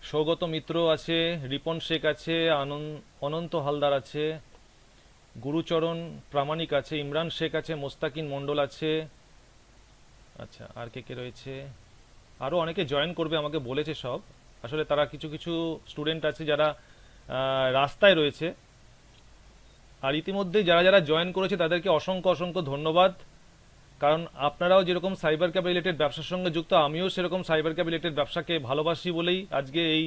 সৌগত মিত্র আছে, রিপন শেখ আছে, অনন্ত হালদার আছে, গুরুচরণ প্রামাণিক আছে, ইমরান শেখ আছে, মোস্তাকিন মণ্ডল আছে। আচ্ছা, আর কে কে রয়েছে? আরও অনেকে জয়েন করবে আমাকে বলেছে সব। আসলে তারা কিছু কিছু স্টুডেন্ট আছে যারা রাস্তায় রয়েছে। আর ইতিমধ্যে যারা যারা জয়েন করেছে তাদেরকে অসংখ্য অসংখ্য ধন্যবাদ। কারণ আপনারাও যেরকম সাইবার ক্যাফে রিলেটেড ব্যবসার সঙ্গে যুক্ত, আমিও সেরকম সাইবার ক্যাফে রিলেটেড ব্যবসাকে ভালোবাসি বলেই আজকে এই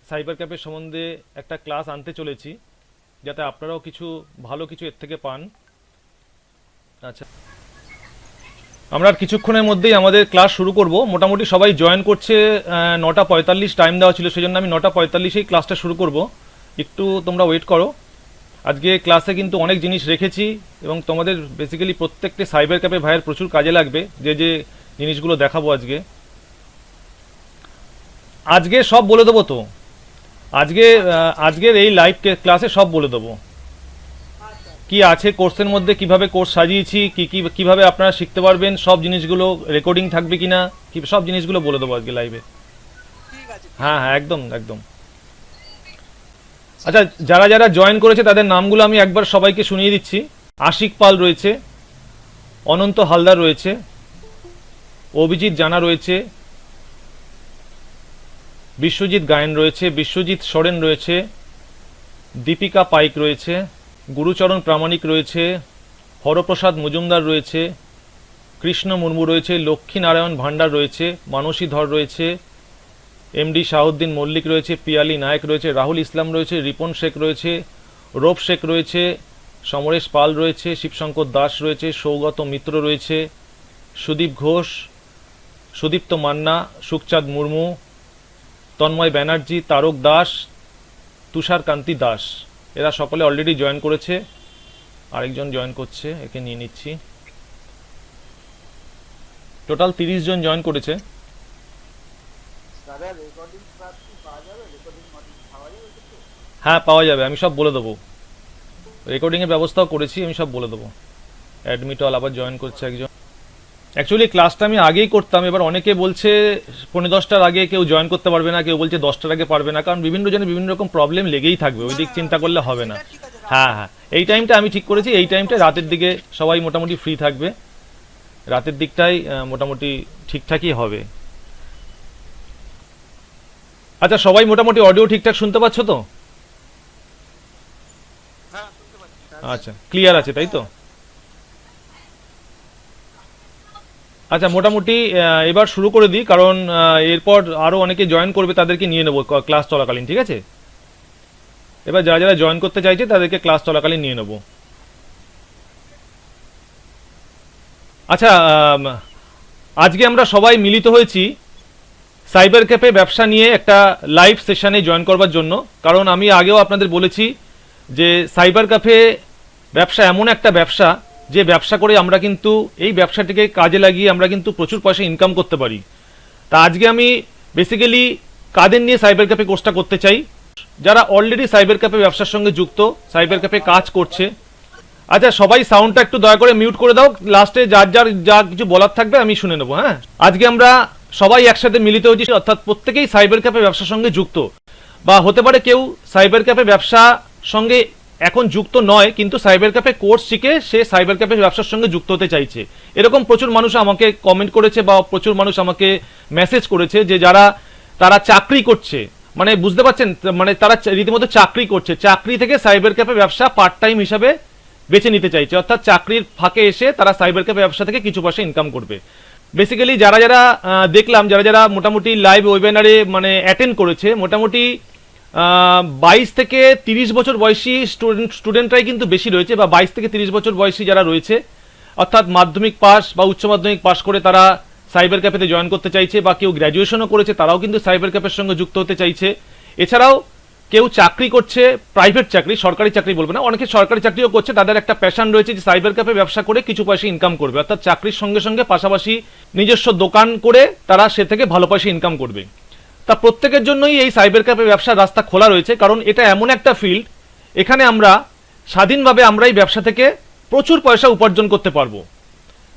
সাইবার ক্যাফের সম্বন্ধে একটা ক্লাস আনতে চলেছি, যাতে আপনারাও কিছু ভালো কিছু এর থেকে পান। আচ্ছা, আমরা আর কিছুক্ষণের মধ্যেই আমাদের ক্লাস শুরু করব। মোটামুটি সবাই জয়েন করছে। 9:45 টাইম দেওয়া ছিল, সেই জন্য আমি 9:45-এই ক্লাসটা শুরু করব। একটু তোমরা ওয়েট করো। আজকে ক্লাসে কিন্তু অনেক জিনিস রেখেছি এবং তোমাদের বেসিক্যালি প্রত্যেকটা সাইবার ক্যাফে ভাইয়ের প্রচুর কাজে লাগবে যে যে জিনিসগুলো দেখাবো আজকে। আজকে সব বলে দেবো তো, আজকের এই লাইভ ক্লাসে সব বলে দেবো কি আছে কোর্সের মধ্যে, কিভাবে কোর্স সাজিয়েছি, কিভাবে আপনারা শিখতে পারবেন, সব জিনিসগুলো রেকর্ডিং থাকবে কিনা, কি সব জিনিসগুলো বলে দেবো আজকে লাইভে। হ্যাঁ হ্যাঁ, একদম একদম। আচ্ছা, যারা যারা জয়েন করেছে তাদের নামগুলো আমি একবার সবাইকে শুনিয়ে দিচ্ছি। আশিক পাল রয়েছে, অনন্ত হালদার রয়েছে, অভিজিৎ জানা রয়েছে, বিশ্বজিৎ গায়েন রয়েছে, বিশ্বজিৎ সোরেন রয়েছে, দীপিকা পাইক রয়েছে, গুরুচরণ প্রামাণিক রয়েছে, হরপ্রসাদ মজুমদার রয়েছে, কৃষ্ণ মুর্মু রয়েছে, লক্ষ্মীনারায়ণ ভান্ডার রয়েছে, মানসী ধর রয়েছে, এমডি শাহউদ্দিন মল্লিক রয়েছে, পিয়ালি নায়ক রয়েছে, রাহুল ইসলাম রয়েছে, রিপন শেখ রয়েছে, রূপ শেখ রয়েছে, সমরেশ পাল রয়েছে, শিবশঙ্কর দাস রয়েছে, সৌগত মিত্র রয়েছে, সুদীপ ঘোষ, সুদীপ্ত মান্না, সুখচাঁদ মুর্মু, তন্ময় ব্যানার্জি, তারক দাস, তুষার কান্তি দাস। এরা সকলে অলরেডি জয়েন করেছে। আরেকজন জয়েন করছে, একে নিয়ে নিচ্ছি। টোটাল 30 জন জয়েন করেছে। হ্যাঁ, পাওয়া যাবে, আমি সব বলে দেবো। রেকর্ডিংয়ের ব্যবস্থাও করেছি, আমি সব বলে দেবো। অ্যাডমিট অল আবার জয়েন করছে একজন। অ্যাকচুয়ালি ক্লাসটা আমি আগেই করতাম, এবার অনেকে বলছে 9:45-টার আগে কেউ জয়েন করতে পারবে না, কেউ বলছে 10টার আগে পারবে না, কারণ বিভিন্ন জনের বিভিন্ন রকম প্রবলেম লেগেই থাকবে, ওই দিক চিন্তা করলে হবে না। হ্যাঁ হ্যাঁ, এই টাইমটা আমি ঠিক করেছি, এই টাইমটা রাতের দিকে সবাই মোটামুটি ফ্রি থাকবে, রাতের দিকটাই মোটামুটি ঠিকঠাকই হবে। আচ্ছা, সবাই মোটামুটি অডিও ঠিকঠাক শুনতে পাচ্ছ তো? আচ্ছা, ক্লিয়ার আছে তাই তো? আচ্ছা, মোটামুটি এবার শুরু করে দিই, কারণ এরপর আরও অনেকে জয়েন করবে, তাদেরকে নিয়ে নেবো ক্লাস চলাকালীন, ঠিক আছে? এবার যারা যারা জয়েন করতে চাইছে তাদেরকে ক্লাস চলাকালীন নিয়ে নেবো। আচ্ছা, আজকে আমরা সবাই মিলিত হয়েছি সাইবার ক্যাফে ব্যবসা নিয়ে একটা লাইভ সেশনে জয়েন করবার জন্য। কারণ আমি আগেও আপনাদের বলেছি যে সাইবার ক্যাফে ব্যবসা এমন একটা ব্যবসা, যে ব্যবসা করে আমরা কিন্তু এই ব্যবসাটিকে কাজে লাগিয়ে আমরা কিন্তু প্রচুর পয়সা ইনকাম করতে পারি। তা আজকে আমি বেসিক্যালি কাদের নিয়ে সাইবার ক্যাফে কোর্সটা করতে চাই, যারা অলরেডি সাইবার ক্যাফে ব্যবসার সঙ্গে যুক্ত, সাইবার ক্যাফে কাজ করছে। আচ্ছা, সবাই সাউন্ডটা একটু দয়া করে মিউট করে দাও, লাস্টে যার যার যা কিছু বলার থাকবে আমি শুনে নেবো। হ্যাঁ, আজকে আমরা সবাই একসাথে মিলিত হয়েছি, অর্থাৎ প্রত্যেকেই সাইবার ক্যাফে ব্যবসার সঙ্গে যুক্ত, বা হতে পারে কেউ সাইবার ক্যাফে ব্যবসা সঙ্গে এখন যুক্ত নয়, কিন্তু সাইবার ক্যাফে কোর্স শিখে সে সাইবার ক্যাফে ব্যবসার সঙ্গে যুক্ত হতে চাইছে। এরকম প্রচুর মানুষ আমাকে কমেন্ট করেছে বা প্রচুর মানুষ আমাকে মেসেজ করেছে যে তারা চাকরি করছে, মানে বুঝতে পারছেন, মানে তারা রীতিমতো চাকরি করছে, চাকরি থেকে সাইবার ক্যাফে ব্যবসা পার্ট টাইম হিসাবে বেছে নিতে চাইছে, অর্থাৎ চাকরির ফাঁকে এসে তারা সাইবার ক্যাফে ব্যবসা থেকে কিছু পয়সা ইনকাম করবে। বেসিক্যালি যারা যারা দেখলাম, যারা যারা মোটামুটি লাইভ ওয়েবিনারে মানে অ্যাটেন্ড করেছে, মোটামুটি 22 থেকে 30 বছর বয়সী স্টুডেন্টরাই কিন্তু বেশি রয়েছে, বা 22 থেকে 30 বছর বয়সী যারা রয়েছে, অর্থাৎ মাধ্যমিক পাস বা উচ্চ মাধ্যমিক পাস করে তারা সাইবার ক্যাফেতে জয়েন করতে চাইছে, বা কেউ গ্র্যাজুয়েশনও করেছে তারাও কিন্তু সাইবার ক্যাফের সঙ্গে যুক্ত হতে চাইছে। এছাড়াও কেউ চাকরি করছে, প্রাইভেট চাকরি, সরকারি চাকরি বলবে না, অনেকে সরকারি চাকরিও করছে, তাদের একটা প্যাশন রয়েছে যে সাইবার ক্যাফে ব্যবসা করে কিছু পয়সা ইনকাম করবে, অর্থাৎ চাকরির সঙ্গে সঙ্গে পাশাপাশি নিজস্ব দোকান করে তারা সে থেকে ভালো পয়সা ইনকাম করবে। তা প্রত্যেকের জন্যই এই সাইবার ক্যাফে ব্যবসার রাস্তা খোলা রয়েছে, কারণ এটা এমন একটা ফিল্ড, এখানে আমরা স্বাধীনভাবে আমরা এই ব্যবসা থেকে প্রচুর পয়সা উপার্জন করতে পারবো।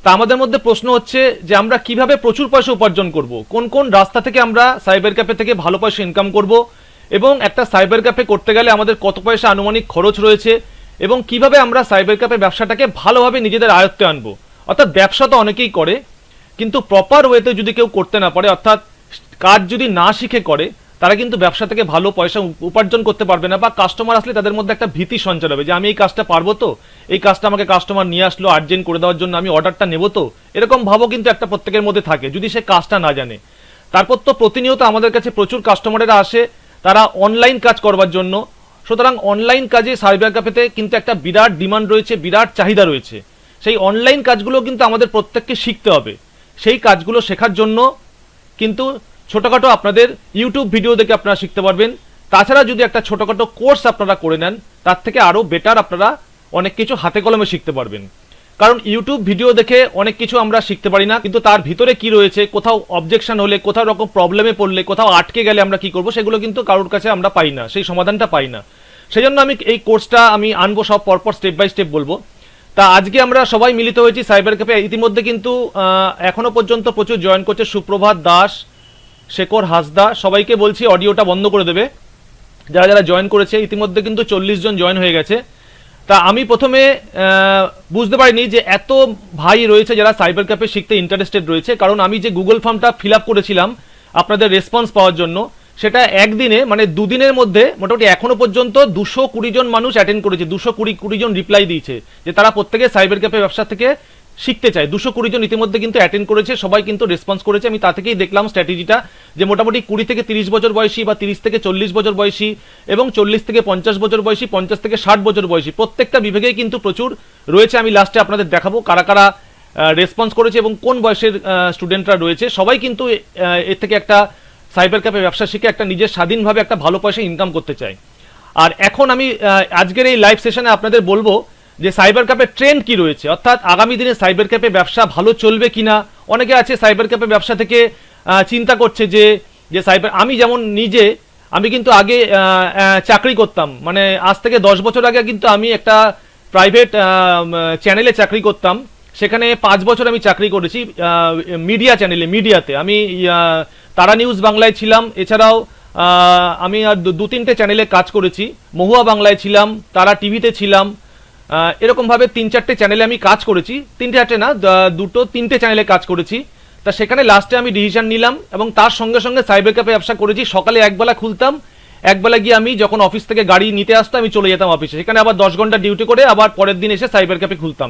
তা আমাদের মধ্যে প্রশ্ন হচ্ছে যে আমরা কিভাবে প্রচুর পয়সা উপার্জন করব, কোন কোন রাস্তা থেকে আমরা সাইবার ক্যাফে থেকে ভালো পয়সা ইনকাম করব, এবং একটা সাইবার ক্যাফে করতে গেলে আমাদের কত পয়সা আনুমানিক খরচ রয়েছে, এবং কিভাবে আমরা সাইবার ক্যাফে ব্যবসাটাকে ভালোভাবে নিজেদের আয়ত্তে আনবো। অর্থাৎ ব্যবসা তো অনেকেই করে, কিন্তু প্রপার ওয়েতে যদি কেউ করতে না পারে, অর্থাৎ কাজ যদি না শিখে করে, তারা কিন্তু ব্যবসা থেকে ভালো পয়সা উপার্জন করতে পারবে না, বা কাস্টমার আসলে তাদের মধ্যে একটা ভীতি সঞ্চার হবে যে আমি এই কাজটা পারবো তো, এই কাজটা আমাকে কাস্টমার নিয়ে আসলো আর্জেন্ট করে দেওয়ার জন্য, আমি অর্ডারটা নেবো তো, এরকম ভাবও কিন্তু একটা প্রত্যেকের মধ্যে থাকে যদি সে কাজটা না জানে। তারপর তো প্রতিনিয়ত আমাদের কাছে প্রচুর কাস্টমারেরা আসে তারা অনলাইন কাজ করবার জন্য। সুতরাং অনলাইন কাজে সাইবার ক্যাফেতে কিন্তু একটা বিরাট ডিমান্ড রয়েছে, বিরাট চাহিদা রয়েছে। সেই অনলাইন কাজগুলো কিন্তু আমাদের প্রত্যেককে শিখতে হবে। সেই কাজগুলো শেখার জন্য কিন্তু ছোটোখাটো আপনাদের ইউটিউব ভিডিও দেখে আপনারা শিখতে পারবেন। তাছাড়া যদি একটা ছোটোখাটো কোর্স আপনারা করে নেন, তার থেকে আরও বেটার আপনারা অনেক কিছু হাতে কলমে শিখতে পারবেন। কারণ ইউটিউব ভিডিও দেখে অনেক কিছু আমরা শিখতে পারি না, কিন্তু তার ভিতরে কি রয়েছে, কোথাও অবজেকশন হলে, কোথাও রকম প্রবলেমে পড়লে, কোথাও আটকে গেলে আমরা কি করব, সেগুলো কিন্তু কারোর কাছে আমরা পাই না, সেই সমাধানটা পাই না। সেই জন্য আমি এই কোর্সটা আমি আনবো, সব পরপর স্টেপ বাই স্টেপ বলবো। তা আজকে আমরা সবাই মিলিত হয়েছি সাইবার ক্যাফে। ইতিমধ্যে কিন্তু এখনো পর্যন্ত প্রচুর জয়েন করছে। সুপ্রভাত দাস, শেখর হাসদা, সবাইকে বলছি অডিওটা বন্ধ করে দেবে। যারা যারা জয়েন করেছে ইতিমধ্যে কিন্তু 40 জন জয়েন হয়ে গেছে। তা আমি প্রথমে বুঝতে পারিনি যে এত ভাই রয়েছে যারা সাইবার ক্যাফে শিখতে ইন্টারেস্টেড রয়েছে, কারণ আমি যে গুগল ফর্মটা ফিল আপ করেছিলাম আপনাদের রেসপন্স পাওয়ার জন্য, সেটা একদিনে মানে দুদিনের মধ্যে মোটামুটি এখনো পর্যন্ত 220 জন মানুষ অ্যাটেন্ড করেছে, 220 জন রিপ্লাই দিয়েছে যে তারা প্রত্যেকে সাইবার ক্যাফে ব্যবসা থেকে শিখতে চায়। 220 জন ইতিমধ্যে কিন্তু অ্যাটেন্ড করেছে, সবাই কিন্তু রেসপন্স করেছে। আমি তা থেকেই দেখলাম স্ট্র্যাটেজিটা যে মোটামুটি 20 থেকে 30 বছর বয়সী, বা 30 থেকে 40 বছর বয়সী, এবং 40 থেকে 50 বছর বয়সী, 50 থেকে 60 বছর বয়সী, প্রত্যেকটা বিভাগেই কিন্তু প্রচুর রয়েছে। আমি লাস্টে আপনাদের দেখাবো কারা কারা রেসপন্স করেছে এবং কোন বয়সের স্টুডেন্টরা রয়েছে। সবাই কিন্তু এর থেকে একটা সাইবার ক্যাফে ব্যবসা শিখে একটা নিজের স্বাধীনভাবে একটা ভালো পয়সা ইনকাম করতে চায়। আর এখন আমি আজকের এই লাইভ সেশনে আপনাদের বলবো যে সাইবার ক্যাফে ট্রেন্ড কি রয়েছে, অর্থাৎ আগামী দিনে সাইবার ক্যাফে ব্যবসা ভালো চলবে কিনা। অনেকে আছে সাইবার ক্যাফে ব্যবসা থেকে চিন্তা করছে যে সাইবার, আমি যেমন নিজে, আমি কিন্তু আগে চাকরি করতাম, মানে আজ থেকে 10 বছর আগে কিন্তু আমি একটা প্রাইভেট চ্যানেলে চাকরি করতাম। সেখানে 5 বছর আমি চাকরি করেছি মিডিয়া চ্যানেলে, মিডিয়াতে আমি তারা নিউজ বাংলায় ছিলাম, এছাড়াও আমি আর 2-3টে চ্যানেলে কাজ করেছি। মহুয়া বাংলায় ছিলাম, তারা টিভিতে ছিলাম, এরকমভাবে 3-4টে চ্যানেলে আমি কাজ করেছি। 3-4টে না, 2-3টে চ্যানেলে কাজ করেছি। তা সেখানে লাস্টে আমি ডিসিশন নিলাম এবং তার সঙ্গে সঙ্গে সাইবার ক্যাফে ব্যবসা করেছি। সকালে একবেলা খুলতাম, একবেলা গিয়ে আমি যখন অফিস থেকে গাড়ি নিতে আসতো আমি চলে যেতাম অফিসে, সেখানে আবার 10 ঘন্টা ডিউটি করে আবার পরের দিন এসে সাইবার ক্যাফে খুলতাম।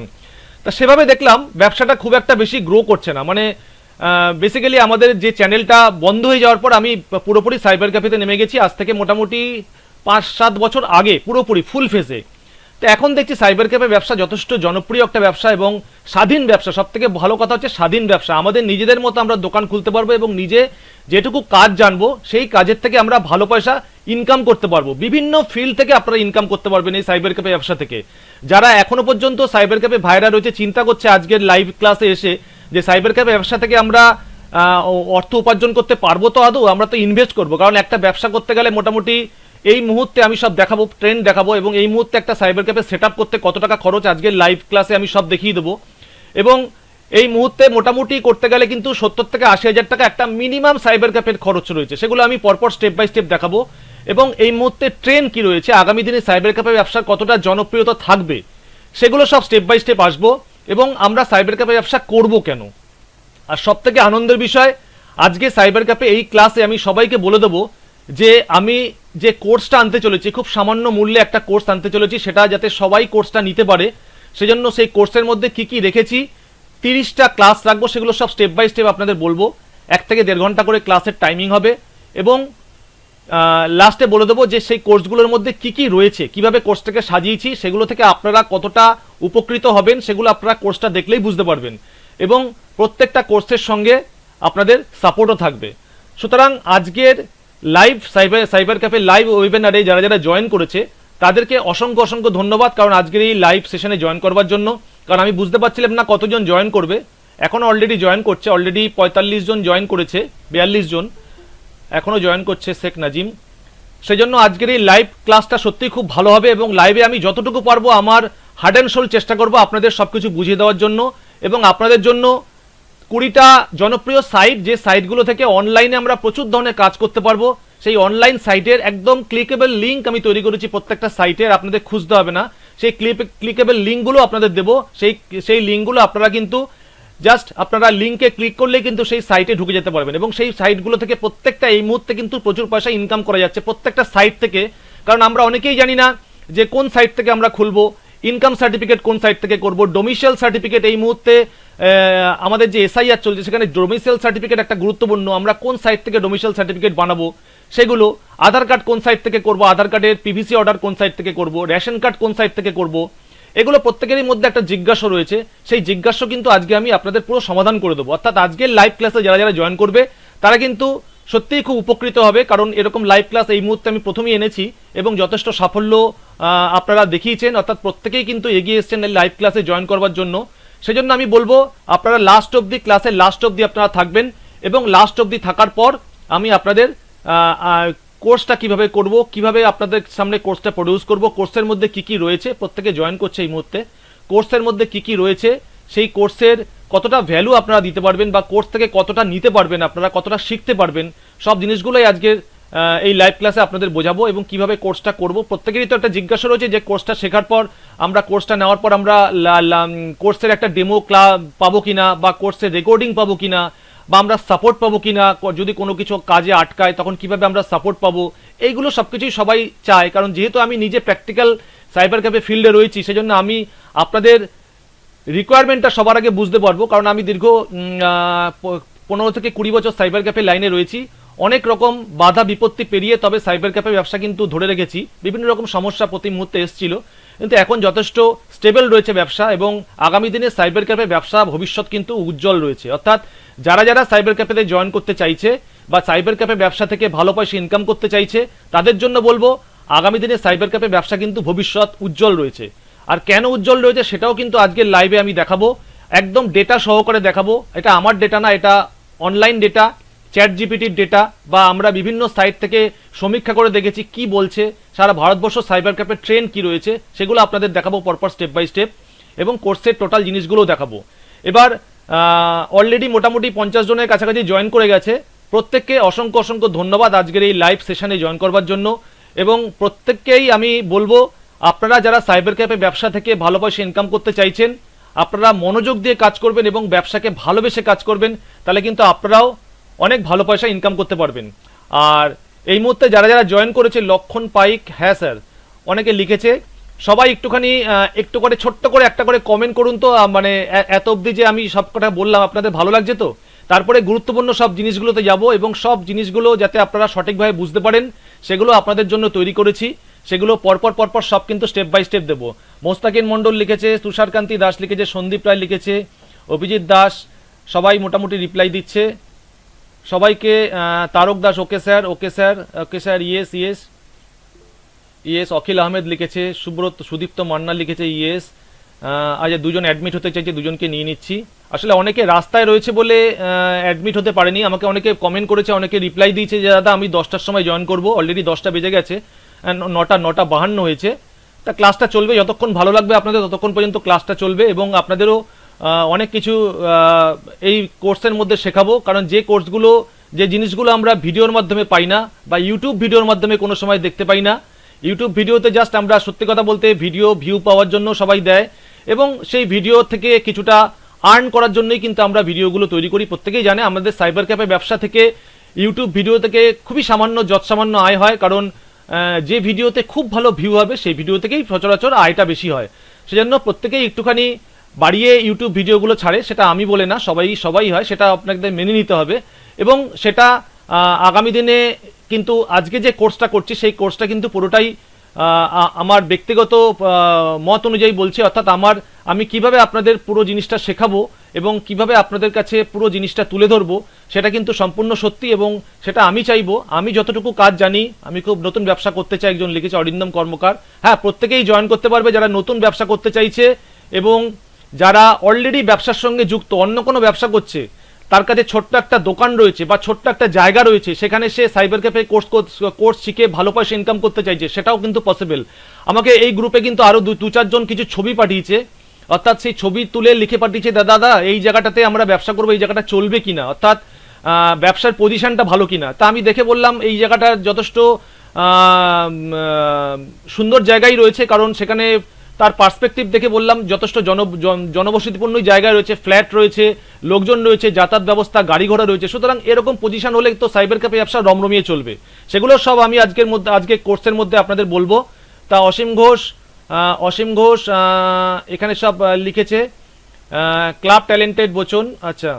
তা সেভাবে দেখলাম ব্যবসাটা খুব একটা বেশি গ্রো করছে না। মানে বেসিক্যালি আমাদের যে চ্যানেলটা বন্ধ হয়ে যাওয়ার পর আমি পুরোপুরি সাইবার ক্যাফেতে নেমে গেছি, আজ থেকে মোটামুটি 5-7 বছর আগে পুরোপুরি ফুল ফেসে। তো এখন দেখছি সাইবার ক্যাফে ব্যবসা যথেষ্ট জনপ্রিয় একটা ব্যবসা এবং স্বাধীন ব্যবসা। সব থেকে ভালো কথা হচ্ছে স্বাধীন ব্যবসা, আমাদের নিজেদের মতো আমরা দোকান খুলতে পারবো এবং নিজে যেটুকু কাজ জানবো সেই কাজের থেকে আমরা ভালো পয়সা ইনকাম করতে পারবো। বিভিন্ন ফিল্ড থেকে আপনারা ইনকাম করতে পারবেন এই সাইবার ক্যাফে ব্যবসা থেকে। যারা এখনো পর্যন্ত সাইবার ক্যাফে ভাইরা রয়েছে, চিন্তা করছে আজকের লাইভ ক্লাসে এসে যে সাইবার ক্যাফে ব্যবসা থেকে আমরা অর্থ উপার্জন করতে পারবো তো আদৌ, আমরা তো ইনভেস্ট করবো। কারণ একটা ব্যবসা করতে গেলে মোটামুটি এই মুহূর্তে আমি সব দেখাবো, ট্রেন্ড দেখাবো, এবং এই মুহূর্তে একটা সাইবার ক্যাফে সেট আপ করতে কত টাকা খরচ আজকের লাইভ ক্লাসে আমি সব দেখিয়ে দেবো। এবং এই মুহূর্তে মোটামুটি করতে গেলে কিন্তু 70 থেকে 80 হাজার টাকা একটা মিনিমাম সাইবার ক্যাফের খরচ রয়েছে, সেগুলো আমি পরপর স্টেপ বাই স্টেপ দেখাবো। এবং এই মুহূর্তে ট্রেন্ড কি রয়েছে, আগামী দিনে সাইবার ক্যাফে ব্যবসার কতটা জনপ্রিয়তা থাকবে, সেগুলো সব স্টেপ বাই স্টেপ আসবো। এবং আমরা সাইবার ক্যাফে ব্যবসা করব কেন। আর সব থেকে আনন্দের বিষয়, আজকে সাইবার ক্যাফে এই ক্লাসে আমি সবাইকে বলে দেবো যে আমি যে কোর্সটা আনতে চলেছি, খুব সামান্য মূল্যে একটা কোর্স আনতে চলেছি, সেটা যাতে সবাই কোর্সটা নিতে পারে সেজন্য সেই কোর্সের মধ্যে কি কি রেখেছি 30টা ক্লাস রাখবো, সেগুলো সব স্টেপ বাই স্টেপ আপনাদের বলবো। 1 থেকে 1.5 ঘন্টা করে ক্লাসের টাইমিং হবে এবং লাস্টে বলে দেবো যে সেই কোর্সগুলোর মধ্যে কি কি রয়েছে, কিভাবে কোর্সটাকে সাজিয়েছি, সেগুলো থেকে আপনারা কতটা উপকৃত হবেন সেগুলো আপনারা কোর্সটা দেখলেই বুঝতে পারবেন। এবং প্রত্যেকটা কোর্সের সঙ্গে আপনাদের সাপোর্টও থাকবে। সুতরাং আজকের লাইভ সাইবার ক্যাফে লাইভ ওয়েবিনারে যারা যারা জয়েন করেছে তাদেরকে অসংখ্য অসংখ্য ধন্যবাদ, কারণ আজকের এই লাইভ সেশনে জয়েন করবার জন্য। কারণ আমি বুঝতে পারছিলাম না কতজন জয়েন করবে, এখনও অলরেডি জয়েন করছে, অলরেডি 45 জন জয়েন করেছে, 42 জন এখনও জয়েন করছে, শেখ নাজিম। সেই জন্য আজকের এই লাইভ ক্লাসটা সত্যিই খুব ভালো হবে এবং লাইভে আমি যতটুকু পারবো আমার হার্ড অ্যান্ড সোল চেষ্টা করবো আপনাদের সব কিছু বুঝিয়ে দেওয়ার জন্য এবং আপনাদের জন্য 20টা জনপ্রিয় সাইট, যে সাইটগুলো থেকে অনলাইনে আমরা প্রচুর ধরনের কাজ করতে পারবো, সেই অনলাইন সাইটের একদম ক্লিকেবল লিঙ্ক আমি তৈরি করেছি প্রত্যেকটা সাইটের, আপনাদের খুঁজতে হবে না। সেই ক্লিকেবল লিঙ্কগুলো আপনাদের দেবো, সেই লিঙ্কগুলো আপনারা কিন্তু জাস্ট আপনারা লিঙ্কে ক্লিক করলেই কিন্তু সেই সাইটে ঢুকে যেতে পারবেন, এবং সেই সাইটগুলো থেকে প্রত্যেকটা এই মুহূর্তে কিন্তু প্রচুর পয়সা ইনকাম করা যাচ্ছে প্রত্যেকটা সাইট থেকে। কারণ আমরা অনেকেই জানি না যে কোন সাইট থেকে আমরা খুলবো, ইনকাম সার্টিফিকেট কোন সাইট থেকে করব, ডোমিসাইল সার্টিফিকেট এই মুহূর্তে আমাদের যে এসআইআর চলছে সেখানে ডোমিসাইল সার্টিফিকেট একটা গুরুত্বপূর্ণ, আমরা কোন সাইট থেকে ডোমিসাইল সার্টিফিকেট বানাবো সেগুলো, আধার কার্ড কোন সাইট থেকে করব, আধার কার্ডের পিভিসি অর্ডার কোন সাইট থেকে করব, রেশন কার্ড কোন সাইট থেকে করব, এগুলো প্রত্যেকেরই মধ্যে একটা জিজ্ঞাসা রয়েছে। সেই জিজ্ঞাসা কিন্তু আজকে আমি আপনাদের পুরো সমাধান করে দেবো। অর্থাৎ আজকের লাইভ ক্লাসে যারা যারা জয়েন করবে তারা কিন্তু সত্যিই খুব উপকৃত হবে, কারণ এরকম লাইভ ক্লাস এই মুহূর্তে আমি প্রথমেই এনেছি এবং যথেষ্ট সাফল্য আপনারা দেখিয়েছেন, অর্থাৎ প্রত্যেকেই কিন্তু এগিয়ে এসছেন এই লাইভ ক্লাসে জয়েন করবার জন্য। সেজন্য আমি বলবো আপনারা লাস্ট অবধি, ক্লাসের লাস্ট অবধি আপনারা থাকবেন, এবং লাস্ট অবধি থাকার পর আমি আপনাদের কোর্সটা কিভাবে করব, কিভাবে আপনাদের সামনে কোর্সটা প্রডিউস করব, কোর্সের মধ্যে কি কি রয়েছে, প্রত্যেকে জয়েন করছে এই মুহূর্তে, কোর্সের মধ্যে কি কি রয়েছে, সেই কোর্সের কতটা ভ্যালু আপনারা দিতে পারবেন বা কোর্স থেকে কতটা নিতে পারবেন, আপনারা কতটা শিখতে পারবেন, সব জিনিসগুলোই আজকের এই লাইভ ক্লাসে আপনাদের বোঝাবো। এবং কিভাবে কোর্সটা করব, প্রত্যেকেরই তো একটা জিজ্ঞাসা রয়েছে যে কোর্সটা শেখার পর, আমরা কোর্সটা নেওয়ার পর আমরা কোর্সের একটা ডেমো ক্লাস পাবো কিনা, বা কোর্সের রেকর্ডিং পাবো কিনা, বা আমরা সাপোর্ট পাবো কিনা, যদি কোনো কিছু কাজে আটকায় তখন কিভাবে আমরা সাপোর্ট পাবো, এইগুলো সবকিছুই সবাই চায়। কারণ যেহেতু আমি নিজে প্র্যাকটিক্যাল সাইবার ক্যাফে ফিল্ডে রয়েছি, সেজন্য আমি আপনাদের রিকোয়ারমেন্টটা সবার আগে বুঝতে পারবো। কারণ আমি দীর্ঘ 15 থেকে 20 বছর সাইবার ক্যাফে লাইনে রয়েছি, অনেক রকম বাধা বিপত্তি পেরিয়ে তবে সাইবার ক্যাফে ব্যবসা কিন্তু ধরে রেখেছি। বিভিন্ন রকম সমস্যা প্রতি মুহূর্তে এসেছিল, কিন্তু এখন যথেষ্ট স্টেবল রয়েছে ব্যবসা, এবং আগামী দিনে সাইবার ক্যাফে ব্যবসা ভবিষ্যৎ কিন্তু উজ্জ্বল রয়েছে। অর্থাৎ যারা যারা সাইবার ক্যাফেতে জয়েন করতে চাইছে বা সাইবার ক্যাফে ব্যবসা থেকে ভালো পয়সা ইনকাম করতে চাইছে, তাদের জন্য বলবো আগামী দিনে সাইবার ক্যাফে ব্যবসা কিন্তু ভবিষ্যৎ উজ্জ্বল রয়েছে। আর কেন উজ্জ্বল রয়েছে সেটাও কিন্তু আজকের লাইভে আমি দেখাবো, একদম ডেটা সহকারে দেখাবো। এটা আমার ডেটা না, এটা অনলাইন ডেটা, চ্যাট জিপিটির ডেটা, বা আমরা বিভিন্ন সাইট থেকে সমীক্ষা করে দেখেছি কি বলছে সারা ভারতবর্ষ সাইবার ক্যাফের ট্রেন্ড কি রয়েছে, সেগুলো আপনাদের দেখাবো পরপর স্টেপ বাই স্টেপ, এবং কোর্সের টোটাল জিনিসগুলোও দেখাবো। এবার অলরেডি মোটামুটি 50 জনের কাছাকাছি জয়েন করে গেছে, প্রত্যেককে অসংখ্য অসংখ্য ধন্যবাদ আজকের এই লাইভ সেশনে জয়েন করবার জন্য। এবং প্রত্যেককেই আমি বলবো আপনারা যারা সাইবার ক্যাফে ব্যবসা থেকে ভালো পয়সা ইনকাম করতে চাইছেন, আপনারা মনোযোগ দিয়ে কাজ করবেন এবং ব্যবসাকে ভালোবেসে কাজ করবেন, তাহলে কিন্তু আপনারাও অনেক ভালো পয়সা ইনকাম করতে পারবেন। আর এই মুহূর্তে যারা যারা জয়েন করেছে, লক্ষণ পাইক, হ্যাঁ স্যার, অনেকে লিখেছে, সবাই একটু করে ছোট্ট করে একটা করে কমেন্ট করুন তো, মানে এত অবধি যে আমি সব কথা বললাম আপনাদের ভালো লাগছে তো? তারপরে গুরুত্বপূর্ণ সব জিনিসগুলোতে যাব, এবং সব জিনিসগুলো যাতে আপনারা সঠিকভাবে বুঝতে পারেন সেগুলো আপনাদের জন্য তৈরি করেছি, সেগুলো পরপর সব কিন্তু স্টেপ বাই স্টেপ দেবো। মোস্তাকিন মণ্ডল লিখেছে, তুষারকান্তি দাস লিখেছে, সন্দীপ রায় লিখেছে, অভিজিৎ দাস, সবাই মোটামুটি রিপ্লাই দিচ্ছে সবাইকে। Tarak Das, okay sir, okay sir, okay sir, yes yes yes. Akhil Ahmed লিখেছে, সুব্রত, সুদীপ্ত মান্না লিখেছে ইয়েস। আজ দুজন অ্যাডমিট হতে চাইছে, দুজনকে নিয়ে নিচ্ছি। আসলে অনেকে রাস্তায় রয়েছে বলে অ্যাডমিট হতে পারেনি, আমাকে অনেকে কমেন্ট করেছে, অনেকে রিপ্লাই দিয়েছে যে দাদা আমি 10টার সময় জয়েন করবো, অলরেডি 10টা বেজে গেছে, 9:52 হয়েছে। তা ক্লাসটা চলবে, যতক্ষণ ভালো লাগবে আপনাদের ততক্ষণ পর্যন্ত ক্লাসটা চলবে, এবং আপনাদেরও অনেক কিছু এই কোর্সের মধ্যে শেখাবো। কারণ যে কোর্সগুলো, যে জিনিসগুলো আমরা ভিডিওর মাধ্যমে পাই না, বা ইউটিউব ভিডিওর মাধ্যমে কোনো সময় দেখতে পাই না, ইউটিউব ভিডিওতে জাস্ট আমরা সত্যি কথা বলতে ভিডিও ভিউ পাওয়ার জন্য সবাই দেয়, এবং সেই ভিডিও থেকে কিছুটা আর্ন করার জন্যই কিন্তু আমরা ভিডিওগুলো তৈরি করি। প্রত্যেকেই জানে আমাদের সাইবার ক্যাফে ব্যবসা থেকে ইউটিউব ভিডিও থেকে খুবই যৎসামান্য আয় হয়, কারণ যে ভিডিওতে খুব ভালো ভিউ হবে সেই ভিডিও থেকেই সচরাচর আয়টা বেশি হয়। সেজন্য প্রত্যেকেই একটুখানি বাড়িয়ে ইউটিউব ভিডিওগুলো ছাড়ে, সেটা আমি বলে না, সবাই হয়, সেটা আপনাদের মেনে নিতে হবে। এবং সেটা আগামী দিনে কিন্তু আজকে যে কোর্সটা করছি সেই কোর্সটা কিন্তু পুরোটাই আমার ব্যক্তিগত মত অনুযায়ী বলছি, অর্থাৎ আমি কিভাবে আপনাদের পুরো জিনিসটা শেখাবো এবং কিভাবে আপনাদের কাছে পুরো জিনিসটা তুলে ধরবো সেটা কিন্তু সম্পূর্ণ সত্যি, এবং সেটা আমি চাইবো, আমি যতটুকু কাজ জানি, আমি খুব নতুন ব্যবসা করতে চাই, একজন লিখেছে অরিন্দম কর্মকার। হ্যাঁ, প্রত্যেকেই জয়েন করতে পারবে যারা নতুন ব্যবসা করতে চাইছে, এবং যারা অলরেডি ব্যবসার সঙ্গে যুক্ত, অন্য কোনো ব্যবসা করছে, তার কাছে ছোট্ট একটা দোকান রয়েছে বা ছোট্ট একটা জায়গা রয়েছে, সেখানে সে সাইবার ক্যাফে কোর্স শিখে ভালো পয়সা ইনকাম করতে চাইছে, সেটাও কিন্তু পসিবল। আমাকে এই গ্রুপে কিন্তু আরও 2-4 জন কিছু ছবি পাঠিয়েছে, অর্থাৎ সেই ছবি তুলে লিখে পাঠিয়েছে, দাদা এই জায়গাটাতে আমরা ব্যবসা করবো, এই জায়গাটা চলবে কিনা, অর্থাৎ ব্যবসার পজিশনটা ভালো কিনা। তা আমি দেখে বললাম এই জায়গাটা যথেষ্ট সুন্দর জায়গায় রয়েছে, কারণ সেখানে তার পার্সপেক্টিভ দেখে বললাম যথেষ্ট জনবসতিপূর্ণ জায়গায় রয়েছে, ফ্ল্যাট রয়েছে, লোকজন রয়েছে, যাতায়াত ব্যবস্থা, গাড়ি ঘোড়া রয়েছে। সুতরাং এরকম পজিশন হলে তো সাইবার ক্যাফে ব্যবসা রমরমিয়ে চলবে। সেগুলো সব আমি আজকে কোর্সের মধ্যে আপনাদের বলবো। তা অসীম ঘোষ এখানে সব লিখেছে, ক্লাব ট্যালেন্টেড বচন। আচ্ছা,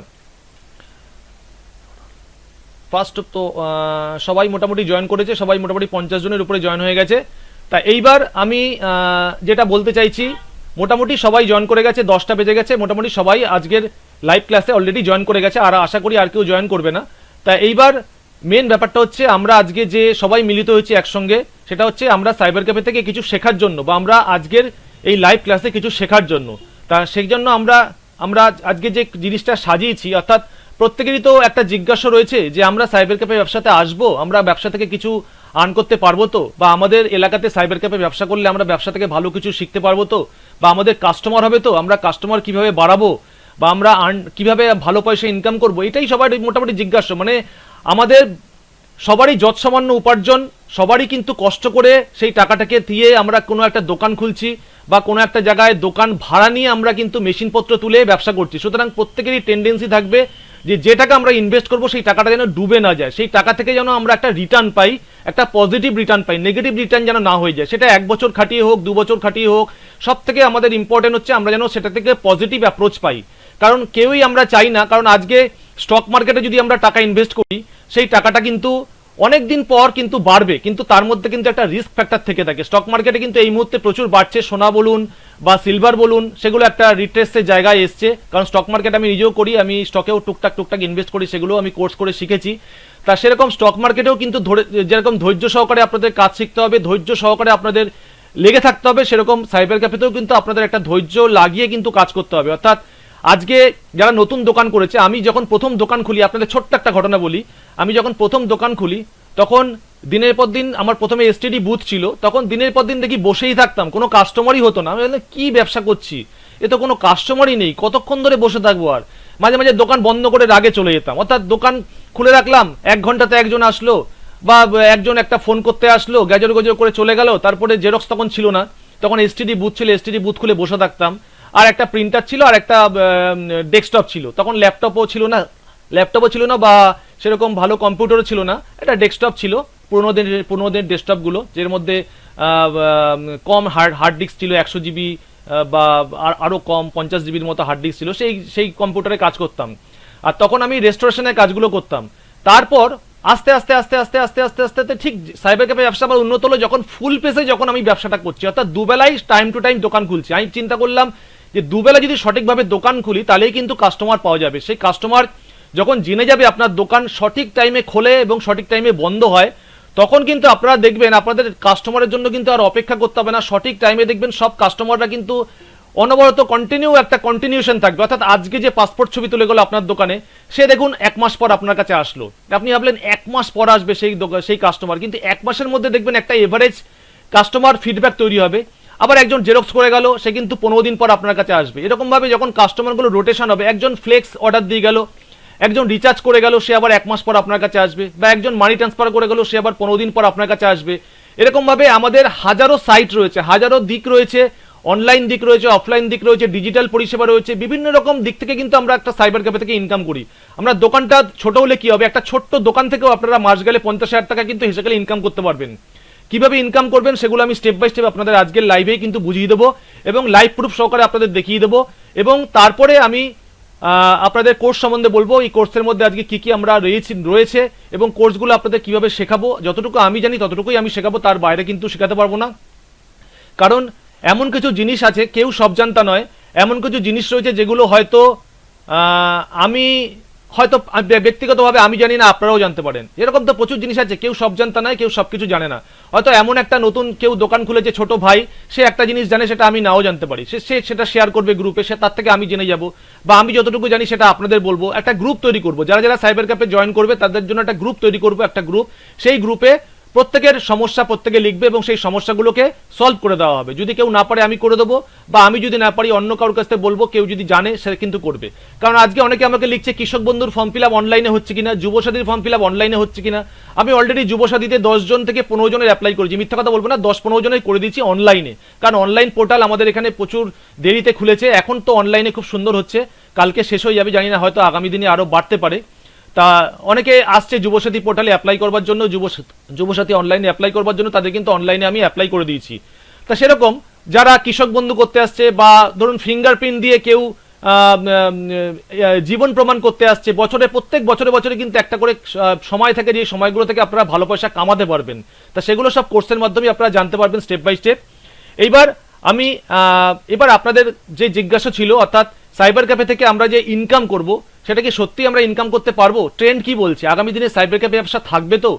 ফার্স্ট তো সবাই মোটামুটি জয়েন করেছে, সবাই মোটামুটি 50 জনের উপরে জয়েন হয়ে গেছে। তা এইবার আমি যেটা বলতে চাইছি, মোটামুটি সবাই জয়েন করে গেছে, 10টা বেজে গেছে, মোটামুটি সবাই আজকের লাইভ ক্লাসে অলরেডি জয়েন করে গেছে, আর আশা করি আর কেউ জয়েন করবে না। তা এইবার মেন ব্যাপারটা হচ্ছে আমরা আজকে যে সবাই মিলিত হয়েছি একসঙ্গে, সেটা হচ্ছে আমরা সাইবার ক্যাফে থেকে কিছু শেখার জন্য, বা আমরা আজকের এই লাইভ ক্লাসে কিছু শেখার জন্য। তা সেই জন্য আমরা আজকে যে জিনিসটা সাজিয়েছি, অর্থাৎ প্রত্যেকেরই তো একটা জিজ্ঞাসা রয়েছে যে আমরা সাইবার ক্যাফে ব্যবসাতে আসবো, আমরা ব্যবসা থেকে কিছু আর্ন করতে পারবো তো, বা আমাদের এলাকাতে সাইবার ক্যাফে ব্যবসা করলে আমরা ব্যবসা থেকে ভালো কিছু শিখতে পারবো তো, বা আমাদের কাস্টমার হবে তো, আমরা কাস্টমার কিভাবে বাড়াবো, বা আমরা কিভাবে ভালো পয়সা ইনকাম করবো, এটাই সবার মোটামুটি জিজ্ঞাসা। মানে আমাদের সবারই যৎসামান্য উপার্জন, সবারই কিন্তু কষ্ট করে সেই টাকাটাকে দিয়ে আমরা কোনো একটা দোকান খুলছি, বা কোনো একটা জায়গায় দোকান ভাড়া নিয়ে আমরা কিন্তু মেশিনপত্র তুলে ব্যবসা করছি। সুতরাং প্রত্যেকেরই টেন্ডেন্সি থাকবে যে টাকা আমরা ইনভেস্ট করবো সেই টাকাটা যেন ডুবে না যায়, সেই টাকা থেকে যেন আমরা একটা রিটার্ন পাই, একটা পজিটিভ রিটার্ন পাই, নেগেটিভ রিটার্ন যেন না হয়ে যায়। সেটা 1 বছর খাটিয়ে হোক, 2 বছর খাটিয়ে হোক, সব থেকে আমাদের ইম্পর্টেন্ট হচ্ছে আমরা যেন সেটা থেকে পজিটিভ অ্যাপ্রোচ পাই। কারণ কেউই আমরা চাই না, কারণ আজকে স্টক মার্কেটে যদি আমরা টাকা ইনভেস্ট করি, সেই টাকাটা কিন্তু অনেক দিন পর কিন্তু বাড়বে, কিন্তু তার মধ্যে কিন্তু একটা রিস্ক ফ্যাক্টর থেকে থাকে। স্টক মার্কেটে কিন্তু এই মুহূর্তে প্রচুর বাড়ছে, সোনা বলুন বা সিলভার বলুন, সেগুলো একটা রিট্রেসের জায়গায় এসছে। কারণ স্টক মার্কেট আমি নিজেও করি, আমি স্টকেও টুকটাক ইনভেস্ট করি, সেগুলো আমি কোর্স করে শিখেছি। তা সেরকম স্টক মার্কেটেও কিন্তু যেরকম ধৈর্য সহকারে আপনাদের কাজ শিখতে হবে, ধৈর্য সহকারে আপনাদের লেগে থাকতে হবে, সেরকম সাইবার ক্যাফেতেও কিন্তু আপনাদের একটা ধৈর্য লাগিয়ে কিন্তু কাজ করতে হবে। অর্থাৎ আজকে যারা নতুন দোকান করেছে, আমি যখন প্রথম দোকান খুলি, আপনাদের ছোট্ট একটা ঘটনা বলি, আমি যখন প্রথম দোকান খুলি তখন দিনের পর দিন আমার প্রথমে এসটিডি বুথ ছিল, তখন দিনের পর দিন দেখি বসেই থাকতাম, কোনো কাস্টমারই হতো না। আমি বললাম কি ব্যবসা করছি, এ তো কোনো কাস্টমারই নেই, কতক্ষণ ধরে বসে থাকবো। আর মাঝে মাঝে দোকান বন্ধ করে রাগে চলে যেতাম, অর্থাৎ দোকান খুলে রাখলাম, 1 ঘন্টাতে একজন আসলো, বা একজন একটা ফোন করতে আসলো, গ্যাজর গজর করে চলে গেল। তারপরে জেরক্স তখন ছিল না, তখন এসটিডি বুথ ছিল, এসটিডি বুথ খুলে বসে থাকতাম। আর একটা প্রিন্টার ছিল, আর একটা ডেস্কটপ ছিল, তখন ল্যাপটপও ছিল না বা সেরকম ভালো কম্পিউটারও ছিল না, একটা ডেস্কটপ ছিল, পুরোনো দিনের ডেস্কটপগুলো, যের মধ্যে কম হার্ড ডিস্ক ছিল, 100 জিবি বা আরও কম 50 জিবির মতো হার্ড ডিস্ক ছিল, সেই কম্পিউটারে কাজ করতাম। আর তখন আমি রেস্টোরেশনের কাজগুলো করতাম। তারপর আস্তে আস্তে আস্তে আস্তে আস্তে আস্তে আস্তে আস্তে ঠিক সাইবার ক্যাফে ব্যবসা আমার উন্নত হলো যখন ফুল পেসে যখন আমি ব্যবসাটা করছি, অর্থাৎ দুবেলাই টাইম টু টাইম দোকান খুলছি। আমি চিন্তা করলাম যে দুবেলা যদি সঠিকভাবে দোকান খুলি তাহলেই কিন্তু কাস্টমার পাওয়া যাবে। সেই কাস্টমার যখন জেনে যাবে আপনার দোকান সঠিক টাইমে খোলে এবং সঠিক টাইমে বন্ধ হয়, তখন কিন্তু আপনারা দেখবেন আপনাদের কাস্টমারের জন্য কিন্তু আর অপেক্ষা করতে হবে না। সঠিক টাইমে দেখবেন সব কাস্টমাররা কিন্তু অনবরত একটা কন্টিনিউশন থাকবে। অর্থাৎ আজকে যে পাসপোর্ট ছবি তুলে গেল আপনার দোকানে, সে দেখুন 1 মাস পর আপনার কাছে আসলো, আপনি ভাবলেন 1 মাস পর আসবে সেই কাস্টমার, কিন্তু 1 মাসের মধ্যে দেখবেন একটা এভারেজ কাস্টমার ফিডব্যাক তৈরি হবে। আবার একজন জেরক্স করে গেল, সে কিন্তু 15 দিন পর আপনার কাছে আসবে। এরকমভাবে যখন কাস্টমারগুলো রোটেশন হবে, একজন ফ্লেক্স অর্ডার দিয়ে গেল, একজন রিচার্জ করে গেল, সে আবার 1 মাস পর আপনার কাছে আসবে, বা একজন মানি ট্রান্সফার করে গেল, সে আবার 15 দিন পর আপনার কাছে আসবে। এরকমভাবে আমাদের হাজারো সাইট রয়েছে, হাজারো দিক রয়েছে, অনলাইন দিক রয়েছে, অফলাইন দিক রয়েছে, ডিজিটাল পরিষেবা রয়েছে, বিভিন্ন রকম দিক থেকে কিন্তু আমরা একটা সাইবার ক্যাফে থেকে ইনকাম করি। আমরা দোকানটা ছোট হলে কি হবে, একটা ছোট্ট দোকান থেকেও আপনারা মাস গেলে 50,000 টাকা কিন্তু হেসে গেলে ইনকাম করতে পারবেন। কিভাবে ইনকাম করবেন সেগুলো আমি স্টেপ বাই স্টেপ আপনাদের আজকের লাইভেই কিন্তু বুঝিয়ে দেবো এবং লাইভ প্রুফ সহকারে আপনাদের দেখিয়ে দেবো, এবং তারপরে আমি আপনাদের কোর্স সম্বন্ধে বলবো। এই কোর্সের মধ্যে আজকে কি কি আমরা রয়েছে এবং কোর্সগুলো আপনাদের কিভাবে শেখাবো, যতটুকু আমি জানি ততটুকুই আমি শেখাবো, তার বাইরে কিন্তু শেখাতে পারবো না। কারণ এমন কিছু জিনিস আছে, কেউ সব জানতা নয়, এমন কিছু জিনিস রয়েছে যেগুলো হয়তো আমি ব্যক্তিগতভাবে আমি জানি না, আপনারাও জানতে পারেন। এরকম তো প্রচুর জিনিস আছে, কেউ সব জানতা নয়, কেউ সব কিছু জানে না। হয়তো এমন একটা নতুন কেউ দোকান খুলেছে ছোট ভাই, সে একটা জিনিস জানে, সেটা আমি নাও জানতে পারি, সে সেটা শেয়ার করবে গ্রুপে, সে তার থেকে আমি জেনে যাব, বা আমি যতটুকু জানি সেটা আপনাদের বলবো। একটা গ্রুপ তৈরি করবো, যারা যারা সাইবার ক্যাফে জয়েন করবে তাদের জন্য একটা গ্রুপ তৈরি করবো, একটা গ্রুপ, সেই গ্রুপে প্রত্যেকের সমস্যা প্রত্যেকে লিখবে এবং সেই সমস্যাগুলোকে সলভ করে দেওয়া হবে। যদি কেউ না পারে আমি করে দেবো, বা আমি যদি না পারি অন্য কারোর কাছ থেকে বলবো, কেউ যদি জানে সে কিন্তু করবে। কারণ আজকে অনেকে আমাকে লিখছে কৃষক বন্ধুর ফর্ম ফিল আপ অনলাইনে হচ্ছে কিনা, যুবসাথীর ফর্ম ফিল আপ অনলাইনে হচ্ছে কিনা। আমি অলরেডি যুবসাথীতে 10 জন থেকে 15 জনের অ্যাপ্লাই করেছি, মিথ্যা কথা বলবো না, 10-15 জনের করে দিয়েছি অনলাইনে। কারণ অনলাইন পোর্টাল আমাদের এখানে প্রচুর দেরিতে খুলেছে, এখন তো অনলাইনে খুব সুন্দর হচ্ছে, কালকে শেষ হয়ে যাবে, জানি না হয়তো আগামী দিনে আরও বাড়তে পারে। তা অনেকে আসছে যুবসাথী পোর্টালে অ্যাপ্লাই করবার জন্য, যুবসাথী অনলাইনে অ্যাপ্লাই করবার জন্য, তাদের কিন্তু অনলাইনে আমি অ্যাপ্লাই করে দিয়েছি। তা সেরকম যারা কৃষক বন্ধু করতে আসছে, বা ধরুন ফিঙ্গারপ্রিন্ট দিয়ে কেউ জীবন প্রমাণ করতে আসছে, প্রত্যেক বছরে কিন্তু একটা করে সময় থাকে, যে সময়গুলো থেকে আপনারা ভালো পয়সা কামাতে পারবেন। তা সেগুলো সব কোর্সের মাধ্যমে আপনারা জানতে পারবেন স্টেপ বাই স্টেপ। এইবার আমি এবার আপনাদের যে জিজ্ঞাসা ছিল, অর্থাৎ সাইবার ক্যাফে থেকে আমরা যে ইনকাম করব, সেটা কি সত্যি আমরা ইনকাম করতে পারবো? ট্রেন্ড কি বলছে? আগামী দিনে সাইবার ক্যাফে ব্যবসা থাকবে তো?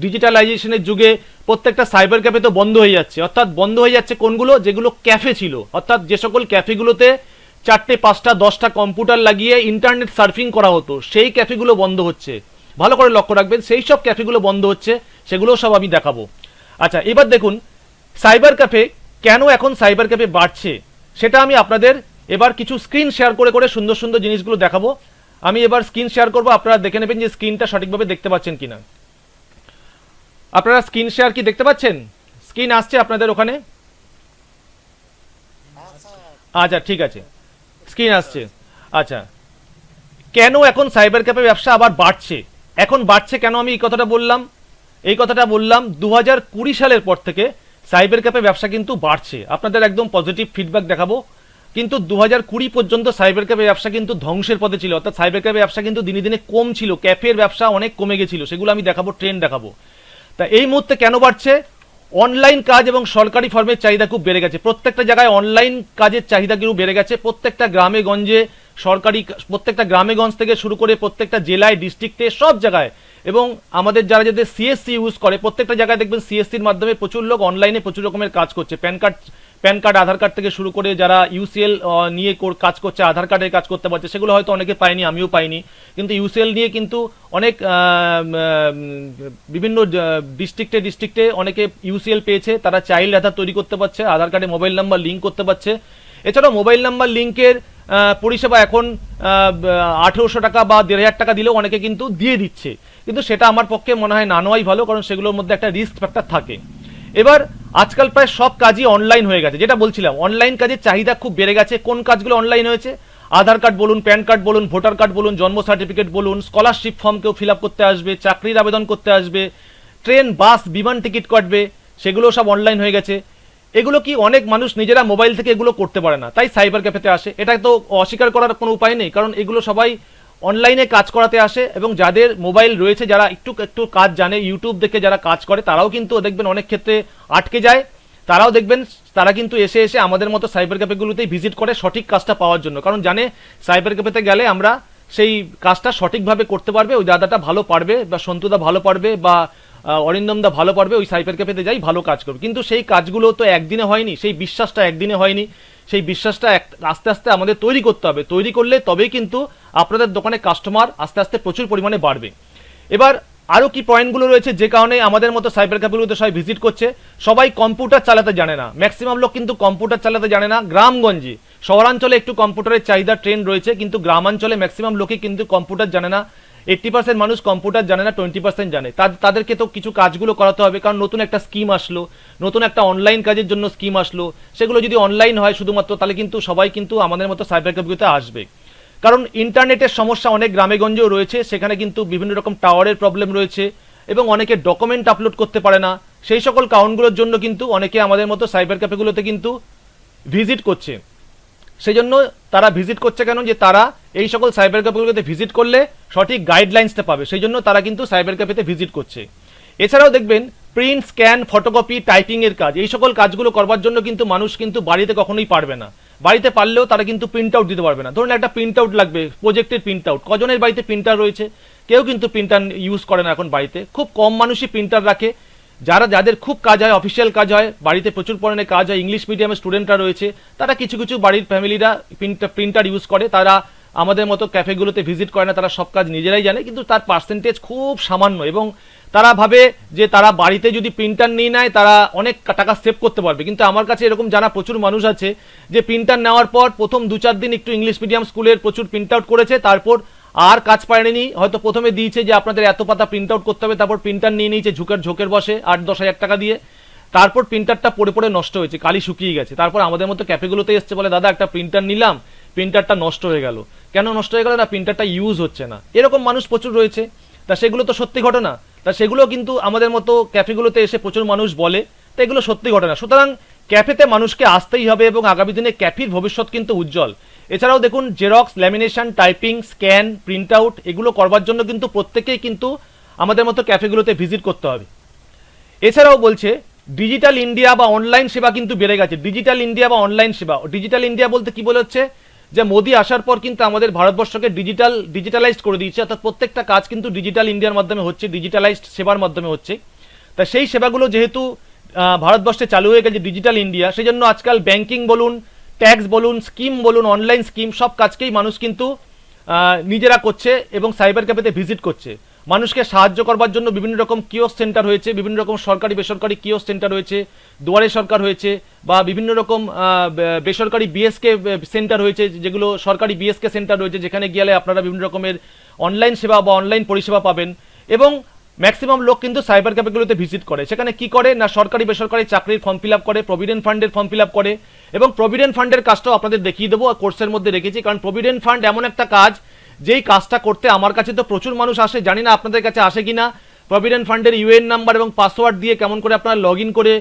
ডিজিটালাইজেশনের যুগে প্রত্যেকটা সাইবার ক্যাফে তো বন্ধ হয়ে যাচ্ছে, অর্থাৎ বন্ধ হয়ে যাচ্ছে কোনগুলো? যেগুলো ক্যাফে ছিল, অর্থাৎ যে সকল ক্যাফেগুলোতে 4টে 5টা 10টা কম্পিউটার লাগিয়ে ইন্টারনেট সার্ফিং করা হতো, সেই ক্যাফেগুলো বন্ধ হচ্ছে। ভালো করে লক্ষ্য রাখবেন, সেই সব ক্যাফেগুলো বন্ধ হচ্ছে, সেগুলো সব আমি দেখাবো। আচ্ছা, এবার দেখুন সাইবার ক্যাফে কেন এখন সাইবার ক্যাফে বাড়ছে, সেটা আমি আপনাদের এবার কিছু স্ক্রিন শেয়ার করে করে সুন্দর সুন্দর জিনিসগুলো দেখাবো। আমি এবার স্ক্রিন শেয়ার করবো, আপনারা দেখে নেবেন যে স্ক্রিনটা সঠিকভাবে দেখতে পাচ্ছেন কিনা। আপনারা স্ক্রিন শেয়ার কি দেখতে পাচ্ছেন? স্ক্রিন আসছে আপনাদের ওখানে? আচ্ছা ঠিক আছে, স্ক্রিন আসছে। আচ্ছা, কেন এখন সাইবার ক্যাফে ব্যবসা আবার বাড়ছে? এখন বাড়ছে কেন আমি এই কথাটা বললাম? এই কথাটা বললাম 2020 সালের পর থেকে সাইবার ক্যাফে ব্যবসা কিন্তু বাড়ছে। আপনাদের একদম পজিটিভ ফিডব্যাক দেখাবো। কিন্তু 2020 পর্যন্ত সাইবার ক্যাফে ব্যবসা কিন্তু ধ্বংসের পথে ছিল, অর্থাৎ সাইবার ক্যাফে ব্যবসা কিন্তু দিনে দিনে কম ছিল, ক্যাফের ব্যবসা অনেক কমে গেছিল, সেগুলো আমি দেখাবো, ট্রেন্ড দেখাবো। তা এই মুহূর্তে কেন বাড়ছে? অনলাইন কাজ এবং সরকারি ফর্মের চাহিদা খুব বেড়ে গেছে, প্রত্যেকটা জায়গায় অনলাইন কাজের চাহিদা কিন্তু বেড়ে গেছে, প্রত্যেকটা গ্রামে গঞ্জে সরকারি, প্রত্যেকটা গ্রামে গঞ্জ থেকে শুরু করে প্রত্যেকটা জেলায়, ডিস্ট্রিক্টে, সব জায়গায়। এবং আমাদের যারা যাদের সিএসসি ইউজ করে, প্রত্যেকটা জায়গায় দেখবেন সিএসসির মাধ্যমে প্রচুর লোক অনলাইনে প্রচুর রকমের কাজ করছে। প্যান কার্ড আধার কার্ড থেকে শুরু করে যারা ইউসিএল নিয়ে কাজ করছে, আধার কার্ডের কাজ করতে পারছে, সেগুলো হয়তো অনেকে পায়নি, আমিও পাইনি, কিন্তু ইউসিএল নিয়ে কিন্তু অনেক বিভিন্ন ডিস্ট্রিক্টে অনেকে ইউসিএল পেয়েছে, তারা চাইল্ড আধার তৈরি করতে পারছে, আধার কার্ডে মোবাইল নাম্বার লিঙ্ক করতে পারছে। এছাড়াও মোবাইল নাম্বার লিঙ্কের পরিষেবা এখন 1800 টাকা বা 1500 টাকা দিলেও অনেকে কিন্তু দিয়ে দিচ্ছে, কিন্তু সেটা আমার পক্ষে মনে হয় না নেওয়াই ভালো, কারণ সেগুলোর মধ্যে একটা রিস্ক ফ্যাক্টর থাকে। এবার আজকাল প্রায় সব কাজই অনলাইন হয়ে গেছে, যেটা বলছিলাম অনলাইন কাজের চাহিদা খুব বেড়ে গেছে। কোন কাজগুলো অনলাইন হয়েছে? আধার কার্ড বলুন, প্যান কার্ড বলুন, ভোটার কার্ড বলুন, জন্ম সার্টিফিকেট বলুন, স্কলারশিপ ফর্ম কেউ ফিল আপ করতে আসবে, চাকরির আবেদন করতে আসবে, ট্রেন বাস বিমান টিকিট কাটবে, সেগুলো সব অনলাইন হয়ে গেছে। এগুলো কি অনেক মানুষ নিজেরা মোবাইল থেকে এগুলো করতে পারে না, তাই সাইবার ক্যাফেতে আসে। এটা তো অস্বীকার করার কোনো উপায় নেই, কারণ এগুলো সবাই অনলাইনে কাজ করাতে আসে, এবং যাদের মোবাইল রয়েছে, যারা একটু কাজ জানে, ইউটিউব দেখে যারা কাজ করে, তারাও কিন্তু দেখবেন অনেক ক্ষেত্রে আটকে যায়। তারাও দেখবেন তারা কিন্তু এসে আমাদের মতো সাইবার ক্যাফেগুলোতেই ভিজিট করে সঠিক কাজটা পাওয়ার জন্য, কারণ জানে সাইবার ক্যাফেতে গেলে আমরা সেই কাজটা সঠিকভাবে করতে পারবে, ওই দাদাটা ভালো পারবে, বা সন্তুদা ভালো পারবে, বা অরিন্দমদা ভালো পারবে, ওই সাইবার ক্যাফেতে যাই ভালো কাজ করবে। কিন্তু সেই কাজগুলো তো একদিনে হয়নি, সেই বিশ্বাসটা একদিনে হয়নি, সেই বিশ্বাসটা আস্তে আস্তে আমাদের তৈরি করতে হবে। তৈরি করলে তবেই কিন্তু আপনাদের দোকানে কাস্টমার আস্তে আস্তে প্রচুর পরিমাণে বাড়বে। এবার আরও কি পয়েন্টগুলো রয়েছে যে কারণে আমাদের মতো সাইবার ক্যাফেগুলোতে সবাই ভিজিট করছে? সবাই কম্পিউটার চালাতে জানে না, ম্যাক্সিমাম লোক কিন্তু কম্পিউটার চালাতে জানে না। গ্রামগঞ্জে, শহরাঞ্চলে একটু কম্পিউটারের চাহিদা ট্রেন্ড রয়েছে, কিন্তু গ্রামাঞ্চলে ম্যাক্সিমাম লোকই কিন্তু কম্পিউটার জানে না। 80% মানুষ কম্পিউটার জানে না, 20% জানে। তাদেরকে তো কিছু কাজগুলো করাতে হবে, কারণ নতুন একটা স্কিম আসলো, নতুন একটা অনলাইন কাজের জন্য স্কিম আসলো, সেগুলো যদি অনলাইন হয় শুধুমাত্র, তাহলে কিন্তু সবাই কিন্তু আমাদের মতো সাইবার ক্যাফেগুলোতে আসবে। কারণ ইন্টারনেটের সমস্যা অনেক গ্রামেগঞ্জেও রয়েছে, সেখানে কিন্তু বিভিন্ন রকম টাওয়ারের প্রবলেম রয়েছে, এবং অনেকে ডকুমেন্ট আপলোড করতে পারে না। সেই সকল কারণগুলোর জন্য কিন্তু অনেকে আমাদের মতো সাইবার ক্যাফেগুলোতে কিন্তু ভিজিট করছে। সেই জন্য তারা ভিজিট করছে কেন? যে তারা এই সকল সাইবার ক্যাফেগুলোতে ভিজিট করলে সঠিক গাইডলাইন্সটা পাবে, সেই জন্য তারা কিন্তু সাইবার ক্যাফেতে ভিজিট করছে। এছাড়াও দেখবেন প্রিন্ট, স্ক্যান, ফটোকপি, টাইপিংয়ের কাজ, এই সকল কাজগুলো করবার জন্য কিন্তু মানুষ কিন্তু বাড়িতে কখনোই পারবে না। বাড়িতে পারলেও তারা কিন্তু প্রিন্ট আউট দিতে পারবে না। ধরুন একটা প্রিন্ট আউট লাগবে, প্রজেক্টের প্রিন্ট আউট, কজনের বাড়িতে প্রিন্টার রয়েছে? কেউ কিন্তু প্রিন্টার ইউজ করে না এখন বাড়িতে, খুব কম মানুষই প্রিন্টার রাখে। যাদের খুব কাজ হয়, অফিসিয়াল কাজ হয়, বাড়িতে প্রচুর পরিমাণে কাজ হয়, ইংলিশ মিডিয়ামের স্টুডেন্টরা রয়েছে, তারা কিছু কিছু বাড়ির ফ্যামিলিরা প্রিন্টার ইউজ করে, তারা আমাদের মতো ক্যাফেগুলোতে ভিজিট করে না, তারা সব কাজ নিজেরাই জানে, কিন্তু তার পার্সেন্টেজ খুব সামান্য, এবং তারা ভাবে যে তারা বাড়িতে যদি প্রিন্টার নিয়ে নেয় তারা অনেক টাকা সেভ করতে পারবে, কিন্তু আমার কাছে এরকম জানা প্রচুর মানুষ আছে যে প্রিন্টার নেওয়ার পর প্রথম 2-4 দিন একটু ইংলিশ মিডিয়াম স্কুলের প্রচুর প্রিন্ট আউট করেছে, তারপর আর কাজ পায়নি। হয়তো প্রথমে দিয়েছে যে আপনাদের এত পাতা প্রিন্ট আউট করতে হবে, তারপর প্রিন্টার নিয়ে নিয়েছে ঝোঁকের বসে 8-10 হাজার টাকা দিয়ে, তারপর প্রিন্টারটা পড়ে পড়ে নষ্ট হয়েছে, কালি শুকিয়ে গেছে। তারপর আমাদের মতো ক্যাফেগুলোতে এসছে, বলে দাদা একটা প্রিন্টার নিলাম, প্রিন্টারটা নষ্ট হয়ে গেল। কেন নষ্ট হয়ে গেল? না প্রিন্টারটা ইউজ হচ্ছে না। এরকম মানুষ প্রচুর রয়েছে। তা সেগুলো তো সত্যি ঘটনা, তা সেগুলো কিন্তু আমাদের মতো ক্যাফেগুলোতে এসে প্রচুর মানুষ বলে, তা এগুলো সত্যি ঘটনা। সুতরাং ক্যাফেতে মানুষকে আসতেই হবে এবং আগামী দিনে ক্যাফের ভবিষ্যৎ কিন্তু উজ্জ্বল। এছাড়াও দেখুন xerox, lamination, typing, scan, print out এগুলো করবার জন্য কিন্তু প্রত্যেকেই কিন্তু আমাদের মতো ক্যাফেগুলোতে ভিজিট করতে হবে। এছাড়াও বলছে ডিজিটাল ইন্ডিয়া বা অনলাইন সেবা কিন্তু বেড়ে গেছে। ডিজিটাল ইন্ডিয়া বা অনলাইন সেবা, ডিজিটাল ইন্ডিয়া বলতে কি বলেছে যে মোদি আসার পর কিন্তু আমাদের ভারতবর্ষকে ডিজিটালাইজড করে দিয়েছে, অর্থাৎ প্রত্যেকটা কাজ কিন্তু ডিজিটাল ইন্ডিয়ার মাধ্যমে হচ্ছে, ডিজিটালাইজড সেবার মাধ্যমে হচ্ছে। তা সেই সেবাগুলো যেহেতু ভারতবর্ষে চালু হয়ে গেছে ডিজিটাল ইন্ডিয়া, সেই জন্য আজকাল ব্যাংকিং বলুন, ট্যাক্স বলুন, স্কিম বলুন, অনলাইন স্কিম সব কাজকেই মানুষ কিন্তু নিজেরা করছে এবং সাইবার ক্যাফেতে ভিজিট করছে। মানুষকে সাহায্য করবার জন্য বিভিন্ন রকম কিওস্ক সেন্টার হয়েছে, বিভিন্ন রকম সরকারি বেসরকারি কিওস্ক সেন্টার হয়েছে, দুয়ারে সরকার হয়েছে, বা বিভিন্ন রকম বেসরকারি বিএসকে সেন্টার হয়েছে, যেগুলো সরকারি বিএসকে সেন্টার রয়েছে, যেখানে গেলে আপনারা বিভিন্ন রকমের অনলাইন সেবা বা অনলাইন পরিষেবা পাবেন। এবং ম্যাক্সিমাম লোক কিন্তু সাইবার ক্যাফেগুলোতে ভিজিট করে। সেখানে কি করে না সরকারি বেসরকারি চাকরির ফর্ম ফিল আপ করে, প্রভিডেন্ট ফান্ডের ফর্ম ফিল আপ করে। এবং প্রভিডেন্ট ফান্ডের কাজটাও আপনাদের দেখিয়ে দেবো, কোর্সের মধ্যে রেখেছি, কারণ প্রভিডেন্ট ফান্ড এমন একটা কাজ যেই কাজটা করতে আমার কাছে তো প্রচুর মানুষ আসে, জানি না আপনাদের কাছে আসে কিনা। প্রভিডেন্ট ফান্ডের ইউএন নাম্বার এবং পাসওয়ার্ড দিয়ে কেমন করে আপনারা লগ ইন করে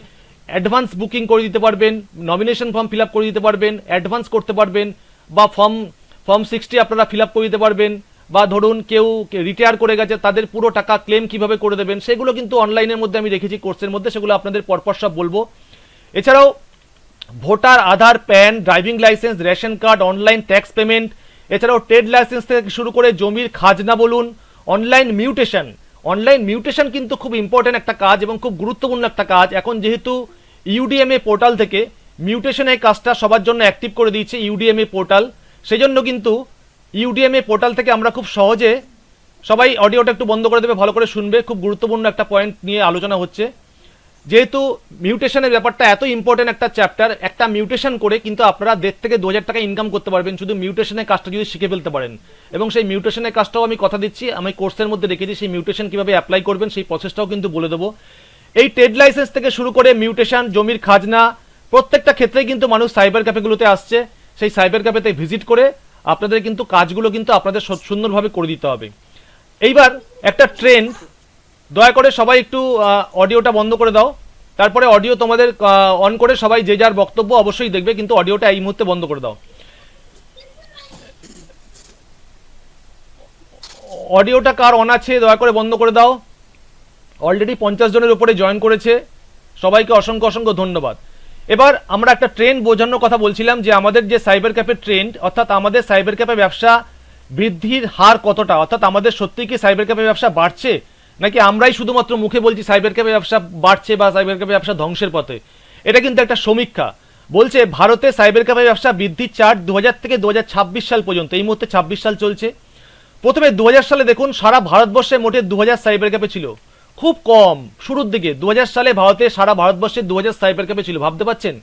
অ্যাডভান্স বুকিং করে দিতে পারবেন, নমিনেশন ফর্ম ফিল আপ করে দিতে পারবেন, অ্যাডভান্স করতে পারবেন, বা ফর্ম 60 আপনারা ফিল আপ করে দিতে পারবেন, বা ধরুন কেউ রিটায়ার করে গেছে তাদের পুরো টাকা ক্লেম কিভাবে করে দেবেন, সেগুলো কিন্তু অনলাইনের মধ্যে আমি রেখেছি কোর্সের মধ্যে, সেগুলো আপনাদের পরপর সব বলবো। এছাড়াও voter, Aadhaar, PAN, driving licence, ration card, online tax payment, এছাড়াও ট্রেড লাইসেন্স থেকে শুরু করে জমির খাজনা বলুন, অনলাইন মিউটেশন কিন্তু খুব ইম্পর্টেন্ট একটা কাজ এবং খুব গুরুত্বপূর্ণ একটা কাজ। এখন যেহেতু ইউডিএমএ পোর্টাল থেকে মিউটেশনের কাজটা সবার জন্য অ্যাক্টিভ করে দিয়েছে ইউডিএমএ পোর্টাল, সেজন্য কিন্তু ইউডিএমএ পোর্টাল থেকে আমরা খুব সহজে, সবাই অডিওটা একটু বন্ধ করে দেবে, ভালো করে শুনবে, খুব গুরুত্বপূর্ণ একটা পয়েন্ট নিয়ে আলোচনা হচ্ছে। যেহেতু মিউটেশনের ব্যাপারটা এত ইম্পর্টেন্ট একটা চ্যাপ্টার, একটা মিউটেশন করে কিন্তু আপনারা 1.5 থেকে 2 হাজার টাকা ইনকাম করতে পারবেন শুধু মিউটেশনের কাজটা যদি শিখে ফেলতে পারেন। এবং সেই মিউটেশনের কাজটাও আমি কথা দিচ্ছি, আমি কোর্সের মধ্যে রেখেছি, সেই মিউটেশন কীভাবে অ্যাপ্লাই করবেন সেই প্রসেসটাও কিন্তু বলে দেবো। এই ট্রেড লাইসেন্স থেকে শুরু করে মিউটেশন, জমির খাজনা, প্রত্যেকটা ক্ষেত্রেই কিন্তু মানুষ সাইবার ক্যাফেগুলোতে আসছে। সেই সাইবার ক্যাফেতে ভিজিট করে আপনাদের কিন্তু কাজগুলো কিন্তু আপনাদের সুন্দরভাবে করে দিতে হবে। এইবার একটা ট্রেন্ড, দয়া করে সবাই একটু অডিওটা বন্ধ করে দাও, তারপরে অডিও তোমাদের অন করে সবাই যে যার বক্তব্য অবশ্যই দেখবে, কিন্তু অডিওটা এই মুহূর্তে বন্ধ করে দাও। অডিওটা কার অন আছে দয়া করে বন্ধ করে দাও। অলরেডি 50 জনের উপরে জয়েন করেছে, সবাইকে অসংখ্য অসংখ্য ধন্যবাদ। এবার আমরা একটা ট্রেন্ড বোঝানোর কথা বলছিলাম যে আমাদের যে সাইবার ক্যাফে ট্রেন্ড, অর্থাৎ আমাদের সাইবার ক্যাফে ব্যবসা বৃদ্ধির হার কতটা, অর্থাৎ আমাদের সত্যি কি সাইবার ক্যাফে ব্যবসা বাড়ছে, নাকি আমরাই শুধুমাত্র মুখে বলছি সাইবার ক্যাফে ব্যবসা বাড়ছে বা সাইবার ক্যাফে ব্যবসা ধ্বংসের পথে। এটা কিন্তু একটা সমীক্ষা বলছে ভারতে সাইবার ক্যাফে ব্যবসা বৃদ্ধির চার্ট 2000 থেকে 2026 সাল পর্যন্ত, এই মুহূর্তে 26 সাল চলছে। প্রথমে 2000 সালে দেখুন সারা ভারতবর্ষে মোটে 2000 সাইবার ক্যাফে ছিল, খুব কম শুরুর দিকে। 2000 সালে ভারতে সারা ভারতবর্ষে 2000 সাইবার ক্যাফে ছিল, ভাবতে পারছেন।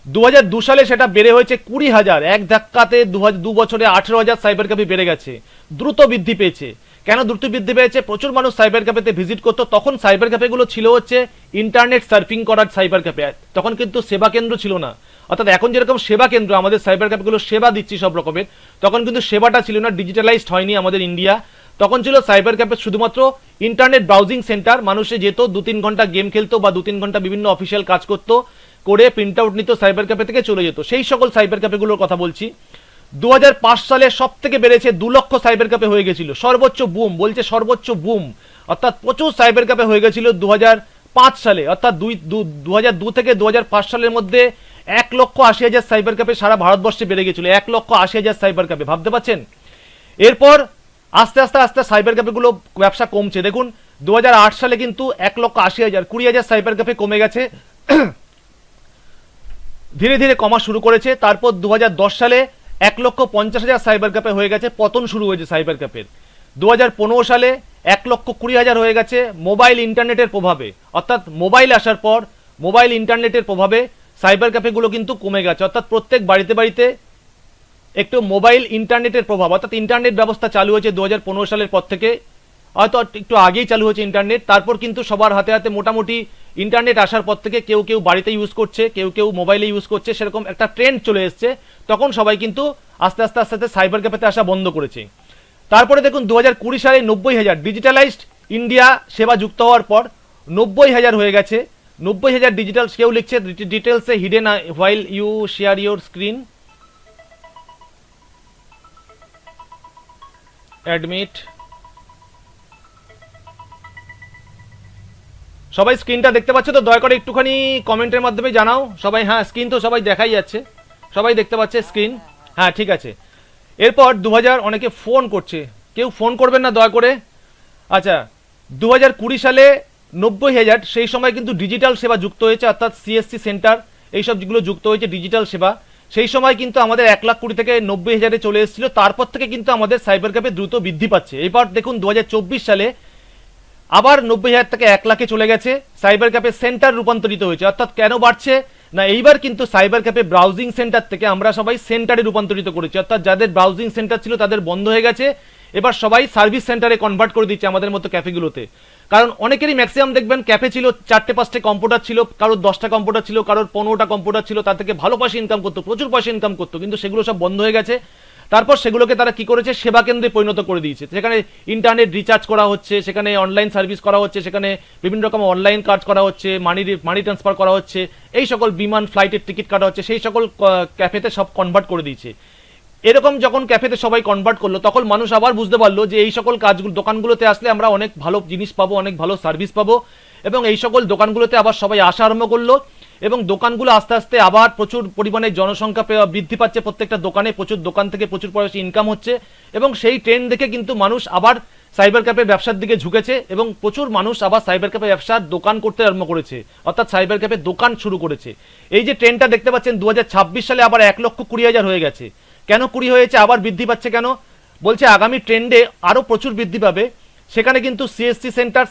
2002 সালে সেটা বেড়ে হয়েছে 20,000, এক ধাক্কাতে 2 বছরে 18,000 সাইবার ক্যাফে বেড়ে গেছে, দ্রুত বৃদ্ধি পেয়েছে। কেন দ্রুত বৃদ্ধি পেয়েছে? প্রচুর মানুষ সাইবার ক্যাফেতে ভিজিট করতো। তখন সাইবার ক্যাফেগুলো ছিল হচ্ছে ইন্টারনেট সার্ফিং করার সাইবার ক্যাফে, তখন কিন্তু সেবা কেন্দ্র ছিল না। অর্থাৎ এখন যেরকম সেবা কেন্দ্র আমাদের সাইবার ক্যাফেগুলো সেবা দিচ্ছি সব রকমের, তখন কিন্তু সেবাটা ছিল না, ডিজিটালাইজড হয়নি আমাদের ইন্ডিয়া। তখন ছিল সাইবার ক্যাফে শুধুমাত্র ইন্টারনেট ব্রাউজিং সেন্টার, মানুষে যেত 2-3 ঘন্টা গেম খেলতো বা 2-3 ঘন্টা বিভিন্ন অফিসিয়াল কাজ করতো, করে প্রিন্ট আউট নিত, সাইবার ক্যাফে থেকে চলে যেত। সেই সকল সাইবার ক্যাফেগুলোর কথা বলছি। 2005 সালে সব থেকে বেড়েছে, 2 লক্ষ সাইবার ক্যাফে হয়ে গেছিল, সর্বোচ্চ বুম, বলছে সর্বোচ্চ বুম, অর্থাৎ প্রচুর সাইবার ক্যাফে হয়ে গেছিল 2005 সালে। অর্থাৎ 2002 থেকে 2005 সালের মধ্যে 1,80,000 সাইবার ক্যাফে সারা ভারতবর্ষে বেড়ে গেছিল, 1,80,000 সাইবার ক্যাফে, ভাবতে পারছেন। এরপর আস্তে আস্তে আস্তে সাইবার ক্যাফেগুলো ব্যবসা কমছে। দেখুন 2008 সালে কিন্তু 1,80,000, 20,000 সাইবার ক্যাফে কমে গেছে, ধীরে ধীরে কমা শুরু করেছে। তারপর 2010 সালে 1,50,000 সাইবার ক্যাফে হয়ে গেছে, পতন শুরু হয়েছে সাইবার ক্যাফের। 2015 সালে 1,20,000 হয়ে গেছে মোবাইল ইন্টারনেটের প্রভাবে, অর্থাৎ মোবাইল আসার পর মোবাইল ইন্টারনেটের প্রভাবে সাইবার ক্যাফেগুলো কিন্তু কমে গেছে, অর্থাৎ প্রত্যেক বাড়িতে বাড়িতে একটু মোবাইল ইন্টারনেটের প্রভাব, অর্থাৎ ইন্টারনেট ব্যবস্থা চালু হয়েছে 2015 সালের পর থেকে, হয়তো একটু আগেই চালু হয়েছে ইন্টারনেট, তারপর কিন্তু সবার হাতে হাতে মোটামুটি ইন্টারনেট আসার পর থেকে কেউ কেউ বাড়িতে ইউজ করছে, কেউ কেউ মোবাইলে ইউজ করছে, সেরকম একটা ট্রেন্ড চলে এসছে। তখন সবাই কিন্তু আস্তে আস্তে আস্তে আস্তে সাইবার ক্যাফেতে আসা বন্ধ করেছে। তারপরে দেখুন 2020 সালে 90,000 ডিজিটালাইজড ইন্ডিয়া সেবা যুক্ত হওয়ার পর 90,000 হয়ে গেছে। 90,000 ডিজিটাল, কেউ লিখছে ডিটেলসে hidden while you share your screen, admit. সবাই স্ক্রিনটা দেখতে পাচ্ছ তো? দয়া করে একটুখানি কমেন্টের মাধ্যমে জানাও সবাই। হ্যাঁ, স্ক্রিন তো সবাই দেখাই যাচ্ছে, সবাই দেখতে পাচ্ছে স্ক্রিন। হ্যাঁ, ঠিক আছে। এরপর 2000, অনেকে ফোন করছে, কেউ ফোন করবেন না দয়া করে। আচ্ছা, 2020 সালে 90,000, সেই সময় কিন্তু ডিজিটাল সেবা যুক্ত হয়েছে, অর্থাৎ সিএসসি সেন্টার এইসব যেগুলো যুক্ত হয়েছে ডিজিটাল সেবা, সেই সময় কিন্তু আমাদের 1,20,000 থেকে 90,000-এ চলে এসেছিল। তারপর থেকে কিন্তু আমাদের সাইবার ক্যাফে দ্রুত বৃদ্ধি পাচ্ছে। এবার দেখুন 2024 সালে আবার 90,000 থেকে 1,00,000-এ চলে গেছে, সাইবার ক্যাফে সেন্টার রূপান্তরিত হয়েছে। অর্থাৎ কেন বাড়ছে না, এইবার কিন্তু সাইবার ক্যাফে ব্রাউজিং সেন্টার থেকে আমরা সবাই সেন্টারে রূপান্তরিত করেছি, অর্থাৎ যাদের ব্রাউজিং সেন্টার ছিল তাদের বন্ধ হয়ে গেছে, এবার সবাই সার্ভিস সেন্টারে কনভার্ট করে দিচ্ছে আমাদের মতো ক্যাফেগুলোতে। কারণ অনেকেরই ম্যাক্সিমাম দেখবেন ক্যাফে ছিল 4টে-5টে কম্পিউটার ছিল, কারোর 10টা কম্পিউটার ছিল, কারোর 15টা কম্পিউটার ছিল, তার থেকে ভালো পয়সা ইনকাম করতো, প্রচুর পয়সা ইনকাম করতো, কিন্তু সেগুলো সব বন্ধ হয়ে গেছে। তারপর সেগুলোকে তারা কি করেছে, সেবা কেন্দ্রে পরিণত করে দিয়েছে, সেখানে ইন্টারনেট রিচার্জ করা হচ্ছে, সেখানে অনলাইন সার্ভিস করা হচ্ছে, সেখানে বিভিন্ন রকম অনলাইন কাজ করা হচ্ছে, মানি ট্রান্সফার করা হচ্ছে, এই সকল বিমান ফ্লাইটের টিকিট কাটা হচ্ছে, সেই সকল ক্যাফেতে সব কনভার্ট করে দিয়েছে। এরকম যখন ক্যাফেতে সবাই কনভার্ট করলো, তখন মানুষ আবার বুঝতে পারলো যে এই সকল কাজগুলো দোকানগুলোতে আসলে আমরা অনেক ভালো জিনিস পাবো, অনেক ভালো সার্ভিস পাবো, এবং এই সকল দোকানগুলোতে আবার সবাই আসা আরম্ভ করলো, এবং দোকানগুলো আস্তে আস্তে আবার প্রচুর পরিমাণে জনসংখ্যা বৃদ্ধি পাচ্ছে, প্রত্যেকটা দোকানে প্রচুর দোকান থেকে প্রচুর পয়সা ইনকাম হচ্ছে, এবং সেই ট্রেন্ড দেখে কিন্তু মানুষ আবার সাইবার ক্যাফে ব্যবসার দিকে ঝুঁকেছে, এবং প্রচুর মানুষ আবার সাইবার ক্যাফে ব্যবসার দোকান করতে আরম্ভ করেছে, অর্থাৎ সাইবার ক্যাফে দোকান শুরু করেছে। এই যে ট্রেন্ডটা দেখতে পাচ্ছেন 2026 সালে আবার 1,20,000 হয়ে গেছে। কেন 20 হয়েছে, আবার বৃদ্ধি পাচ্ছে কেন? বলছে আগামী ট্রেন্ডে আরও প্রচুর বৃদ্ধি পাবে। সেখানে কিন্তু CSC centre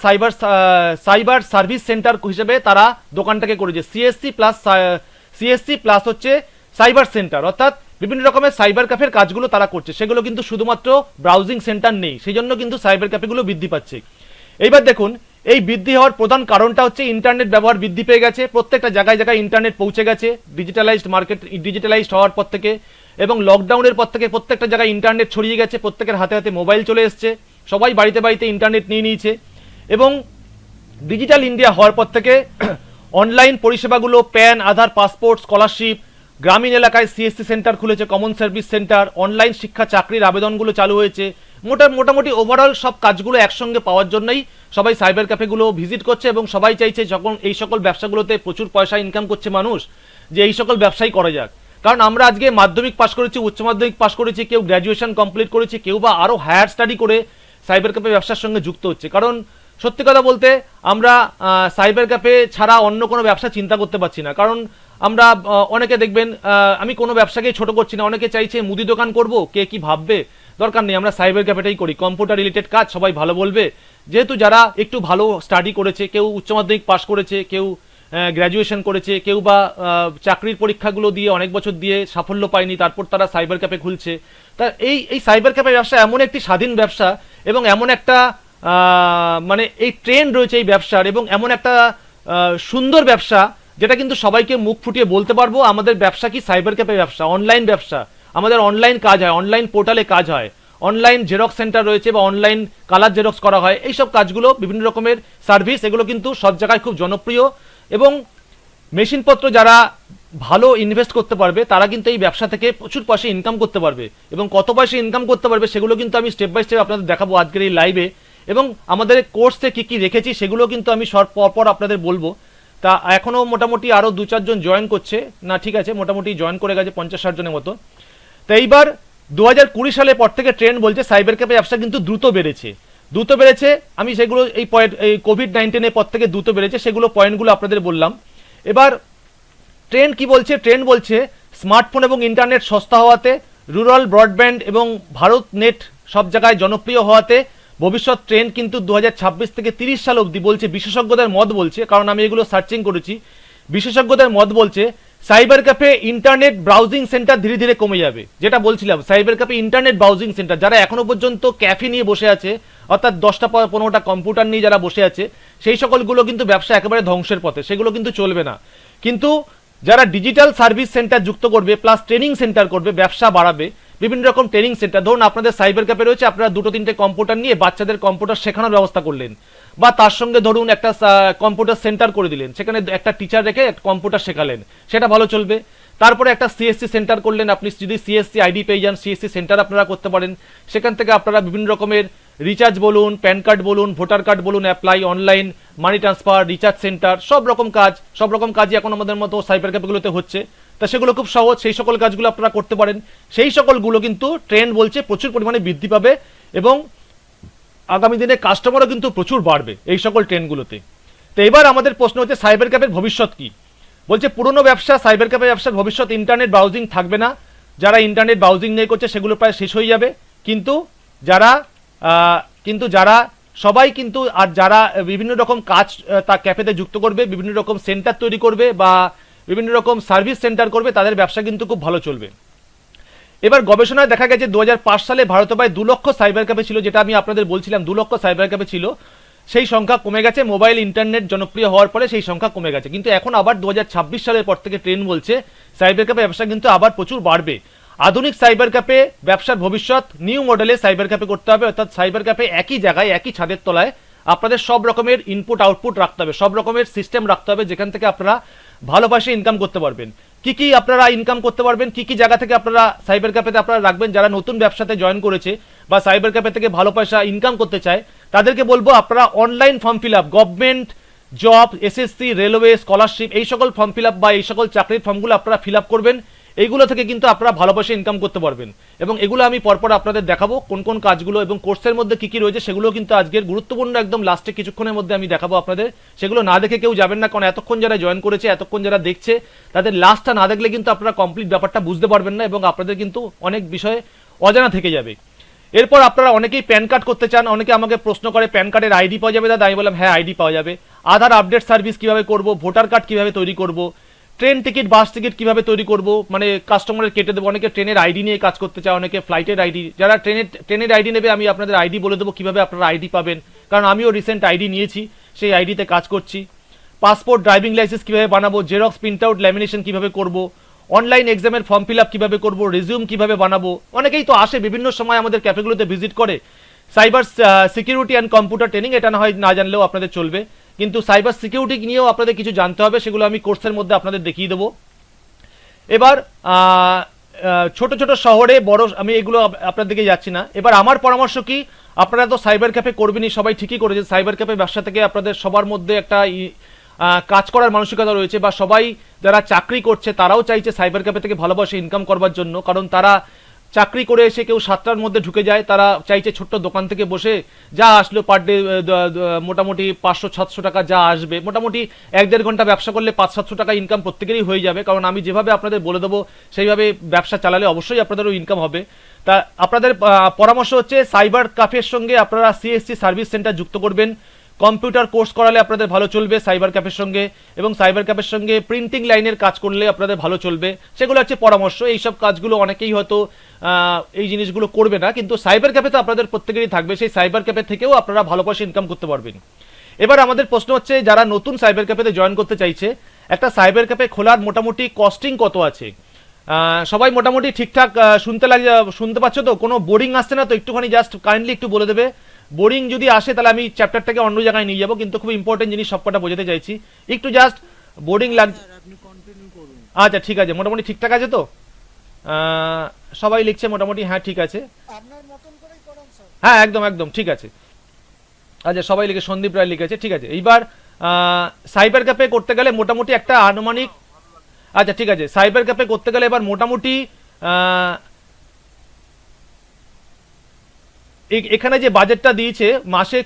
cyber service centre হিসেবে তারা দোকানটাকে করেছে, সিএসসি প্লাস হচ্ছে সাইবার সেন্টার, অর্থাৎ বিভিন্ন রকমের সাইবার ক্যাফের কাজগুলো তারা করছে, সেগুলো কিন্তু শুধুমাত্র ব্রাউজিং সেন্টার নেই, সেই জন্য কিন্তু সাইবার ক্যাফেগুলো বৃদ্ধি পাচ্ছে। এইবার দেখুন এই বৃদ্ধি হওয়ার প্রধান কারণটা হচ্ছে ইন্টারনেট ব্যবহার বৃদ্ধি পেয়ে গেছে, প্রত্যেকটা জায়গায় জায়গায় ইন্টারনেট পৌঁছে গেছে, ডিজিটালাইজড মার্কেট ডিজিটালাইজড হওয়ার পর থেকে, এবং লকডাউনের পর থেকে প্রত্যেকটা জায়গায় ইন্টারনেট ছড়িয়ে গেছে, প্রত্যেকের হাতে হাতে মোবাইল চলে এসছে, সবাই বাড়িতে বাড়িতে ইন্টারনেট নিয়ে নিয়েছে, এবং ডিজিটাল ইন্ডিয়া হওয়ার পর থেকে অনলাইন পরিষেবাগুলো প্যান, আধার, পাসপোর্ট, স্কলারশিপ, গ্রামীণ এলাকায় সিএসসি সেন্টার খুলেছে, কমন সার্ভিস সেন্টার, অনলাইন শিক্ষা চাকরির আবেদনগুলো চালু হয়েছে, মোটামুটি ওভারঅল সব কাজগুলো একসঙ্গে পাওয়ার জন্যই সবাই সাইবার ক্যাফেগুলো ভিজিট করছে, এবং সবাই চাইছে যখন এই সকল ব্যবসাগুলোতে প্রচুর পয়সা ইনকাম করছে মানুষ, যে এই সকল ব্যবসাই করা যাক। কারণ আমরা আজকে মাধ্যমিক পাস করেছি, উচ্চ মাধ্যমিক পাস করেছি, কেউ গ্র্যাজুয়েশন কমপ্লিট করেছি, কেউ বা আরও হায়ার স্টাডি করে সাইবার ক্যাফে ব্যবসার সঙ্গে যুক্ত হচ্ছে। কারণ সত্যি কথা বলতে আমরা সাইবার ক্যাফে ছাড়া অন্য কোনো ব্যবসা চিন্তা করতে পারছি না। কারণ আমরা অনেকে দেখবেন, আমি কোনো ব্যবসাকেই ছোট করছি না, অনেকে চাইছে মুদি দোকান করব, কে কি ভাববে, দরকার নেই, আমরা সাইবার ক্যাফেটাই করি, কম্পিউটার রিলেটেড কাজ, সবাই ভালো বলবে। যেহেতু যারা একটু ভালো স্টাডি করেছে, কেউ উচ্চ মাধ্যমিক পাস করেছে, কেউ গ্র্যাজুয়েশন করেছে, কেউ বা চাকরির পরীক্ষাগুলো দিয়ে অনেক বছর দিয়ে সাফল্য পায়নি, তারপর তারা সাইবার ক্যাফে খুলছে। তা এই সাইবার ক্যাফে ব্যবসা এমন একটি স্বাধীন ব্যবসা, এবং এমন একটা মানে এই ট্রেন্ড রয়েছে এই ব্যবসার, এবং এমন একটা সুন্দর ব্যবসা যেটা কিন্তু সবাইকে মুখ ফুটিয়ে বলতে পারবো আমাদের ব্যবসা কি সাইবার ক্যাফে ব্যবসা, অনলাইন ব্যবসা, আমাদের অনলাইন কাজ হয়, অনলাইন পোর্টালে কাজ হয়, অনলাইন জেরক্স সেন্টার রয়েছে বা অনলাইন কালার জেরক্স করা হয়, এইসব কাজগুলো বিভিন্ন রকমের সার্ভিস, এগুলো কিন্তু সব জায়গায় খুব জনপ্রিয়, এবং মেশিনপত্র যারা ভালো ইনভেস্ট করতে পারবে তারা কিন্তু এই ব্যবসা থেকে প্রচুর পয়সা ইনকাম করতে পারবে, এবং কত পয়সা ইনকাম করতে পারবে সেগুলো কিন্তু আমি স্টেপ বাই স্টেপ আপনাদের দেখাবো আজকের এই লাইভে, এবং আমাদের কোর্সে কি কি রেখেছি সেগুলো কিন্তু আমি পরপর আপনাদের বলবো। তা এখনও মোটামুটি আরও 2-4 জন জয়েন করছে, না ঠিক আছে, মোটামুটি জয়েন করে গেছে 50-60 জনের মতো। তো এইবার 2020 সালের পর থেকে ট্রেন্ড বলছে সাইবার ক্যাফে ব্যবসা কিন্তু দ্রুত বেড়েছে। আমি সেগুলো এই কোভিড-19 পর থেকে দ্রুত বেড়েছে, সেগুলো পয়েন্টগুলো আপনাদের বললাম। এবার ট্রেন্ড কি বলছে? ট্রেন্ড বলছে স্মার্টফোন এবং ইন্টারনেট সস্তা হওয়াতে, রুরাল ব্রডব্যান্ড এবং ভারত নেট সব জায়গায় জনপ্রিয় হওয়াতে, ভবিষ্যৎ ট্রেন্ড কিন্তু 2026 থেকে 30 সাল অবধি বলছে, বিশেষজ্ঞদের মত বলছে, কারণ আমি এগুলো সার্চিং করেছি, বিশেষজ্ঞদের মত বলছে cyber cafe internet browsing centre ধীরে ধীরে কমে যাবে। যেটা বলছিলাম, cyber cafe internet browsing centre, যারা এখনো পর্যন্ত ক্যাফে নিয়ে বসে আছে, অর্থাৎ 10টা 15টা কম্পিউটার নিয়ে যারা বসে আছে, সেই সকলগুলো কিন্তু ব্যবসা একেবারে ধ্বংসের পথে, সেগুলো কিন্তু চলবে না। কিন্তু যারা ডিজিটাল সার্ভিস সেন্টার যুক্ত করবে, প্লাস ট্রেনিং সেন্টার করবে, ব্যবসা বাড়াবে, বিভিন্ন রকম ট্রেনিং সেন্টার, ধরুন আপনাদের সাইবার ক্যাফে রয়েছে, আপনারা 2-3টে কম্পিউটার নিয়ে বাচ্চাদের কম্পিউটার শেখানোর ব্যবস্থা করলেন, বা তার সঙ্গে ধরুন একটা কম্পিউটার সেন্টার করে দিলেন, সেখানে একটা টিচার রেখে কম্পিউটার শেখালেন, সেটা ভালো চলবে। তারপরে একটা সিএসসি সেন্টার করলেন, আপনি যদি সিএসসি আইডি পেয়ে যান, সিএসসি সেন্টার আপনারা করতে পারেন, সেখান থেকে আপনারা বিভিন্ন রকমের রিচার্জ বলুন, প্যান কার্ড বলুন, ভোটার কার্ড বলুন, apply, online money transfer, recharge centre, সব রকম কাজই এখন আমাদের মতো সাইবার ক্যাফেগুলোতে হচ্ছে। তা সেগুলো খুব সহজ, সেই সকল কাজগুলো আপনারা করতে পারেন। সেই সকলগুলো কিন্তু ট্রেন্ড বলছে প্রচুর পরিমাণে বৃদ্ধি পাবে, এবং আগামী দিনে কাস্টমারও কিন্তু প্রচুর বাড়বে এই সকল ট্রেন্ডগুলোতে। তো এবার আমাদের প্রশ্ন হচ্ছে সাইবার ক্যাফের ভবিষ্যৎ কি। বলছে পুরনো ব্যবসা, সাইবার ক্যাফে ব্যবসার ভবিষ্যৎ ইন্টারনেট ব্রাউজিং থাকবে না, যারা ইন্টারনেট ব্রাউজিং নিয়ে করছে সেগুলো প্রায় শেষ হয়ে যাবে। কিন্তু যারা সবাই কিন্তু, আর যারা বিভিন্ন রকম কাজ তা ক্যাফেতে যুক্ত করবে, বিভিন্ন রকম সেন্টার তৈরি করবে বা বিভিন্ন রকম সার্ভিস সেন্টার করবে, তাদের ব্যবসা কিন্তু খুব ভালো চলবে। এবার গবেষণায় দেখা গেছে 2005 সালে ভারতে প্রায় 2 লক্ষ সাইবার ক্যাফে ছিল, যেটা আমি আপনাদের বলছিলাম 2 লক্ষ সাইবার ক্যাফে ছিল, সেই সংখ্যা কমে গেছে। মোবাইল ইন্টারনেট জনপ্রিয় হওয়ার পরে সেই সংখ্যা কমে গেছে, কিন্তু এখন আবার 2026 সালের পর থেকে ট্রেন্ড বলছে সাইবার ক্যাফে ব্যবসা কিন্তু আবার প্রচুর বাড়বে। আধুনিক সাইবার ক্যাফে ব্যবসার ভবিষ্যৎ নিউ মডেলে সাইবার ক্যাফে করতে হবে, অর্থাৎ সাইবার ক্যাফে একই জায়গায়, একই ছাদের তলায় আপনাদের সব রকমের ইনপুট আউটপুট রাখতে হবে, সব রকমের সিস্টেম রাখতে হবে, যেখান থেকে আপনারা ভালো পয়সা ইনকাম করতে পারবেন। কি কি আপনারা ইনকাম করতে পারবেন, কি কি জায়গা থেকে আপনারা সাইবার ক্যাফেতে আপনারা রাখবেন, যারা নতুন ব্যবসাতে জয়েন করেছে বা সাইবার ক্যাফে থেকে ভালো পয়সা ইনকাম করতে চায়, তাদেরকে বলবো আপনারা online form fill up, government job, SSC, railway, scholarship, এই সকল ফর্ম ফিল আপ বা এই সকল চাকরির ফর্মগুলো আপনারা ফিল আপ করবেন। এইগুলো থেকে কিন্তু আপনারা ভালো পয়সা ইনকাম করতে পারবেন, এবং এগুলো আমি পরপর আপনাদের দেখাবো কোন কোন কাজগুলো এবং কোর্সের মধ্যে কি কি রয়েছে, সেগুলো কিন্তু আজকের গুরুত্বপূর্ণ একদম লাস্টে কিছুক্ষণের মধ্যে আমি দেখাবো আপনাদের। সেগুলো না দেখে কেউ যাবেন না, কারণ এতক্ষণ যারা জয়েন করেছে, এতক্ষণ যারা দেখছে, তাদের লাস্টটা না দেখলে কিন্তু আপনারা কমপ্লিট ব্যাপারটা বুঝতে পারবেন না, এবং আপনাদের কিন্তু অনেক বিষয়ে অজানা থেকে যাবে। এরপর আপনারা অনেকেই প্যান কার্ড করতে চান, অনেকে আমাকে প্রশ্ন করে প্যান কার্ডের আইডি পাওয়া যাবে দাদা, আমি বললাম হ্যাঁ আইডি পাওয়া যাবে। আধার আপডেট সার্ভিস কিভাবে করব, ভোটার কার্ড কিভাবে তৈরি করব, ট্রেন টিকিট, বাস টিকিট কিভাবে তৈরি করব, মানে কাস্টমারের কেটে দেবো, অনেকে ট্রেনের আইডি নিয়ে কাজ করতে চায়, অনেকে ফ্লাইটের আইডি, যারা ট্রেনের আইডি নেবে আমি আপনাদের আইডি বলে দেবো কিভাবে আপনারা আইডি পাবেন, কারণ আমিও রিসেন্ট আইডি নিয়েছি, সেই আইডিতে কাজ করছি। পাসপোর্ট, ড্রাইভিং লাইসেন্স কিভাবে বানাবো, জেরক্স, প্রিন্ট আউট, ল্যামিনেশন কিভাবে করব, অনলাইন এক্সামের ফর্ম ফিল আপ কিভাবে করব, রেজিউম কিভাবে বানাবো। অনেকেই তো আসে বিভিন্ন সময় আমাদের ক্যাফেগুলোতে ভিজিট করে, cyber security and computer training, এটা না হয় না জানলেও আপনাদের চলবে, কিন্তু সাইবার সিকিউরিটি নিয়েও আপনাদের কিছু জানতে হবে, সেগুলো আমি কোর্সের মধ্যে আপনাদের দেখিয়ে দেবো। এবার ছোট ছোট শহরে বড়, আমি এগুলো আপনার দিকে যাচ্ছি না। এবার আমার পরামর্শ কি, আপনারা তো সাইবার ক্যাফে করবেনই, সবাই ঠিকই করেছে, সাইবার ক্যাফে ব্যবসা থেকে আপনাদের সবার মধ্যে একটা কাজ করার মানসিকতা রয়েছে, বা সবাই যারা চাকরি করছে তারাও চাইছে সাইবার ক্যাফে থেকে ভালোবাসে ইনকাম করবার জন্য, কারণ তারা চাকরি করে এসে কেউ 7টার মধ্যে ঢুকে যায়, তারা চাইছে ছোট্ট দোকান থেকে বসে যা আসলো পার ডে মোটামুটি 500-700 টাকা যা আসবে, মোটামুটি 1-1.5 ঘন্টা ব্যবসা করলে 500-700 টাকা ইনকাম প্রত্যেকেরই হয়ে যাবে, কারণ আমি যেভাবে আপনাদের বলে দেবো সেইভাবে ব্যবসা চালালে অবশ্যই আপনাদেরও ইনকাম হবে। তা আপনাদের পরামর্শ হচ্ছে সাইবার ক্যাফের সঙ্গে আপনারা সিএসসি সার্ভিস সেন্টার যুক্ত করবেন, কম্পিউটার কোর্স করালে আপনাদের ভালো চলবে সাইবার ক্যাফের সঙ্গে, এবং সাইবার ক্যাফের সঙ্গে প্রিন্টিং লাইনের কাজ করলে আপনাদের ভালো চলবে। সেগুলো হচ্ছে পরামর্শ, এইসব কাজগুলো অনেকেই হয়তো এই জিনিসগুলো করবে না, কিন্তু সাইবার ক্যাফে তো আপনাদের প্রত্যেকেরই থাকবে, সেই সাইবার ক্যাফে থেকেও আপনারা ভালো পয়সা ইনকাম করতে পারবেন। এবার আমাদের প্রশ্ন হচ্ছে, যারা নতুন সাইবার ক্যাফেতে জয়েন করতে চাইছে, একটা সাইবার ক্যাফে খোলার মোটামুটি কস্টিং কত আছে? সবাই মোটামুটি ঠিকঠাক শুনতে পাচ্ছ তো? কোনো বোরিং আসছে না তো? একটুখানি জাস্ট কাইন্ডলি একটু বলে দেবে। বোরিং যদি আসে তাহলে আমি চ্যাপ্টারটাকে অন্য জায়গায় নিয়ে যাবো, কিন্তু খুব ইম্পর্টেন্ট জিনিস সবকটা বোঝাতে চাইছি। একটু জাস্ট বোরিং লাগছে, আচ্ছা ঠিক আছে, মোটামুটি ঠিকঠাক আছে তো? সবাই লিখছে মোটামুটি হ্যাঁ ঠিক আছে, হ্যাঁ একদম একদম ঠিক আছে। আচ্ছা সবাই লিখে, সন্দীপ রায় লিখেছে, ঠিক আছে। এইবার সাইবার ক্যাফে করতে গেলে মোটামুটি একটা আনুমানিক, আচ্ছা ঠিক আছে, সাইবার ক্যাফে করতে গেলে এবার মোটামুটি এখানে যে বাজেটটা দিয়েছে, মাসে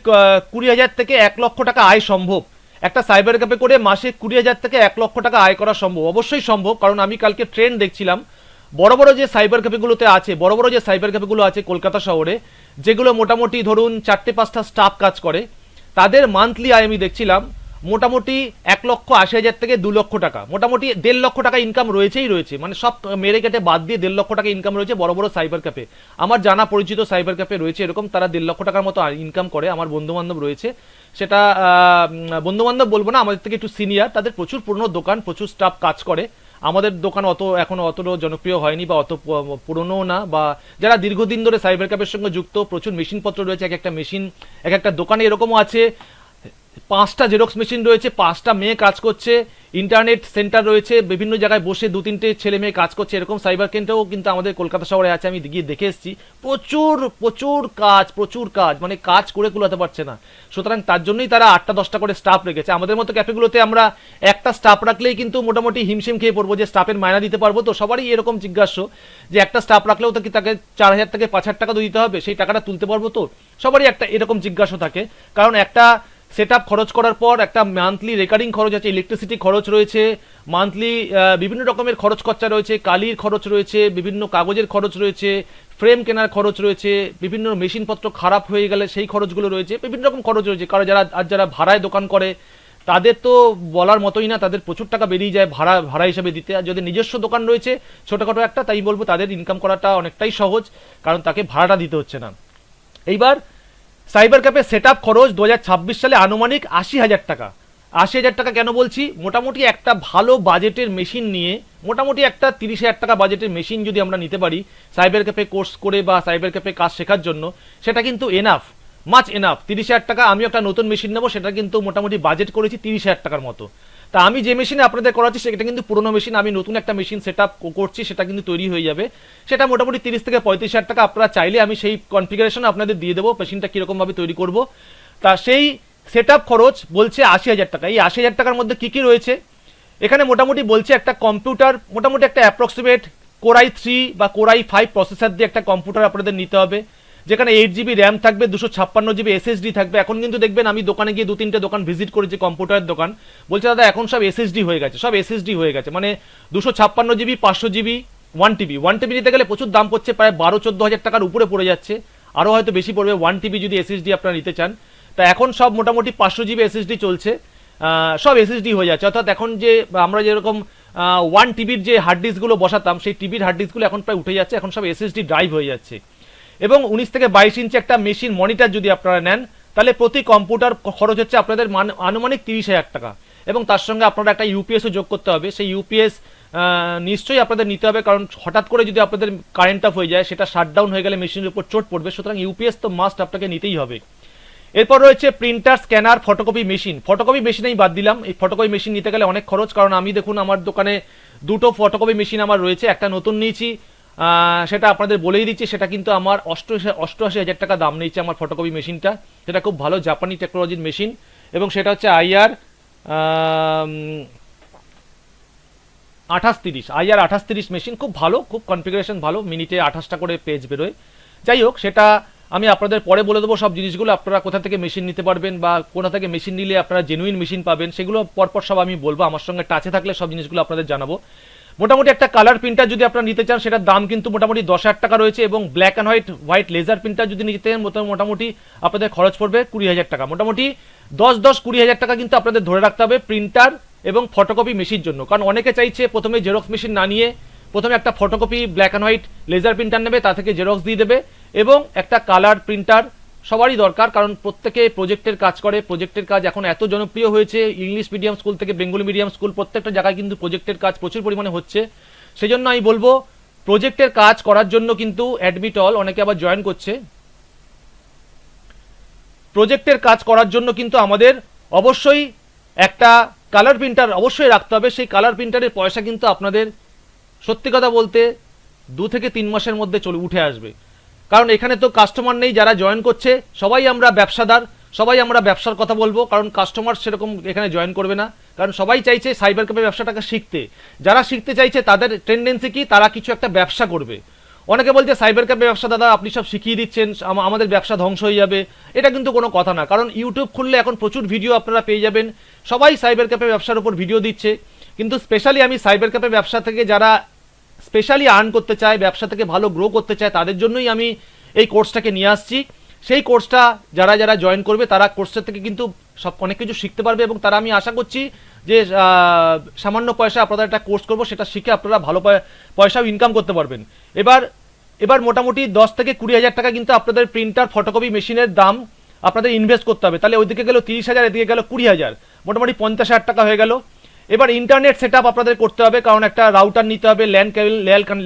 20,000 থেকে 1 লক্ষ টাকা আয় সম্ভব। একটা সাইবার ক্যাফে করে মাসে 20,000 থেকে 1 লক্ষ টাকা আয় করা সম্ভব, অবশ্যই সম্ভব, কারণ আমি কালকে ট্রেন্ড দেখছিলাম, বড় বড় যে সাইবার ক্যাফেগুলোতে আছে, বড় বড় যে সাইবার ক্যাফেগুলো আছে কলকাতা শহরে, যেগুলো মোটামুটি ধরুন 4-5টা স্টাফ কাজ করে, তাদের মান্থলি আয় আমি দেখছিলাম মোটামুটি 1,80,000 থেকে 2 লক্ষ টাকা, মোটামুটি 1.5 লক্ষ টাকা ইনকাম রয়েছেই রয়েছে, মানে সব মেরে কেটে বাদ দিয়ে 1.5 লক্ষ টাকা ইনকাম রয়েছে বড় বড় সাইবার ক্যাফে। আমার জানা পরিচিত সাইবার ক্যাফে রয়েছে এরকম, তারা 1.5 লক্ষ টাকার মতো ইনকাম করে। আমার বন্ধু বান্ধব রয়েছে, সেটা বন্ধু বান্ধব বলবো না, আমাদের থেকে একটু সিনিয়র, তাদের প্রচুর পুরনো দোকান, প্রচুর স্টাফ কাজ করে। আমাদের দোকান অত এখনো অতটা জনপ্রিয় হয়নি বা অত পুরনো না, বা যারা দীর্ঘদিন ধরে সাইবার ক্যাফের সঙ্গে যুক্ত, প্রচুর মেশিনপত্র রয়েছে, এক একটা মেশিন, এক একটা দোকানে এরকমও আছে 5টা জেরক্স মেশিন রয়েছে, 5টা মেয়ে কাজ করছে, ইন্টারনেট সেন্টার রয়েছে, বিভিন্ন জায়গায় বসে 2-3টে ছেলে মেয়ে কাজ করছে, এরকম সাইবার কেন্দ্রও কিন্তু আমাদের কলকাতা শহরে আছে। আমি গিয়ে দেখে এসেছি, প্রচুর প্রচুর কাজ, প্রচুর কাজ, মানে কাজ করে কুলাতে পারছে না। সুতরাং তার জন্যই তারা 8টা-10টা করে স্টাফ রেখেছে। আমাদের মতো ক্যাফেগুলোতে আমরা একটা স্টাফ রাখলেই কিন্তু মোটামুটি হিমশিম খেয়ে পড়বো যে স্টাফের মায়না দিতে পারবো তো। সবারই এরকম জিজ্ঞাস্য যে একটা স্টাফ রাখলেও তো কি তাকে 4,000 থেকে 5,000 টাকা দিতে হবে, সেই টাকাটা তুলতে পারবো তো? সবারই একটা এরকম জিজ্ঞাসা থাকে, কারণ একটা সেট আপ খরচ করার পর একটা মান্থলি রেকারিং খরচ আছে, ইলেকট্রিসিটি খরচ রয়েছে, মান্থলি বিভিন্ন রকমের খরচ খরচা রয়েছে, কালির খরচ রয়েছে, বিভিন্ন কাগজের খরচ রয়েছে, ফ্রেম কেনার খরচ রয়েছে, বিভিন্ন মেশিনপত্র খারাপ হয়ে গেলে সেই খরচগুলো রয়েছে, বিভিন্ন রকম খরচ রয়েছে। কারণ যারা ভাড়ায় দোকান করে তাদের তো বলার মতোই না, তাদের প্রচুর টাকা বেরিয়ে যায় ভাড়া হিসাবে দিতে। আর যদি নিজস্ব দোকান রয়েছে ছোটোখাটো একটা, তাই বলবো তাদের ইনকাম করাটা অনেকটাই সহজ, কারণ তাকে ভাড়াটা দিতে হচ্ছে না। এইবার সাইবার ক্যাফে সেট আপ খরচ 2026 সালে আনুমানিক 80,000 টাকা। 80,000 টাকা কেন বলছি? মোটামুটি একটা ভালো বাজেটের মেশিন নিয়ে, মোটামুটি একটা 30,000 টাকা বাজেটের মেশিন যদি আমরা নিতে পারি সাইবার ক্যাফে কোর্স করে বা সাইবার ক্যাফে কাজ শেখার জন্য, সেটা কিন্তু এনাফ, মাচ এনাফ। 30,000 টাকা, আমি একটা নতুন মেশিন নেবো, সেটা কিন্তু মোটামুটি বাজেট করেছি 30,000 টাকার মতো। তা আমি যে মেশিনে আপনাদের করাচ্ছি সেটা কিন্তু পুরোনো মেশিন, আমি নতুন একটা মেশিন সেট আপ করছি, সেটা কিন্তু তৈরি হয়ে যাবে, সেটা মোটামুটি 30 থেকে 35,000 টাকা। আপনারা চাইলে আমি সেই কনফিগারেশন আপনাদের দিয়ে দেবো, মেশিনটা কীরকমভাবে তৈরি করব। তা সেই সেট আপ খরচ বলছে 80,000 টাকা। এই 80,000 টাকার মধ্যে কী কী রয়েছে এখানে? মোটামুটি বলছে একটা কম্পিউটার, মোটামুটি একটা অ্যাপ্রক্সিমেট কোরাই 3 বা কোরাই 5 প্রসেসর দিয়ে একটা কম্পিউটার আপনাদের নিতে হবে, যেখানে 8 GB র্যাম থাকবে, 256 GB SSD থাকবে। এখন কিন্তু দেখবেন আমি দোকানে গিয়ে 2-3টে দোকান ভিজিট করেছি, কম্পিউটারের দোকান, বলছে দাদা এখন সব SSD হয়ে গেছে, সব SSD হয়ে গেছে, মানে 256 GB, 500 GB, 1 TB নিতে গেলে প্রচুর দাম পড়ছে, প্রায় 12-14 হাজার টাকার উপরে পড়ে যাচ্ছে, আরও হয়তো বেশি পড়বে 1 TB যদি SSD আপনারা নিতে চান। তা এখন সব মোটামুটি 500 GB SSD চলছে, সব SSD হয়ে যাচ্ছে। অর্থাৎ এখন যে আমরা যেরকম 1 TBর যে হার্ড ডিস্কগুলো বসাতাম, সেই টিভির হার্ড ডিস্কগুলো এখন প্রায় উঠে যাচ্ছে, এখন সব SSD ড্রাইভ হয়ে যাচ্ছে। এবং 19 থেকে 22 ইঞ্চি একটা মেশিন মনিটর যদি আপনারা নেন, তাহলে প্রতি কম্পিউটার খরচ হচ্ছে আপনাদের আনুমানিক 30,000 টাকা। এবং তার সঙ্গে আপনারা একটা ইউপিএসও যোগ করতে হবে। সেই ইউপিএস নিশ্চয়ই আপনাদের নিতে হবে, কারণ হঠাৎ করে যদি আপনাদের কারেন্ট অফ হয়ে যায়, সেটা শাটডাউন হয়ে গেলে মেশিনের উপর চোট পড়বে, সুতরাং ইউপিএস তো মাস্ট আপনাকে নিতেই হবে। এরপর রয়েছে printer, scanner, photocopy machine. Photocopy মেশিনেই বাদ দিলাম, এই ফটোকপি মেশিন নিতে গেলে অনেক খরচ, কারণ আমি দেখুন আমার দোকানে 2টো ফটোকপি মেশিন আমার রয়েছে, একটা নতুন নিয়েছি, সেটা আপনাদের বলেই দিচ্ছি, সেটা কিন্তু আমার 88,000 টাকা দাম নিচ্ছে আমার ফটোকপি মেশিনটা। সেটা খুব ভালো জাপানি টেকনোলজির মেশিন, এবং সেটা হচ্ছে IR 2830 মেশিন, খুব ভালো, খুব কনফিগারেশন ভালো, মিনিটে 28টা করে পেজ বেরোয়। যাই হোক, সেটা আমি আপনাদের পরে বলে দেবো সব জিনিসগুলো, আপনারা কোথা থেকে মেশিন নিতে পারবেন বা কোথা থেকে মেশিন নিলে আপনারা জেনুইন মেশিন পাবেন, সেগুলো পরপর সব আমি বলবো, আমার সঙ্গে টাচে থাকলে সব জিনিসগুলো আপনাদের জানাবো। মোটামুটি একটা কালার প্রিন্টার যদি আপনারা নিতে চান, সেটার দাম কিন্তু মোটামুটি 10,000 টাকা রয়েছে, এবং black and white laser printer যদি নিতে চান মোটামুটি আপনাদের খরচ পড়বে 20,000 টাকা। মোটামুটি 10-20-20,000 টাকা কিন্তু আপনাদের ধরে রাখতে হবে প্রিন্টার এবং ফটোকপি মেশিন জন্য। কারণ অনেকে চাইছে প্রথমে জেরক্স মেশিন না নিয়ে প্রথমে একটা photocopy black and white laser printer নেবে, তা থেকে জেরক্স দিয়ে দেবে, এবং একটা কালার প্রিন্টার সবারই দরকার, কারণ প্রত্যেকে প্রজেক্টের কাজ করে। প্রজেক্টের কাজ এখন এত জনপ্রিয় হয়েছে, ইংলিশ মিডিয়াম স্কুল থেকে বেঙ্গলি মিডিয়াম স্কুল প্রত্যেকটা জায়গায় কিন্তু প্রজেক্টের কাজ প্রচুর পরিমাণে হচ্ছে। সেই জন্য আমি বলবো প্রজেক্টের কাজ করার জন্য কিন্তু অ্যাডমিট অল, অনেকে আবার জয়েন করছে, প্রজেক্টের কাজ করার জন্য কিন্তু আমাদের অবশ্যই একটা কালার প্রিন্টার অবশ্যই রাখতে হবে। সেই কালার প্রিন্টারের পয়সা কিন্তু আপনাদের সত্যি কথা বলতে 2 থেকে 3 মাসের মধ্যে উঠে আসবে, কারণ এখানে তো কাস্টমার নেই। যারা জয়েন করছে সবাই আমরা ব্যবসাদার, সবাই আমরা ব্যবসার কথা বলবো, কারণ কাস্টমার সেরকম এখানে জয়েন করবে না, কারণ সবাই চাইছে সাইবার ক্যাফে ব্যবসাটাকে শিখতে। যারা শিখতে চাইছে তাদের টেন্ডেন্সি কি, তারা কিছু একটা ব্যবসা করবে। অনেকে বলছে সাইবার ক্যাফে ব্যবসা দাদা আপনি সব শিখিয়ে দিচ্ছেন, আমাদের ব্যবসা ধ্বংস হয়ে যাবে। এটা কিন্তু কোনো কথা না, কারণ ইউটিউব খুললে এখন প্রচুর ভিডিও আপনারা পেয়ে যাবেন, সবাই সাইবার ক্যাফে ব্যবসার উপর ভিডিও দিচ্ছে। কিন্তু স্পেশালি আমি সাইবার ক্যাফে ব্যবসা থেকে যারা স্পেশালি আর্ন করতে চায়, ব্যবসা থেকে ভালো গ্রো করতে চায়, তাদের জন্যই আমি এই কোর্সটাকে নিয়ে আসছি। সেই কোর্সটা যারা যারা জয়েন করবে তারা কোর্সটা থেকে কিন্তু সব অনেক কিছু শিখতে পারবে, এবং তারা আমি আশা করছি যে সামান্য পয়সা আপনারা একটা কোর্স করবো, সেটা শিখে আপনারা ভালো পয়সাও ইনকাম করতে পারবেন। এবার এবার মোটামুটি 10 থেকে 20 হাজার টাকা কিন্তু আপনাদের প্রিন্টার ফটোকপি মেশিনের দাম আপনাদের ইনভেস্ট করতে হবে। তাহলে ওইদিকে গেল 30,000, এদিকে গেল 20,000, মোটামুটি 50,000 টাকা হয়ে গেল। এবার ইন্টারনেট সেট আপ আপনাদের করতে হবে, কারণ একটা রাউটার নিতে হবে,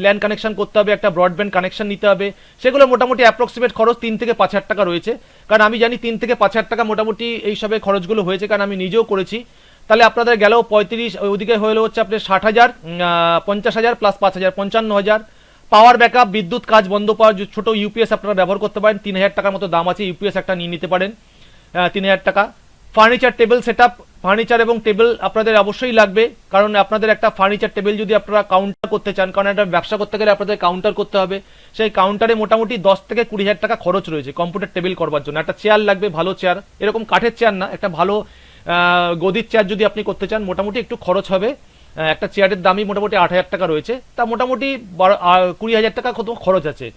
ল্যান কানেকশন করতে হবে, একটা ব্রডব্যান্ড কানেকশন নিতে হবে। সেগুলো মোটামুটি অ্যাপ্রক্সিমেট খরচ 3 থেকে 5,000 টাকা রয়েছে, কারণ আমি জানি 3 থেকে 5,000 টাকা মোটামুটি এই সবে খরচগুলো হয়েছে, কারণ আমি নিজেও করেছি। তাহলে আপনাদের গেল 35, ওইদিকে হলো হচ্ছে আপনার 60,000, 50,000 প্লাস 5,000, 55,000। পাওয়ার ব্যাকআপ, বিদ্যুৎ কাজ বন্ধ পাওয়ার ছোটো ইউপিএস আপনারা ব্যবহার করতে পারেন, 3,000 টাকার মতো দাম আছে, ইউপিএস একটা নিয়ে নিতে পারেন 3,000 টাকা। Furniture table set up, furniture এবং টেবিল আপনাদের অবশ্যই লাগবে, কারণ আপনাদের একটা ফার্নিচার টেবিল যদি আপনারা কাউন্টার করতে চান, কারণ একটা ব্যবসা করতে গেলে আপনাদের কাউন্টার করতে হবে, সেই কাউন্টারে মোটামুটি 10 থেকে 20,000 টাকা খরচ রয়েছে কম্পিউটার টেবিল করবার জন্য। একটা চেয়ার লাগবে, ভালো চেয়ার, এরকম কাঠের চেয়ার না, একটা ভালো গদির চেয়ার যদি আপনি করতে চান মোটামুটি একটু খরচ হবে। একটা চেয়ারের দামই মোটামুটি 8,000 টাকা রয়েছে, তা মোটামুটি 20,000 টাকা কত খরচ আছে।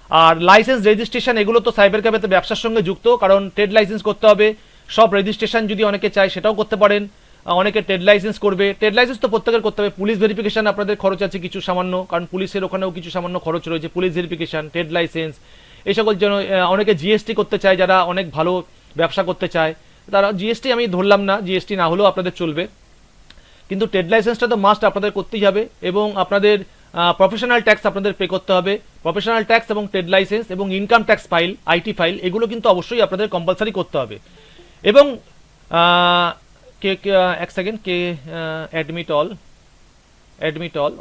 আর লাইসেন্স রেজিস্ট্রেশন এগুলো তো সাইবার ক্যাফেতে ব্যবসার সঙ্গে যুক্ত, কারণ ট্রেড লাইসেন্স করতে হবে, সব রেজিস্ট্রেশন যদি অনেকে চায় সেটাও করতে পারেন, অনেকে ট্রেড লাইসেন্স করবে। ট্রেড লাইসেন্স তো প্রত্যেকের করতে হবে। পুলিশ ভেরিফিকেশন আপনাদের খরচ আছে কিছু সামান্য, কারণ পুলিশের ওখানেও কিছু সামান্য খরচ রয়েছে, পুলিশ ভেরিফিকেশন, ট্রেড লাইসেন্স, এই সকল জন্য। অনেকে জিএসটি করতে চায়, যারা অনেক ভালো ব্যবসা করতে চায় তারা, জিএসটি আমি ধরলাম না, জিএসটি না হলেও আপনাদের চলবে, কিন্তু ট্রেড লাইসেন্সটা তো মাস্ট আপনাদের করতেই হবে। এবং আপনাদের প্রফেশনাল ট্যাক্স আপনাদের পে করতে হবে, প্রফেশনাল ট্যাক্স এবং ট্রেড লাইসেন্স এবং income tax file, IT file, এগুলো কিন্তু অবশ্যই আপনাদের কম্পালসারি করতে হবে। এবং কে এক সেকেন্ড, কে অ্যাডমিট অল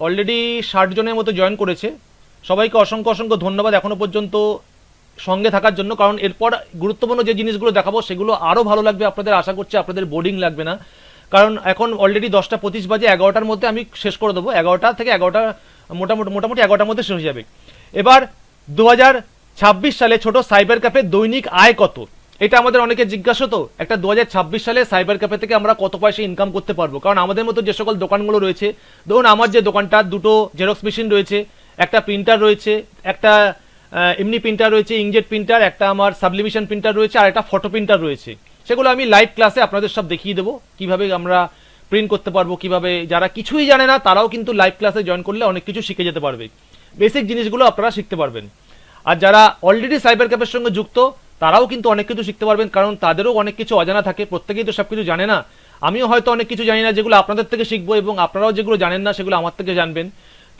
অলরেডি 60 জনের মতো জয়েন করেছে। সবাইকে অসংখ্য অসংখ্য ধন্যবাদ এখনো পর্যন্ত সঙ্গে থাকার জন্য, কারণ এরপর গুরুত্বপূর্ণ যে জিনিসগুলো দেখাবো সেগুলো আরও ভালো লাগবে আপনাদের, আশা করছি আপনাদের বোর্ডিং লাগবে না, কারণ এখন অলরেডি 10:25 বাজে, 11টার মধ্যে আমি শেষ করে দেবো, 11টা থেকে 11টা মোটামুটি 11টার মধ্যে শেষ হয়ে যাবে। এবার 2026 সালে ছোট সাইবার ক্যাফে দৈনিক আয় কত, এটা আমাদের অনেকে জিজ্ঞাসা, তো একটা 2026 সালে সাইবার ক্যাফে থেকে আমরা কত পয়সা ইনকাম করতে পারবো। কারণ আমাদের মতো যে সকল দোকানগুলো রয়েছে, ধরুন আমার যে দোকানটা, দুটো জেরক্স মেশিন রয়েছে, একটা প্রিন্টার রয়েছে, একটা এমনি প্রিন্টার রয়েছে, ইংজেট প্রিন্টার, একটা আমার সাবলিমিশন প্রিন্টার রয়েছে, আর একটা ফটো প্রিন্টার রয়েছে। সেগুলো আমি লাইভ ক্লাসে আপনাদের সব দেখিয়ে দেবো কিভাবে আমরা প্রিন্ট করতে পারবো, কিভাবে যারা কিছুই জানে না তারাও কিন্তু লাইভ ক্লাসে জয়েন করলে অনেক কিছু শিখে যেতে পারবে, বেসিক জিনিসগুলো আপনারা শিখতে পারবেন। আর যারা অলরেডি সাইবার ক্যাফের সঙ্গে যুক্ত তারাও কিন্তু অনেক কিছু শিখতে পারবেন, কারণ তাদেরও অনেক কিছু অজানা থাকে, প্রত্যেকেই তো সব কিছু জানে না। আমিও হয়তো অনেক কিছু জানি না, যেগুলো আপনাদের থেকে শিখবো, এবং আপনারাও যেগুলো জানেন না সেগুলো আমার থেকে জানবেন।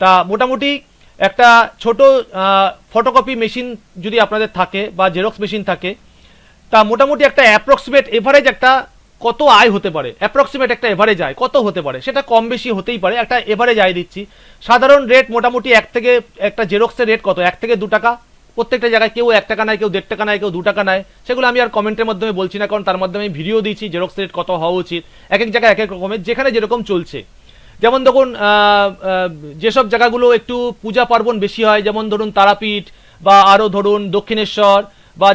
তা মোটামুটি একটা ছোট ফটোকপি মেশিন যদি আপনাদের থাকে বা জেরক্স মেশিন থাকে, তা মোটামুটি একটা অ্যাপ্রক্সিমেট এভারেজ একটা কত আয় হতে পারে, অ্যাপ্রক্সিমেট একটা এভারেজ আয় কত হতে পারে, সেটা কম বেশি হতেই পারে, একটা এভারেজ আয় দিচ্ছি। সাধারণ রেট মোটামুটি একটা জেরক্সের রেট কত, 1 থেকে 2 টাকা, প্রত্যেকটা জায়গায় কেউ 1 টাকা নেয়, কেউ 1.5 টাকা নেয়, কেউ 2 টাকা নেয়, সেগুলো আমি আর কমেন্টের মাধ্যমে বলছি না, কারণ তার মাধ্যমে আমি ভিডিও দিয়েছি জেরক্স রেট কত হওয়া উচিত, এক এক জায়গায় এক এক রকমের, যেখানে যেরকম চলছে। যেমন দেখুন যেসব জায়গাগুলো একটু পূজা পার্বণ বেশি হয়, যেমন ধরুন তারাপীঠ, বা আরও ধরুন দক্ষিণেশ্বর, বা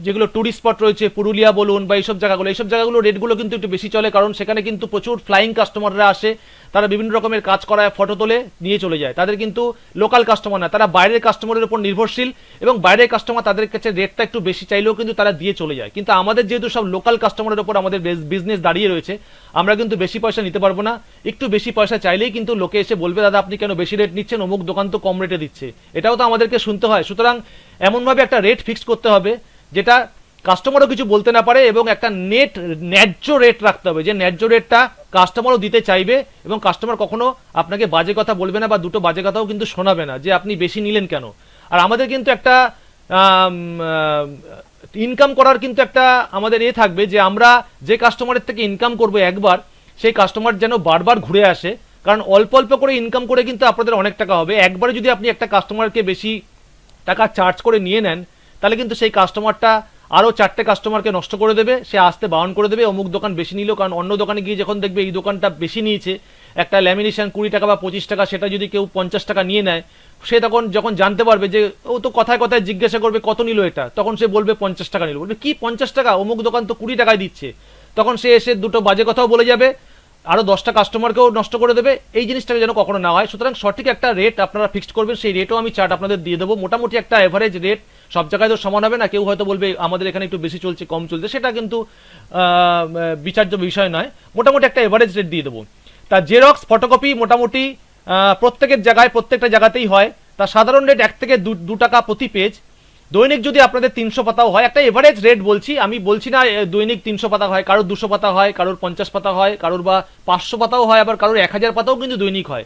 যেগুলো টুরিস্ট স্পট রয়েছে, পুরুলিয়া বলুন, বা এইসব জায়গাগুলো রেটগুলো কিন্তু একটু বেশি চলে, কারণ সেখানে কিন্তু প্রচুর ফ্লাইং কাস্টমাররা আসে, তারা বিভিন্ন রকমের কাজ করায়, ফটো তোলে, নিয়ে চলে যায়। তাদের কিন্তু লোকাল কাস্টমার না, তারা বাইরের কাস্টমারের উপর নির্ভরশীল, এবং বাইরের কাস্টমার তাদের কাছে রেটটা একটু বেশি চাইলেও কিন্তু তারা দিয়ে চলে যায়। কিন্তু আমাদের যেহেতু সব লোকাল কাস্টমারের উপর আমাদের বিজনেস দাঁড়িয়ে রয়েছে, আমরা কিন্তু বেশি পয়সা নিতে পারবো না। একটু বেশি পয়সা চাইলেই কিন্তু লোকে এসে বলবে, দাদা আপনি কেন বেশি রেট নিচ্ছেন, অমুক দোকান তো কম রেটে দিচ্ছে, এটাও তো আমাদেরকে শুনতে হয়। সুতরাং এমনভাবে একটা রেট ফিক্স করতে হবে যেটা কাস্টমারও কিছু বলতে না পারে, এবং একটা ন্যায্য রেট রাখতে হবে, যে ন্যায্য রেটটা কাস্টমারও দিতে চাইবে, এবং কাস্টমার কখনো আপনাকে বাজে কথা বলবে না, বা দুটো বাজে কথাও কিন্তু শোনাবে না যে আপনি বেশি নিলেন কেন। আর আমাদের কিন্তু একটা ইনকাম করার কিন্তু একটা আমাদের থাকবে, যে আমরা যে কাস্টমারের থেকে ইনকাম করবো একবার, সেই কাস্টমার যেন বারবার ঘুরে আসে, কারণ অল্প অল্প করে ইনকাম করে কিন্তু আপনাদের অনেক টাকা হবে। একবারে যদি আপনি একটা কাস্টমারকে বেশি টাকা চার্জ করে নিয়ে নেন, তাহলে কিন্তু সেই কাস্টমারটা আরও 4টে কাস্টমারকে নষ্ট করে দেবে, সে আসতে বারণ করে দেবে, অমুক দোকান বেশি নিল, কারণ অন্য দোকানে গিয়ে যখন দেখবে এই দোকানটা বেশি নিয়েছে, একটা ল্যামিনেশন 20 টাকা বা 25 টাকা, সেটা যদি কেউ 50 টাকা নিয়ে নেয়, সে যখন জানতে পারবে যে ও তো কথায় কথায় জিজ্ঞাসা করবে কত নিল এটা, তখন সে বলবে 50 টাকা নিল, বলবে কি 50 টাকা, অমুক দোকান তো 20 টাকায় দিচ্ছে, তখন সে এসে দুটো বাজে কথাও বলে যাবে, আরও 10টা কাস্টমারকেও নষ্ট করে দেবে, এই জিনিসটাকে যেন কখনো না হয়। সুতরাং সঠিক একটা রেট আপনারা ফিক্সড করবেন, সেই রেটও আমি চার্ট আপনাদের দিয়ে দেবো। মোটামুটি একটা এভারেজ রেট, সব জায়গায় তো সমান হবে না, কেউ হয়তো বলবে আমাদের এখানে একটু বেশি চলছে কম চলছে, সেটা কিন্তু বিচার্য বিষয় নয়। মোটামুটি একটা এভারেজ রেট দিয়ে দেবো। তা জেরক্স ফটোকপি মোটামুটি প্রত্যেকের জায়গায় প্রত্যেকটা জায়গাতেই হয়। তা সাধারণ রেট 1 থেকে 2 টাকা প্রতি পেজ। দৈনিক যদি আপনাদের 300 পাতাও হয়, একটা এভারেজ রেট বলছি, আমি বলছি না দৈনিক 300 পাতা হয়, কারোর 200 পাতা হয়, কারোর 50 পাতা হয়, কারোর বা 500 পাতাও হয়, আবার কারোর 1000 পাতাও কিন্তু দৈনিক হয়,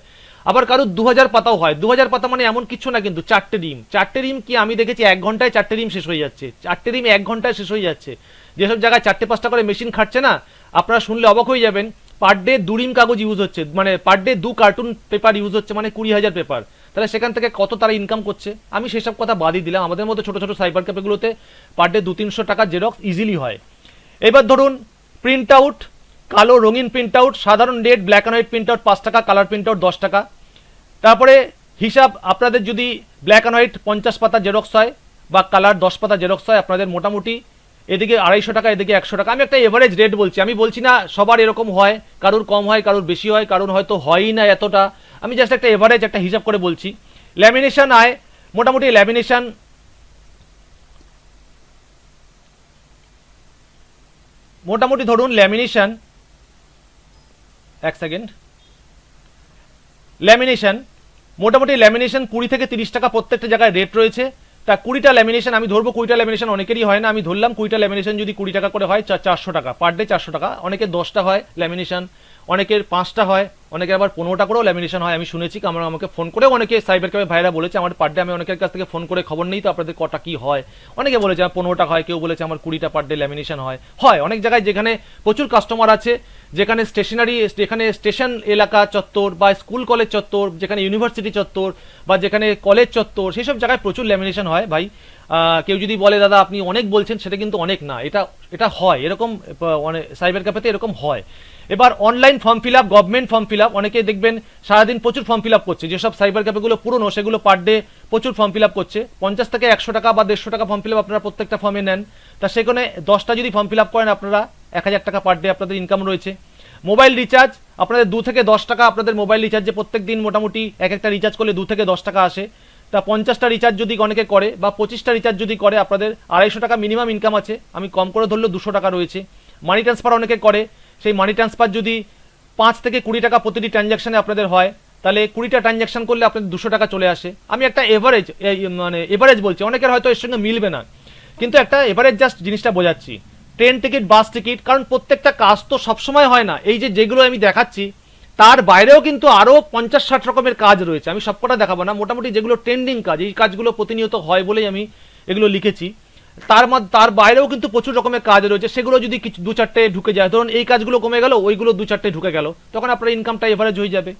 আবার কারোর 2000 পাতাও হয়। 2000 পাতা মানে এমন কিছু না কিন্তু, 4টে রিম কি আমি দেখেছি 1 ঘন্টায় 4টে রিম শেষ হয়ে যাচ্ছে, 4টে রিম 1 ঘন্টায় শেষ হয়ে যাচ্ছে। যেসব জায়গায় 4টে 5টা করে মেশিন খাটছে না, আপনারা শুনলে অবাক হয়ে যাবেন। পার ডে 2 রিম কাগজ ইউজ হচ্ছে, মানে per day 2 cartoon paper use হচ্ছে, মানে 20,000 পেপার। তাহলে সেখান থেকে কত তারা ইনকাম করছে, আমি সেসব কথা বাদই দিলাম। আমাদের মতো ছোট ছোট সাইবার ক্যাফেগুলোতে পার ডে 200-300 টাকা জেরক্স ইজিলি হয়। এবার ধরুন প্রিন্ট আউট, কালো রঙিন প্রিন্ট আউট, সাধারণ rate black and white print out 5 টাকা, কালার প্রিন্ট আউট 10 টাকা। তারপরে হিসাব, আপনাদের যদি ব্ল্যাক অ্যান্ড হোয়াইট 50 পাতা জেরক্স হয় বা কালার 10 পাতা জেরক্স হয়, আপনাদের মোটামুটি এদিকে 250 টাকা, এদিকে 100 টাকা। আমি একটা এভারেজ রেট বলছি, আমি বলছি না সবার এরকম হয়, কারোর কম হয়, কারোর বেশি হয়, কারোর হয়তো হয়ই না এতটা। আমি জাস্ট একটা এভারেজ একটা হিসাব করে বলছি। ল্যামিনেশন আয় মোটামুটি, ল্যামিনেশন মোটামুটি ধরুন ল্যামিনেশন, 1 সেকেন্ড, ল্যামিনেশন মোটামুটি ল্যামিনেশন 20 থেকে 30 টাকা প্রত্যেকটা জায়গায় রেট রয়েছে। তা 20টা ল্যামিনেশন আমি ধরবো, 20টা ল্যামিনেশন অনেকেরই হয় না, আমি ধরলাম 20টা ল্যামিনেশন যদি 20 টাকা করে হয়, 400 টাকা পার ডে, 400 টাকা। অনেকের 10টা হয় ল্যামিনেশন, অনেকের 5টা হয়, অনেকের আবার 15টা করেও ল্যামিনেশন হয়। আমি শুনেছি, আমাকে ফোন করে অনেকে সাইবার ক্যাফে ভাইরা বলেছে, আমার পার ডে আমি অনেকের কাছ থেকে ফোন করে খবর নেই তো আপনাদের কটা কি হয়। অনেকে বলেছে আমার 15টা হয়, কেউ বলেছে আমার 20টা পার ডে ল্যামিনেশন হয়। অনেক জায়গায় যেখানে প্রচুর কাস্টমার আছে, যেখানে স্টেশনারি, যেখানে স্টেশন এলাকা চত্বর বা স্কুল কলেজ চত্বর, যেখানে ইউনিভার্সিটি চত্বর বা যেখানে কলেজ চত্বর, সেসব জায়গায় প্রচুর ল্যামিনেশন হয় ভাই। কেউ যদি বলে দাদা আপনি অনেক বলছেন, সেটা কিন্তু অনেক না, এটা হয় এরকম, সাইবার ক্যাফেতে এরকম হয়। এবার online form fill up, government form fill up, অনেকে দেখবেন সারাদিন প্রচুর ফর্ম ফিল আপ করছে। যেসব সাইবার ক্যাফেগুলো পুরনো, সেগুলো পার ডে প্রচুর ফর্ম ফিল আপ করছে। 50 থেকে 100 টাকা বা 150 টাকা ফর্ম ফিল আপ আপনারা প্রত্যেকটা ফর্মে নেন। তা সেখানে 10টা যদি ফর্ম ফিল আপ করেন, আপনারা 1000 টাকা পার ডে আপনাদের ইনকাম রয়েছে। মোবাইল রিচার্জ আপনাদের 2 থেকে 10 টাকা, আপনাদের মোবাইল রিচার্জে প্রত্যেক দিন মোটামুটি একটা রিচার্জ করলে 2 থেকে 10 টাকা আসে। তা 50টা রিচার্জ যদি অনেকে করে বা 25টা রিচার্জ যদি করে, আপনাদের 250 টাকা মিনিমাম ইনকাম আছে। আমি কম করে ধরলেও 200 টাকা রয়েছে। মানি ট্রান্সফার অনেকে করে, সেই মানি ট্রান্সফার যদি 5 থেকে 20 টাকা প্রতিটি ট্রানজ্যাকশানে আপনাদের হয়, তাহলে 20টা ট্রানজ্যাকশন করলে আপনাদের 200 টাকা চলে আসে। আমি একটা এভারেজ, মানে এভারেজ বলছি, অনেকের হয়তো এর সঙ্গে মিলবে না, কিন্তু একটা এভারেজ জাস্ট জিনিসটা বোঝাচ্ছি। ট্রেন টিকিট, বাস টিকিট, কারণ প্রত্যেকটা কাজ তো সবসময় হয় না। এই যেগুলো আমি দেখাচ্ছি, তার বাইরেও কিন্তু আরও 50-60 রকমের কাজ রয়েছে। আমি সবকটা দেখাবো না, মোটামুটি যেগুলো ট্রেন্ডিং কাজ, এই কাজগুলো প্রতিনিয়ত হয় বলেই আমি এগুলো লিখেছি। তার বাইরেও কিন্তু প্রচুর রকমের কাজ রয়েছে, সেগুলো যদি কিছু 2-4টে ঢুকে যায়, ধরুন এই কাজগুলো কমে গেল, ওইগুলো 2-4টে ঢুকে গেল, তখন আপনার ইনকামটা এভারেজ হয়ে যাবে।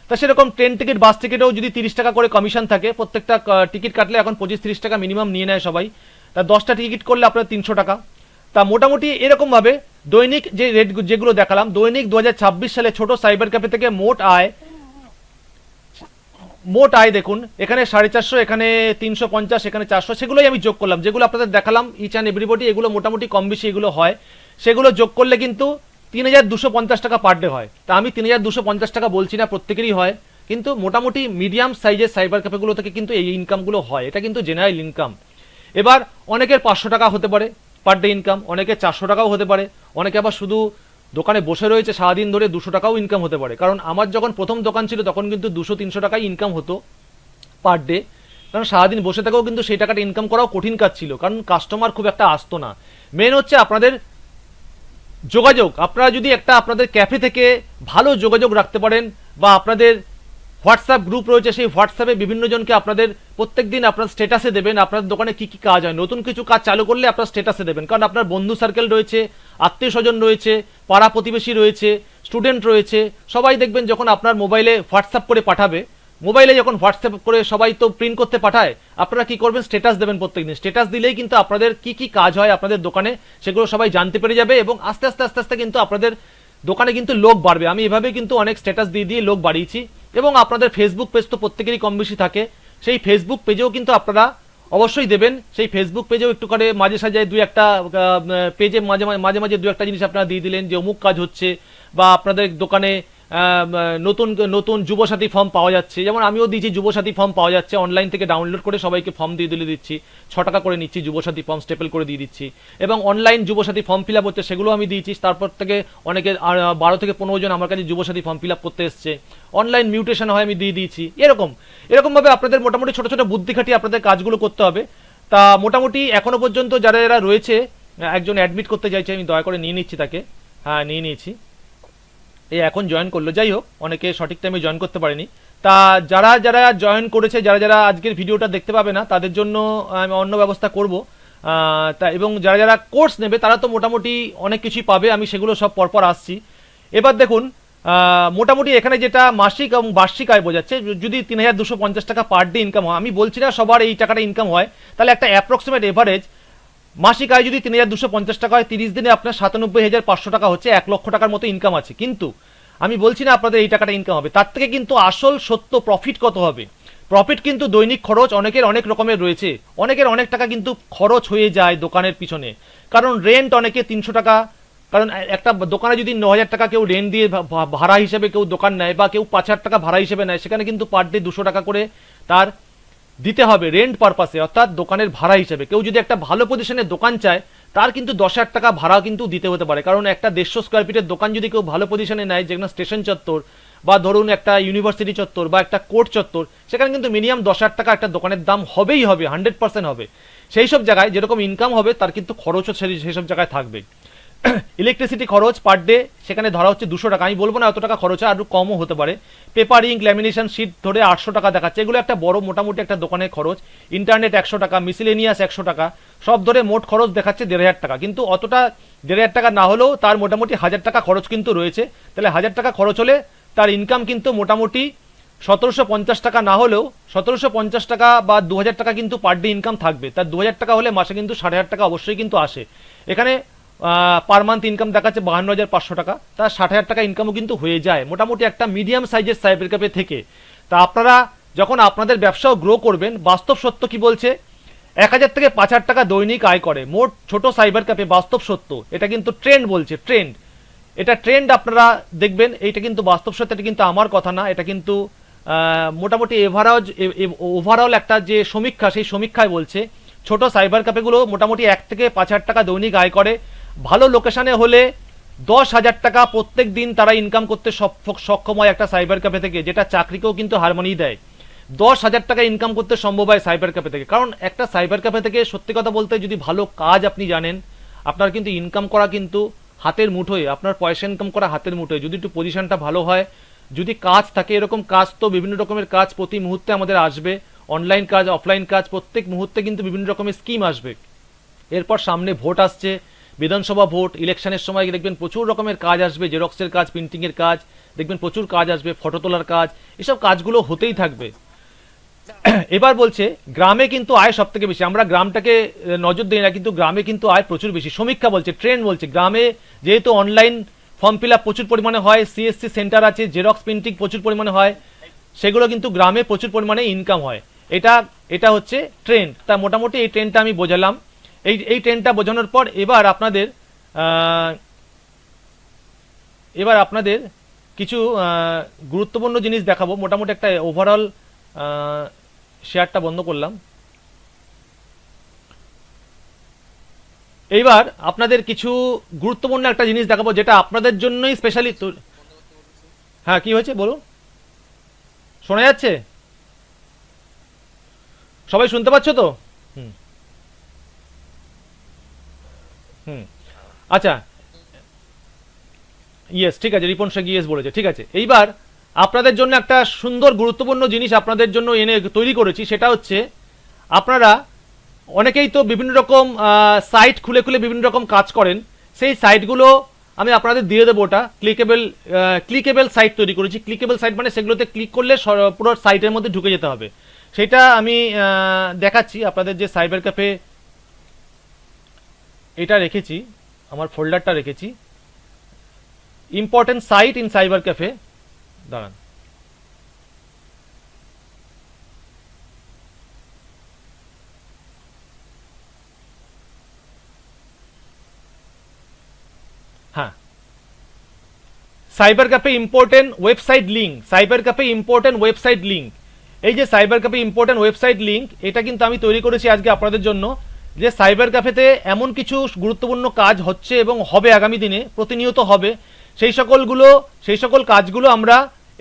তা সেরকম ট্রেন টিকিট, বাস টিকিটেও যদি 30 টাকা করে কমিশন থাকে, প্রত্যেকটা টিকিট কাটলে এখন 25-30 টাকা মিনিমাম নিয়ে নেয় সবাই। তা 10টা টিকিট করলে আপনার 300 টাকা। তা মোটামুটি এরকমভাবে দৈনিক যে রেট যেগুলো দেখালাম, দৈনিক 2026 সালে ছোট সাইবার ক্যাফে থেকে মোট আয় দেখুন, এখানে 450, এখানে 350, এখানে 400, সেগুলোই আমি যোগ করলাম। যেগুলো আপনাদের দেখালাম ইচ অ্যান্ড এভরিবডি, এগুলো মোটামুটি কম বেশি এগুলো হয়, সেগুলো যোগ করলে কিন্তু 3250 টাকা পার ডে হয়। তা আমি 3250 টাকা বলছি না প্রত্যেকেরই হয়, কিন্তু মোটামুটি মিডিয়াম সাইজের সাইবার ক্যাফেগুলো থেকে কিন্তু এই ইনকামগুলো হয়। এটা কিন্তু জেনারেল ইনকাম। এবার অনেকের 500 টাকা হতে পারে পার ডে ইনকাম, অনেকের 400 টাকাও হতে পারে, অনেকে আবার শুধু দোকানে বসে রয়েছে সারাদিন ধরে 200 টাকাও ইনকাম হতে পারে। কারণ আমার যখন প্রথম দোকান ছিল, তখন কিন্তু 200-300 টাকাই ইনকাম হতো পার ডে। কারণ সারাদিন বসে থেকেও কিন্তু সেই টাকাটা ইনকাম করাও কঠিন কাজ ছিল, কারণ কাস্টমার খুব একটা আসতো না। মেন হচ্ছে আপনাদের যোগাযোগ। আপনারা যদি একটা আপনাদের ক্যাফে থেকে ভালো যোগাযোগ রাখতে পারেন, বা আপনাদের হোয়াটসঅ্যাপ গ্রুপ রয়েছে, সেই হোয়াটসঅ্যাপে বিভিন্ন জনকে আপনাদের প্রত্যেক দিন আপনার স্ট্যাটাসে দেবেন আপনাদের দোকানে কি কি কাজ হয়। নতুন কিছু কাজ চালু করলে আপনার স্ট্যাটাসে দেবেন, কারণ আপনার বন্ধু সার্কেল রয়েছে, আত্মীয় স্বজন রয়েছে, পাড়া প্রতিবেশী রয়েছে, স্টুডেন্ট রয়েছে, সবাই দেখবেন যখন আপনার মোবাইলে হোয়াটসঅ্যাপ করে পাঠাবে, মোবাইলে যখন হোয়াটসঅ্যাপ করে সবাই তো প্রিন্ট করতে পাঠায়, আপনারা কি করবেন, স্ট্যাটাস দেবেন প্রত্যেকদিন। স্ট্যাটাস দিলেই কিন্তু আপনাদের কি কি কাজ হয় আপনাদের দোকানে, সেগুলো সবাই জানতে পেরে যাবে, এবং আস্তে আস্তে আস্তে আস্তে কিন্তু আপনাদের দোকানে কিন্তু লোক বাড়বে। আমি এভাবে কিন্তু অনেক স্ট্যাটাস দিয়ে দিয়ে লোক বাড়িয়েছি। এবং আপনাদের ফেসবুক পেজ তো প্রত্যেকেরই কম বেশি থাকে, সেই ফেসবুক পেজেও কিন্তু আপনারা অবশ্যই দেবেন। সেই ফেসবুক পেজেও একটু করে মাঝে সাঝে দুই একটা পেজে মাঝে মাঝে 2-1টা জিনিস আপনারা দিয়ে দিলেন, যে অমুক কাজ হচ্ছে, বা আপনাদের দোকানে নতুন নতুন যুবসাথী ফর্ম পাওয়া যাচ্ছে, যেমন আমিও দিয়েছি যুবসাথী ফর্ম পাওয়া যাচ্ছে, অনলাইন থেকে ডাউনলোড করে সবাইকে ফর্ম দিয়ে দিলে দিচ্ছি, 6 টাকা করে নিচ্ছি, যুবসাথী ফর্ম স্টেপল করে দিয়ে দিচ্ছি, এবং online Yuvasathi form fill up হচ্ছে সেগুলো আমি দিয়েছি। তারপর থেকে অনেকে 12 থেকে 15 জন আমার কাছে যুবসাথী ফর্ম ফিল আপ করতে এসছে, অনলাইন মিউটেশন হয় আমি দিয়ে দিয়েছি। এরকমভাবে আপনাদের মোটামুটি ছোটো ছোটো বুদ্ধি খাটিয়ে আপনাদের কাজগুলো করতে হবে। তা মোটামুটি এখনো পর্যন্ত যারা যারা রয়েছে, একজন অ্যাডমিট করতে চাইছে, আমি দয়া করে নিয়ে নিচ্ছি তাকে। হ্যাঁ, নিয়ে নিয়েছি, এই এখন জয়েন করলো। যাই হোক, অনেকে সঠিক টাইমে জয়েন করতে পারেনি। তা যারা যারা জয়েন করেছে, যারা যারা আজকের ভিডিওটা দেখতে পাবে না, তাদের জন্য আমি অন্য ব্যবস্থা করব। তা এবং যারা যারা কোর্স নেবে তারা তো মোটামুটি অনেক কিছুই পাবে, আমি সেগুলো সব পরপর আসছি। এবার দেখুন, মোটামুটি এখানে যেটা মাসিক এবং বার্ষিক আয় বোঝাচ্ছে, যদি 3250 টাকা পার ডে ইনকাম হয়, আমি বলছি না সবার এই টাকাটা ইনকাম হয়, তাহলে একটা অ্যাপ্রক্সিমেট এভারেজ মাসিক আয় যদি 3250 টাকা হয়, 30 দিনে আপনার 97,500 টাকা হচ্ছে, 1 লক্ষ টাকার মতো ইনকাম আছে। কিন্তু আমি বলছি না আপনাদের এই টাকাটা ইনকাম হবে, তার থেকে কিন্তু আসল সত্য প্রফিট কত হবে। প্রফিট কিন্তু দৈনিক খরচ অনেকের অনেক রকমের রয়েছে, অনেকের অনেক টাকা কিন্তু খরচ হয়ে যায় দোকানের পিছনে। কারণ রেন্ট অনেকে 300 টাকা, কারণ একটা দোকানে যদি 9,000 টাকা কেউ রেন্ট দিয়ে ভাড়া হিসেবে কেউ দোকান নেয়, বা কেউ 5,000 টাকা ভাড়া হিসেবে নেয়, সেখানে কিন্তু পার ডে 200 টাকা করে তার দিতে হবে রেন্ট পারপাসে, অর্থাৎ দোকানের ভাড়া হিসেবে। কেউ যদি একটা ভালো পজিশনে দোকান চায়, তার কিন্তু 10,000 টাকা ভাড়া কিন্তু দিতে হতে পারে। কারণ একটা 150 স্কোয়ার ফিটের দোকান যদি কেউ ভালো পজিশনে নেয়, যেখানে স্টেশন চত্বর, বা ধরুন একটা ইউনিভার্সিটি চত্বর, বা একটা কোর্ট চত্বর, সেখানে কিন্তু মিনিমাম 10,000 টাকা একটা দোকানের দাম হবেই হবে, 100% হবে। সেই সব জায়গায় যেরকম ইনকাম হবে, তার কিন্তু খরচও সেই সব জায়গায় থাকবে। ইলেকট্রিসিটি খরচ পার ডে সেখানে ধরা হচ্ছে 200 টাকা, আমি বলবো না এত টাকা খরচ হয়, আরও কমও হতে পারে। পেপার ইঙ্ক ল্যামিনেশন শিট ধরে 800 টাকা দেখাচ্ছে, এগুলো একটা বড় মোটামুটি একটা দোকানের খরচ। ইন্টারনেট 100 টাকা, মিসেলেনিয়াস 100 টাকা, সব ধরে মোট খরচ দেখাচ্ছে 1,500 টাকা। কিন্তু অতটা 1,500 টাকা না হলেও তার মোটামুটি 1,000 টাকা খরচ কিন্তু রয়েছে। তাহলে 1,000 টাকা খরচ হলে তার ইনকাম কিন্তু মোটামুটি 1,750 টাকা না হলেও 1,750 টাকা বা 2,000 টাকা কিন্তু পার ডে ইনকাম থাকবে। তার 2,000 টাকা হলে মাসে কিন্তু 8,500 টাকা অবশ্যই কিন্তু আসে। এখানে পার মান্থ ইনকাম দেখাচ্ছে 52,500 টাকা, তার 60,000 টাকা ইনকামও কিন্তু হয়ে যায় মোটামুটি একটা মিডিয়াম সাইজের সাইবার ক্যাফে থেকে। তা আপনারা যখন আপনাদের ব্যবসাও গ্রো করবেন, বাস্তব সত্য কি বলছে, 1,000 থেকে 5,000 টাকা দৈনিক আয় করে মোট ছোট সাইবার ক্যাফে, বাস্তব সত্য। এটা কিন্তু ট্রেন্ড বলছে, ট্রেন্ড, এটা ট্রেন্ড আপনারা দেখবেন, এইটা কিন্তু বাস্তব সত্য, এটা কিন্তু আমার কথা না, এটা কিন্তু মোটামুটি ওভারঅল একটা যে সমীক্ষা, সেই সমীক্ষায় বলছে ছোট সাইবার ক্যাফেগুলো মোটামুটি 1 থেকে 5,000 টাকা দৈনিক আয় করে। ভালো লোকেশনে হলে 10,000 টাকা প্রত্যেক দিন তারা ইনকাম করতে সক্ষম হয় একটা সাইবার ক্যাফে থেকে, যেটা চাকরিকেও কিন্তু হার মানিয়ে দেয়। 10,000 টাকা ইনকাম করতে সম্ভব হয় সাইবার ক্যাফে থেকে। কারণ একটা সাইবার ক্যাফে থেকে সত্যি কথা বলতে, যদি ভালো কাজ আপনি জানেন, আপনার কিন্তু ইনকাম করা কিন্তু হাতের মুঠোয়, আপনার পয়সা ইনকাম করা হাতের মুঠোয়, যদি একটু পজিশনটা ভালো হয়, যদি কাজ থাকে। এরকম কাজ তো বিভিন্ন রকমের কাজ প্রতি মুহূর্তে আমাদের আসবে, অনলাইন কাজ, অফলাইন কাজ, প্রত্যেক মুহূর্তে কিন্তু বিভিন্ন রকমের স্কিম আসবে। এরপর সামনে ভোট আসছে, বিধানসভা ভোট, ইলেকশনের সময় দেখবেন প্রচুর রকমের কাজ আসবে, জেরক্সের কাজ, প্রিন্টিংয়ের কাজ, দেখবেন প্রচুর কাজ আসবে, ফটো তোলার কাজ, এসব কাজগুলো হতেই থাকবে। এবার বলছে গ্রামে কিন্তু আয় সব থেকে বেশি, আমরা গ্রামটাকে নজর দিই না, কিন্তু গ্রামে কিন্তু আয় প্রচুর বেশি। সমীক্ষা বলছে, ট্রেন্ড বলছে, গ্রামে যেহেতু অনলাইন ফর্ম ফিল আপ প্রচুর পরিমাণে হয়, সিএসসি সেন্টার আছে, জেরক্স প্রিন্টিং প্রচুর পরিমাণে হয়, সেগুলো কিন্তু গ্রামে প্রচুর পরিমাণে ইনকাম হয়। এটা এটা হচ্ছে ট্রেন্ড। তা মোটামুটি এই ট্রেন্ডটা আমি বোঝালাম। এই ট্রেন্ডটা বোঝানোর পর এবার আপনাদের কিছু গুরুত্বপূর্ণ জিনিস দেখাবো। মোটামুটি একটা ওভারঅল শেয়ারটা বন্ধ করলাম। এইবার আপনাদের কিছু গুরুত্বপূর্ণ একটা জিনিস দেখাবো, যেটা আপনাদের জন্যই স্পেশালি। হ্যাঁ, কি হয়েছে বলুন, শোনা যাচ্ছে? সবাই শুনতে পাচ্ছ তো? হুম হুম আচ্ছা, ইয়েস, ঠিক আছে, রিপন শেখ ইয়েস বলেছে, ঠিক আছে। এইবার আপনাদের জন্য একটা সুন্দর গুরুত্বপূর্ণ জিনিস আপনাদের জন্য এনে তৈরি করেছি, সেটা হচ্ছে আপনারা অনেকেই তো বিভিন্ন রকম সাইট খুলে খুলে বিভিন্ন রকম কাজ করেন। সেই সাইটগুলো আমি আপনাদের দিয়ে দেবো। ওটা ক্লিকেবল সাইট তৈরি করেছি। ক্লিকেবল সাইট মানে সেগুলোতে ক্লিক করলে পুরো সাইটের মধ্যে ঢুকে যেতে হবে। সেটা আমি দেখাচ্ছি আপনাদের। যে সাইবার ক্যাফে এটা রেখেছি, আমার ফোল্ডারটা রেখেছি, important site in cyber cafe. দাঁড়ান, হ্যাঁ, cyber cafe important website link, cyber cafe important website link. এই যে cyber cafe important website link, এটা কিন্তু আমি তৈরি করেছি আজকে আপনাদের জন্য, যে সাইবার ক্যাফেতে এমন কিছু গুরুত্বপূর্ণ কাজ হচ্ছে এবং হবে আগামী দিনে, প্রতিনিয়ত হবে, সেই সকল কাজগুলো আমরা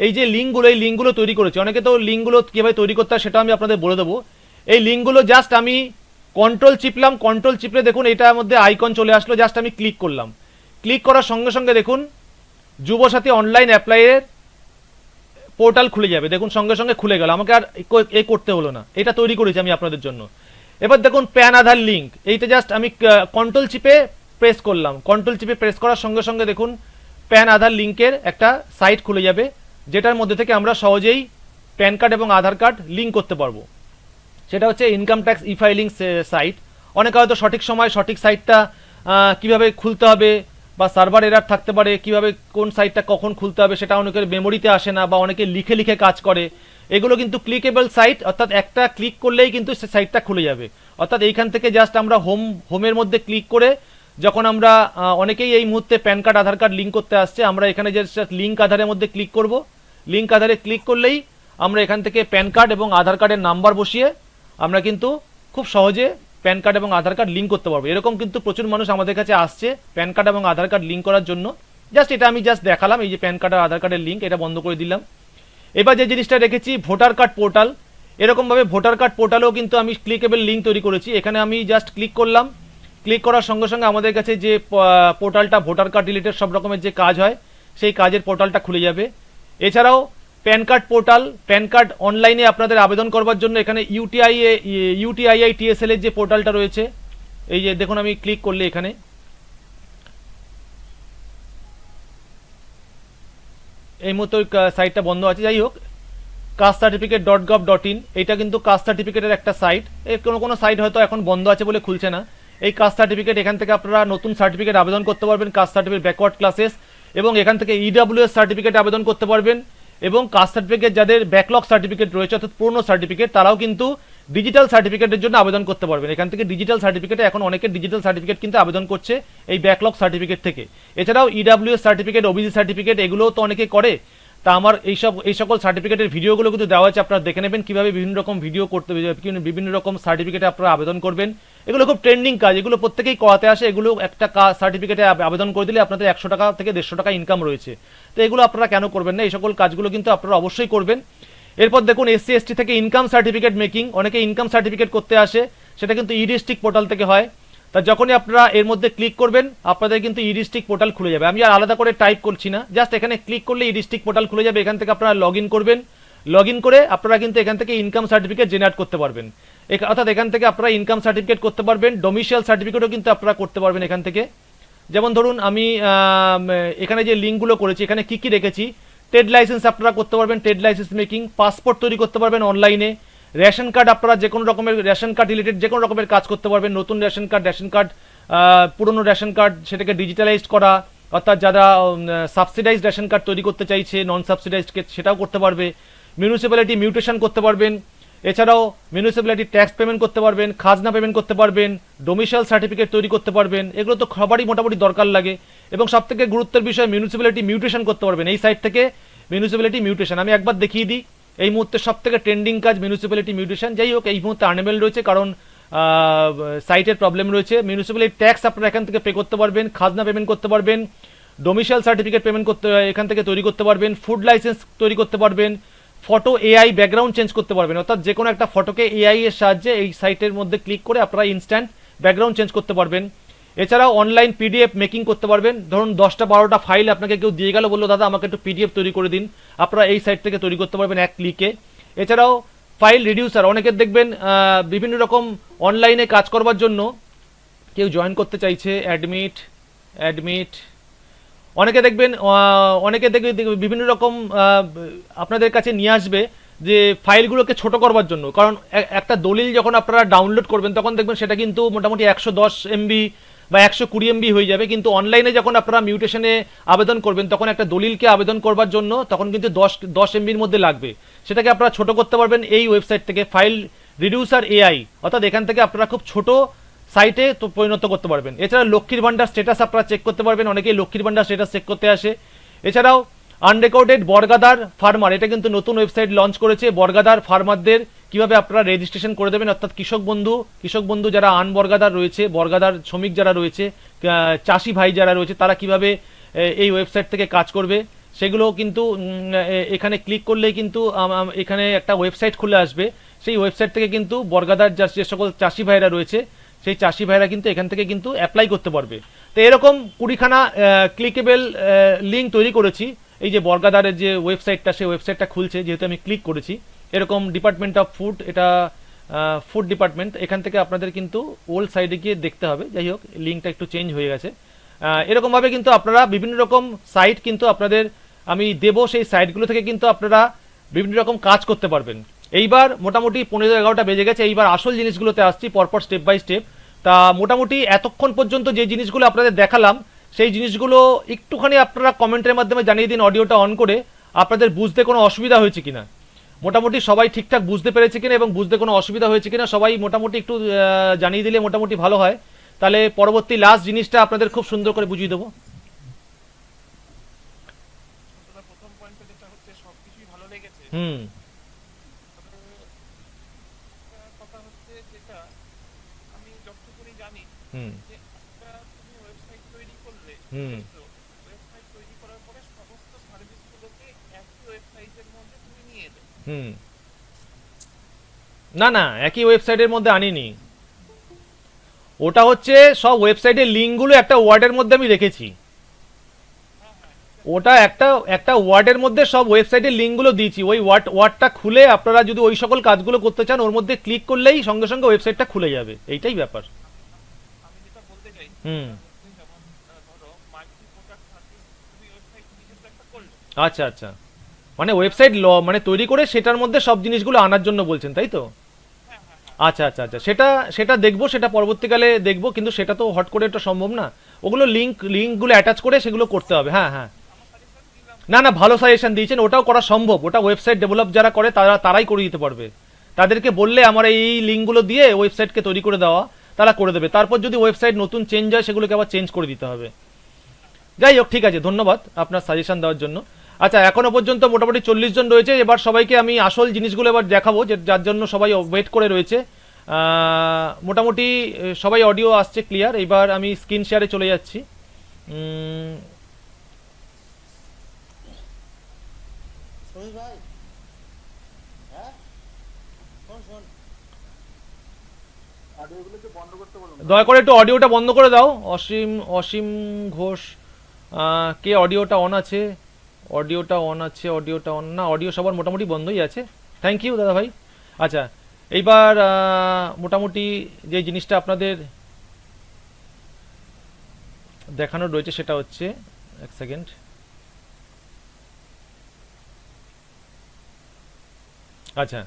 এই যে লিঙ্কগুলো, এই লিঙ্কগুলো তৈরি করেছি। অনেকে তো লিঙ্কগুলো কীভাবে তৈরি করতে হয় সেটা আমি আপনাদের বলে দেবো। এই লিঙ্কগুলো জাস্ট আমি কন্ট্রোল চিপলাম, কন্ট্রোল চিপলে দেখুন এটার মধ্যে আইকন চলে আসলো, জাস্ট আমি ক্লিক করলাম। ক্লিক করার সঙ্গে সঙ্গে দেখুন যুবসাথী অনলাইন অ্যাপ্লাইয়ের পোর্টাল খুলে যাবে। দেখুন সঙ্গে সঙ্গে খুলে গেল, আমাকে আর এ করতে হলো না, এটা তৈরি করেছি আমি আপনাদের জন্য। এবার দেখুন প্যান আধার লিঙ্ক, এইটা জাস্ট আমি কন্ট্রোল চিপে প্রেস করলাম। কন্ট্রোল চিপে প্রেস করার সঙ্গে সঙ্গে দেখুন প্যান আধার লিঙ্কের একটা সাইট খুলে যাবে, যেটার মধ্যে থেকে আমরা সহজেই প্যান কার্ড এবং আধার কার্ড লিঙ্ক করতে পারবো। সেটা হচ্ছে income tax e filing site. অনেকে হয়তো সঠিক সময় সঠিক সাইটটা কিভাবে খুলতে হবে, বা সার্ভার এরার থাকতে পারে, কিভাবে কোন সাইটটা কখন খুলতে হবে সেটা অনেকের মেমোরিতে আসে না, বা অনেকে লিখে লিখে কাজ করে। এগুলো কিন্তু ক্লিকেবল সাইট, অর্থাৎ একটা ক্লিক করলেই কিন্তু সে সাইটটা খুলে যাবে। অর্থাৎ এইখান থেকে জাস্ট আমরা হোমের মধ্যে ক্লিক করে, যখন আমরা অনেকেই এই মুহূর্তে প্যান কার্ড আধার কার্ড লিঙ্ক করতে আসছে, আমরা এখানে জাস্ট লিঙ্ক আধারের মধ্যে ক্লিক করব। লিঙ্ক আধারে ক্লিক করলেই আমরা এখান থেকে প্যান কার্ড এবং আধার কার্ডের নাম্বার বসিয়ে আমরা কিন্তু খুব সহজে প্যান কার্ড এবং আধার কার্ড লিঙ্ক করতে পারবো। এরকম কিন্তু প্রচুর মানুষ আমাদের কাছে আসছে প্যান কার্ড এবং আধার কার্ড লিঙ্ক করার জন্য। জাস্ট এটা আমি জাস্ট দেখালাম, এই যে প্যান কার্ড আর আধার কার্ডের লিঙ্ক, এটা বন্ধ করে দিলাম। এবার যে জিনিসটা রেখেছি ভোটার কার্ড পোর্টাল, এরকমভাবে ভোটার কার্ড পোর্টালেও কিন্তু আমি ক্লিকেবল লিঙ্ক তৈরি করেছি। এখানে আমি জাস্ট ক্লিক করলাম, ক্লিক করার সঙ্গে সঙ্গে আমাদের কাছে যে পোর্টালটা ভোটার কার্ড রিলেটেড সব রকমের যে কাজ হয় সেই কাজের পোর্টালটা খুলে যাবে। এছাড়াও pan card portal, pan card অনলাইনে আপনাদের আবেদন করবার জন্য এখানে ইউটিআইটিএসএল এর যে পোর্টালটা রয়েছে, এই যে দেখুন আমি ক্লিক করলে এখানে এই মুহূর্তে সাইটটা বন্ধ আছে। যাই হোক, কাস্ট সার্টিফিকেট .gov.in, এটা কিন্তু কাস্ট সার্টিফিকেটের একটা সাইট। কোনো সাইট হয়তো এখন বন্ধ আছে বলে খুলছে না। এই কাস্ট সার্টিফিকেট, এখান থেকে আপনারা নতুন সার্টিফিকেট আবেদন করতে পারবেন, কাস্ট সার্টিফিকেট ব্যাকওয়ার্ড ক্লাসেস, এবং এখান থেকে ইডাব্লিউএস সার্টিফিকেট আবেদন করতে পারবেন। এবং কাস্ট সার্টিফিকেট যাদের ব্যাকলগ সার্টিফিকেট রয়েছে, অর্থাৎ পুরনো সার্টিফিকেট, তারাও কিন্তু ডিজিটাল সার্টিফিকেটের জন্য আবেদন করতে পারবেন। এখান থেকে ডিজিটাল সার্টিফিকেটে এখন অনেকে ডিজিটাল সার্টিফিকেট কিন্তু আবেদন করছে এই ব্যাকলগ সার্টিফিকেট থেকে। এছাড়াও ইডাব্লিউএস সার্টিফিকেট, ওবিসি সার্টিফিকেট, এগুলোও তো অনেকে করে। তা আমার এই সকল সার্টিফিকেটের ভিডিওগুলো কিন্তু দেওয়া আছে, আপনারা দেখে নেবেন কীভাবে বিভিন্ন রকম ভিডিও করতে, বিভিন্ন রকম সার্টিফিকেটে আপনারা আবেদন করবেন। এগুলো খুব ট্রেন্ডিং কাজ, এগুলো প্রত্যেকেই করাতে আসে। এগুলো একটা সার্টিফিকেটে আবেদন করে দিলে আপনাদের 100 টাকা থেকে 150 টাকা ইনকাম রয়েছে। তো এগুলো আপনারা কেন করবেন না, এই সকল কাজগুলো কিন্তু আপনারা অবশ্যই করবেন। এরপর দেখুন এসসি এসটি থেকে ইনকাম সার্টিফিকেট মেকিং, অনেকে ইনকাম সার্টিফিকেট করতে আসে, সেটা কিন্তু ই ডিস্ট্রিক্ট পোর্টাল থেকে হয়। তা যখনই আপনারা এর মধ্যে ক্লিক করবেন আপনাদের কিন্তু ই ডিস্ট্রিক্ট পোর্টাল খুলে যাবে। আমি আর আলাদা করে টাইপ করছি না, জাস্ট এখানে ক্লিক করলে ই ডিস্ট্রিক্ট পোর্টাল খুলে যাবে। এখান থেকে আপনারা লগ ইন করবেন, লগ ইন করে আপনারা কিন্তু এখান থেকে ইনকাম সার্টিফিকেট জেনারেট করতে পারবেন। অর্থাৎ এখান থেকে আপনারা ইনকাম সার্টিফিকেট করতে পারবেন, ডোমিসাইল সার্টিফিকেটও কিন্তু আপনারা করতে পারবেন এখান থেকে। যেমন ধরুন আমি এখানে যে লিঙ্কগুলো করেছি, এখানে কি কি রেখেছি, ট্রেড লাইসেন্স আপনারা করতে পারবেন, ট্রেড লাইসেন্স মেকিং, পাসপোর্ট তৈরি করতে পারবেন অনলাইনে, রেশন কার্ড আপনারা যে কোনো রকমের রেশন কার্ড রিলেটেড যে কোনো রকমের কাজ করতে পারবেন, নতুন রেশন কার্ড, পুরনো রেশন কার্ড সেটাকে ডিজিটালাইজড করা, অর্থাৎ যারা সাবসিডাইজড রেশন কার্ড তৈরি করতে চাইছে, নন সাবসিডাইজড সেটাও করতে পারবে, মিউনিসিপ্যালিটি মিউটেশন করতে পারবেন, এছাড়াও মিউনিসিপ্যালিটি ট্যাক্স পেমেন্ট করতে পারবেন, খাজনা পেমেন্ট করতে পারবেন, ডোমিসাইল সার্টিফিকেট তৈরি করতে পারবেন। এগুলো তো সবারই মোটামুটি দরকার লাগে। এবং সবথেকে গুরুত্বের বিষয় মিউনিসিপ্যালিটি মিউটেশন করতে পারবেন এই সাইট থেকে। মিউনিসিপ্যালিটি মিউটেশন আমি একবার দেখিয়ে দিই, এই মুহূর্তে সবথেকে ট্রেন্ডিং কাজ মিউনিসিপ্যালিটি মিউটেশন। যাই হোক, এই মুহূর্তে আনএবল রয়েছে কারণ সাইটের প্রবলেম রয়েছে। মিউনিসিপ্যালিটি ট্যাক্স আপনারা এখান থেকে পে করতে পারবেন, খাজনা পেমেন্ট করতে পারবেন, ডোমিসাইল সার্টিফিকেট পেমেন্ট করতে এখান থেকে তৈরি করতে পারবেন, ফুড লাইসেন্স তৈরি করতে পারবেন, ফটো এআই ব্যাকগ্রাউন্ড চেঞ্জ করতে পারবেন, অর্থাৎ যে কোনো একটা ফটোকে এআই এর সাহায্যে এই সাইটের মধ্যে ক্লিক করে আপনারা ইনস্ট্যান্ট ব্যাকগ্রাউন্ড চেঞ্জ করতে পারবেন। এছাড়াও অনলাইন পিডিএফ মেকিং করতে পারবেন। ধরুন 10টা-12টা ফাইল আপনাকে কেউ দিয়ে গেল, বললো দাদা আমাকে একটু পিডিএফ তৈরি করে দিন, আপনারা এই সাইট থেকে তৈরি করতে পারবেন এক ক্লিকে। এছাড়াও ফাইল রিডিউসার, অনেকের দেখবেন বিভিন্ন রকম অনলাইনে কাজ করবার জন্য কেউ জয়েন করতে চাইছে, অ্যাডমিট অনেকে দেখবেন বিভিন্ন রকম আপনাদের কাছে নিয়ে আসবে যে ফাইলগুলোকে ছোট করবার জন্য। কারণ একটা দলিল যখন আপনারা ডাউনলোড করবেন তখন দেখবেন সেটা কিন্তু মোটামুটি 110 MB বা 120 MB হয়ে যাবে, কিন্তু অনলাইনে যখন আপনারা মিউটেশনে আবেদন করবেন তখন একটা দলিলকে আবেদন করবার জন্য তখন কিন্তু 10 MBর মধ্যে লাগবে। সেটাকে আপনারা ছোট করতে পারবেন এই ওয়েবসাইট থেকে, ফাইল রিডিউসার এআই, অর্থাৎ এখান থেকে আপনারা খুব ছোট সাইটে তো পরিণত করতে পারবেন। এছাড়া লক্ষ্মীর ভান্ডার স্ট্যাটাস আপনারা চেক করতে পারবেন, অনেকেই লক্ষ্মীর ভান্ডার স্ট্যাটাস চেক করতে আসে। এছাড়াও আনরেকর্ডেড বর্গাদার ফার্মার, এটা কিন্তু নতুন ওয়েবসাইট লঞ্চ করেছে। বর্গাদার ফার্মারদের কিভাবে আপনারা রেজিস্ট্রেশন করে দেবেন, অর্থাৎ কৃষক বন্ধু যারা আনবর্গাদার রয়েছে, বর্গাদার শ্রমিক যারা রয়েছে, চাষি ভাই যারা রয়েছে, তারা কিভাবে এই ওয়েবসাইট থেকে কাজ করবে সেগুলো কিন্তু এখানে ক্লিক করলেই কিন্তু এখানে একটা ওয়েবসাইট খুলে আসবে। সেই ওয়েবসাইট থেকে কিন্তু বর্গাদার যে সকল চাষি ভাইরা রয়েছে, সেই চাষি ভাইরা কিন্তু এখান থেকে কিন্তু অ্যাপ্লাই করতে পারবে। তো এরকম 20খানা ক্লিকেবল লিঙ্ক তৈরি করেছি। এই যে বর্গাদারের যে ওয়েবসাইটটা, সেই ওয়েবসাইটটা খুলছে, যেহেতু আমি ক্লিক করেছি। এরকম ডিপার্টমেন্ট অফ ফুড, এটা ফুড ডিপার্টমেন্ট, এখান থেকে আপনাদের কিন্তু ওল্ড সাইডে গিয়ে দেখতে হবে। যাই হোক, লিঙ্কটা একটু চেঞ্জ হয়ে গেছে। এরকমভাবে কিন্তু আপনারা বিভিন্ন রকম সাইট কিন্তু আপনাদের আমি দেবো, সেই সাইটগুলো থেকে কিন্তু আপনারা বিভিন্ন রকম কাজ করতে পারবেন। এইবার মোটামুটি 15-11টা বেজে গেছে, এইবার আসল জিনিসগুলোতে আসছি পরপর স্টেপ বাই স্টেপ। তা মোটামুটি এতক্ষণ পর্যন্ত যে জিনিসগুলো আপনাদের দেখালাম, সেই জিনিসগুলো একটুখানি আপনারা কমেন্টের মাধ্যমে জানিয়ে দিন অডিওটা অন করে, আপনাদের বুঝতে কোনো অসুবিধা হয়েছে কিনা, মোটামুটি সবাই ঠিকঠাক বুঝতে পেরেছে কিনা এবং বুঝতে কোনো অসুবিধা হয়েছে কিনা সবাই মোটামুটি একটু জানিয়ে দিলে মোটামুটি ভালো হয়। তাহলে পরবর্তী লাস্ট জিনিসটা আপনাদের খুব সুন্দর করে বুঝিয়ে দেবো। প্রথম পয়েন্টে যেটা হচ্ছে সবকিছুই ভালো লেগেছে। হুম কথা হচ্ছে যেটা আমি যতটুকুনি জানি হুম যে একটা তুমি ওয়েবসাইট তৈরি করলে, হুম ওয়েবসাইট তৈরি করার পরে সমস্ত সার্ভিসগুলোকে একই ওয়েবসাইটের মধ্যে তুমি নিয়ে এলে। হুম না না, একই ওয়েবসাইটের মধ্যে আনিনি। ওটা হচ্ছে সব ওয়েবসাইটের লিঙ্কগুলো একটা ওয়ার্ডের মধ্যে আমি রেখেছি। ওটা একটা ওয়ার্ডের মধ্যে সব ওয়েবসাইটের লিঙ্কগুলো দিয়েছি। ওই ওয়ার্ডটা খুলে আপনারা যদি ওই সকল কাজগুলো করতে চান, ওর মধ্যে ক্লিক করলেই সঙ্গে সঙ্গে ওয়েবসাইটটা খুলে যাবে। এইটাই ব্যাপার। আমি যেটা বলতে চাই, হুম যেমন ধরো মাল্টি প্রোডাক্ট সার্ভিস তুমি ওয়েবসাইট নিজে একটা করলে। আচ্ছা আচ্ছা, মানে ওয়েবসাইট মানে তৈরি করে সেটার মধ্যে সব জিনিসগুলো আনার জন্য বলছেন, তাই তো? আচ্ছা আচ্ছা আচ্ছা, সেটা দেখবো, সেটা পরবর্তীকালে দেখবো, কিন্তু সেটা তো হট করে এটা সম্ভব না। ওগুলো লিঙ্কগুলো অ্যাটাচ করে সেগুলো করতে হবে। হ্যাঁ হ্যাঁ, না না, ভালো সাজেশন দিয়েছেন, ওটাও করা সম্ভব। ওটা ওয়েবসাইট ডেভেলপ যারা করে তারাই করে দিতে পারবে। তাদেরকে বললে আমার এই লিঙ্কগুলো দিয়ে ওয়েবসাইটকে তৈরি করে দেওয়া, তারা করে দেবে। তারপর যদি ওয়েবসাইট নতুন চেঞ্জ হয়, সেগুলোকে আবার চেঞ্জ করে দিতে হবে। যাই হোক, ঠিক আছে, ধন্যবাদ আপনার সাজেশন দেওয়ার জন্য। আচ্ছা, এখনো পর্যন্ত মোটামুটি 40 জন রয়েছে। এবার সবাইকে আমি আসল জিনিসগুলো এবার দেখাবো, যার জন্য সবাই ওয়েট করে রয়েছে। মোটামুটি সবাই অডিও আসছে ক্লিয়ার। এবার আমি স্ক্রিন শেয়ারে চলে যাচ্ছি। দয়া করে একটু অডিওটা বন্ধ করে দাও। অসীম ঘোষ, কে অডিওটা অন আছে? অডিওটা অন আছে, অডিওটা অন না, অডিও সবার মোটামুটি বন্ধই আছে। থ্যাংক ইউ দাদা ভাই। আচ্ছা, এইবার মোটামুটি যে জিনিসটা আপনাদের দেখানোর রয়েছে সেটা হচ্ছে, এক সেকেন্ড, আচ্ছা,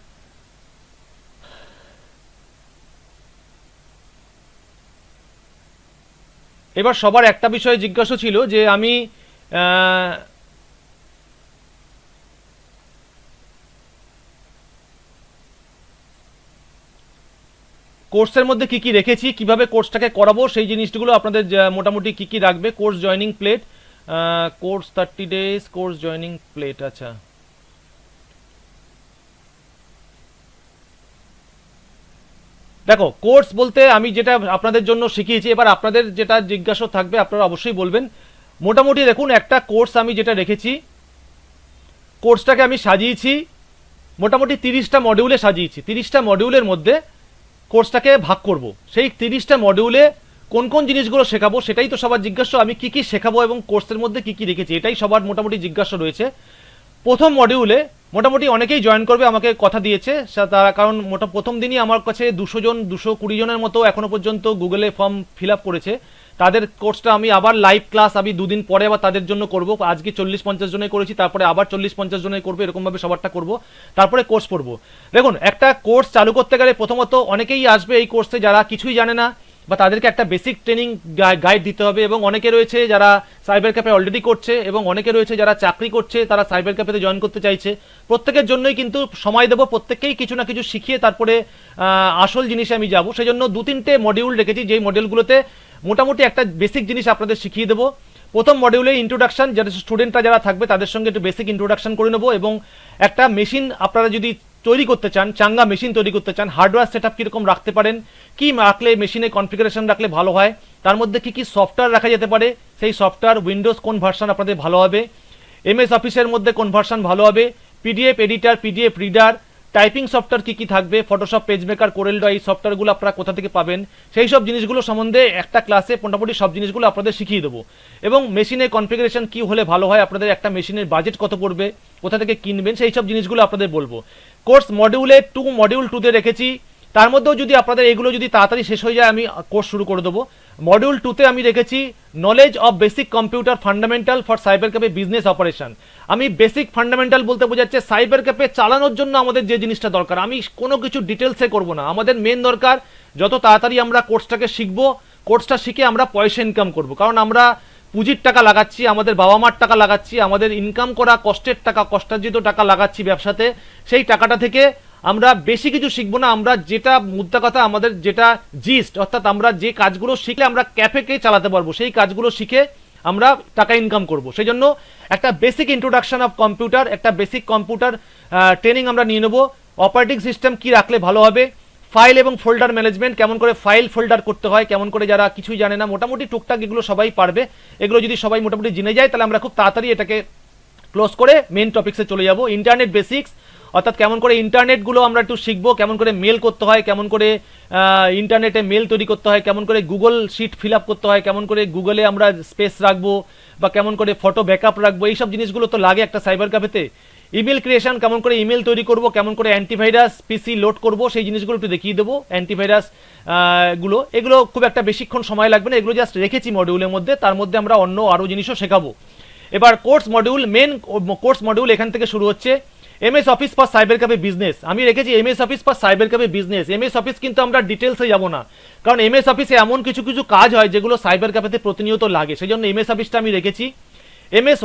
এবার সবার একটা বিষয়ে জিজ্ঞাসা ছিল যে আমি কোর্সের মধ্যে কি কি রেখেছি, কিভাবে কোর্সটাকে করাবো, সেই জিনিসগুলো আপনাদের মোটামুটি কি কি রাখবে। Course joining plate, course 30 days, course joining plate. আচ্ছা, দেখো, কোর্স বলতে আমি যেটা আপনাদের জন্য শিখিয়েছি, এবার আপনাদের যেটা জিজ্ঞাসা থাকবে আপনারা অবশ্যই বলবেন। মোটামুটি দেখুন, একটা কোর্স আমি যেটা রেখেছি, কোর্সটাকে আমি সাজিয়েছি মোটামুটি 30টা মডিউলে সাজিয়েছি। 30টা মডিউলের মধ্যে কোর্সটাকে ভাগ করব। সেই 30টা মডিউলে কোন কোন জিনিসগুলো শেখাবো সেটাই তো সবার জিজ্ঞাসা। আমি কি কি শেখাবো এবং কোর্সের মধ্যে কি কি রেখেছি, এটাই সবার মোটামুটি জিজ্ঞাসা রয়েছে। প্রথম মডিউলে মোটামুটি অনেকেই জয়েন করবে, আমাকে কথা দিয়েছে তারা, কারণ প্রথম দিনই আমার কাছে 220 জনের মতো এখনো পর্যন্ত গুগলে ফর্ম ফিল আপ করেছে। তাদের কোর্সটা আমি আবার লাইভ ক্লাস আমি দুদিন পরে আবার তাদের জন্য করব। আজকে 40-50 জনে করেছি, তারপরে আবার 40-50 জনে করবো, এরকমভাবে সবারটা করব, তারপরে কোর্স পড়বো। দেখুন, একটা কোর্স চালু করতে গেলে প্রথমত অনেকেই আসবে এই কোর্সে যারা কিছুই জানে না, বা তাদেরকে একটা বেসিক ট্রেনিং গাইড দিতে হবে। এবং অনেকে রয়েছে যারা সাইবার ক্যাফে অলরেডি করছে, এবং অনেকে রয়েছে যারা চাকরি করছে, তারা সাইবার ক্যাফেতে জয়েন করতে চাইছে। প্রত্যেকের জন্যই কিন্তু সময় দেবো, প্রত্যেককেই কিছু না কিছু শিখিয়ে তারপরে আসল জিনিসে আমি যাব। সেই জন্য 2-3টে মডিউল রেখেছি, যেই মডিউলগুলোতে মোটামুটি একটা বেসিক জিনিস আপনাদের শিখিয়ে দেবো। প্রথম মডিউলে ইন্ট্রোডাকশন, যারা স্টুডেন্টরা যারা থাকবে তাদের সঙ্গে একটু বেসিক ইন্ট্রোডাকশন করে নেবো, এবং একটা মেশিন আপনারা যদি তৈরি করতে চান, চাঙ্গা মেশিন তৈরি করতে চান, হার্ডওয়্যার সেট আপ কীরকম রাখতে পারেন, কী রাখলে মেশিনে কনফিগারেশন রাখলে ভালো হয়, তার মধ্যে কী কী সফটওয়্যার রাখা যেতে পারে, সেই সফটওয়্যার উইন্ডোজ কোন ভার্সন আপনাদের ভালো হবে, এমএস অফিসের মধ্যে কোন ভার্সন ভালো হবে, PDF editor, PDF reader, typing software কী কী থাকবে, ফটোশপ, পেজমেকার, কোরেল ড্র, এই সফটওয়্যারগুলো আপনারা কোথা থেকে পাবেন, সেই সব জিনিসগুলো সম্বন্ধে একটা ক্লাসে মোটামুটি সব জিনিসগুলো আপনাদের শিখিয়ে দেবো। এবং মেশিনের কনফিগারেশন কী হলে ভালো হয়, আপনাদের একটা মেশিনের বাজেট কত পড়বে, কোথা থেকে কিনবেন, সেই সব জিনিসগুলো আপনাদের বলবো। কোর্স মডিউল 2তে রেখেছি, তার মধ্যেও যদি আপনাদের এগুলো যদি তাড়াতাড়ি শেষ হয়ে যায় আমি কোর্স শুরু করে দেবো। মডিউল 2তে আমি রেখেছি knowledge of basic computer fundamental for cyber cafe business operation. আমি বেসিক ফান্ডামেন্টাল বলতে বোঝাচ্ছে সাইবার ক্যাফে চালানোর জন্য আমাদের যে জিনিসটা দরকার, আমি কোনো কিছু ডিটেলসে করব না। আমাদের মেন দরকার যত তাড়াতাড়ি আমরা কোর্সটাকে শিখবো, কোর্সটা শিখে আমরা পয়সা ইনকাম করব, কারণ আমরা পুঁজির টাকা লাগাচ্ছি, আমাদের বাবা মার টাকা লাগাচ্ছি, আমাদের ইনকাম করা কষ্টের টাকা, কষ্টার্জিত টাকা লাগাচ্ছি ব্যবসাতে, সেই টাকাটা থেকে আমরা বেশি কিছু শিখবো না। আমরা যেটা মুদ্রা কথা, আমাদের যেটা জিস্ট, অর্থাৎ আমরা যে কাজগুলো শিখলে আমরা ক্যাফেকে চালাতে পারবো, সেই কাজগুলো শিখে আমরা টাকা ইনকাম করব। সেই জন্য একটা বেসিক ইন্ট্রোডাকশন অফ কম্পিউটার, একটা বেসিক কম্পিউটার ট্রেনিং আমরা নিয়ে নেবো। অপারেটিং সিস্টেম কি রাখলে ভালো হবে, ফাইল এবং ফোল্ডার ম্যানেজমেন্ট, কেমন করে ফাইল ফোল্ডার করতে হয়, কেমন করে, যারা কিছুই জানে না মোটামুটি টুকটাক এগুলো সবাই পারবে। এগুলো যদি সবাই মোটামুটি জেনে যায় তাহলে আমরা খুব তাড়াতাড়ি এটাকে ক্লোজ করে মেন টপিক্সে চলে যাব। ইন্টারনেট বেসিক্স, অর্থাৎ কেমন করে ইন্টারনেটগুলো আমরা একটু শিখবো, কেমন করে মেল করতে হয়, কেমন করে ইন্টারনেটে মেল তৈরি করতে হয়, কেমন করে গুগল শিট ফিল আপ করতে হয়, কেমন করে গুগলে আমরা স্পেস রাখবো, বা কেমন করে ফটো ব্যাকআপ রাখবো, এইসব জিনিসগুলো তো লাগে একটা সাইবার ক্যাফেতে। ইমেল ক্রিয়েশন, কেমন করে ইমেল তৈরি করব, কেমন করে অ্যান্টিভাইরাস পিসি লোড করব, সেই জিনিসগুলো একটু দেখিয়ে দেবো। অ্যান্টিভাইরাস এগুলো খুব একটা বেশিক্ষণ সময় লাগবে না, এগুলো জাস্ট রেখেছি মডিউলের মধ্যে, তার মধ্যে আমরা অন্য আরও জিনিসও শেখাবো। এবার course module, main course module এখান থেকে শুরু হচ্ছে। MS office for cyber cafe business, আমি রেখেছি MS office for cyber cafe business. MS office কিন্তু আমরা ডিটেলসে যাব না, কারণ এমএস অফিসে এমন কিছু কিছু কাজ হয় যেগুলো সাইবার ক্যাফেতে প্রতিনিয়ত লাগে, সেই জন্য এমএস অফিসটা আমি রেখেছি। এমএস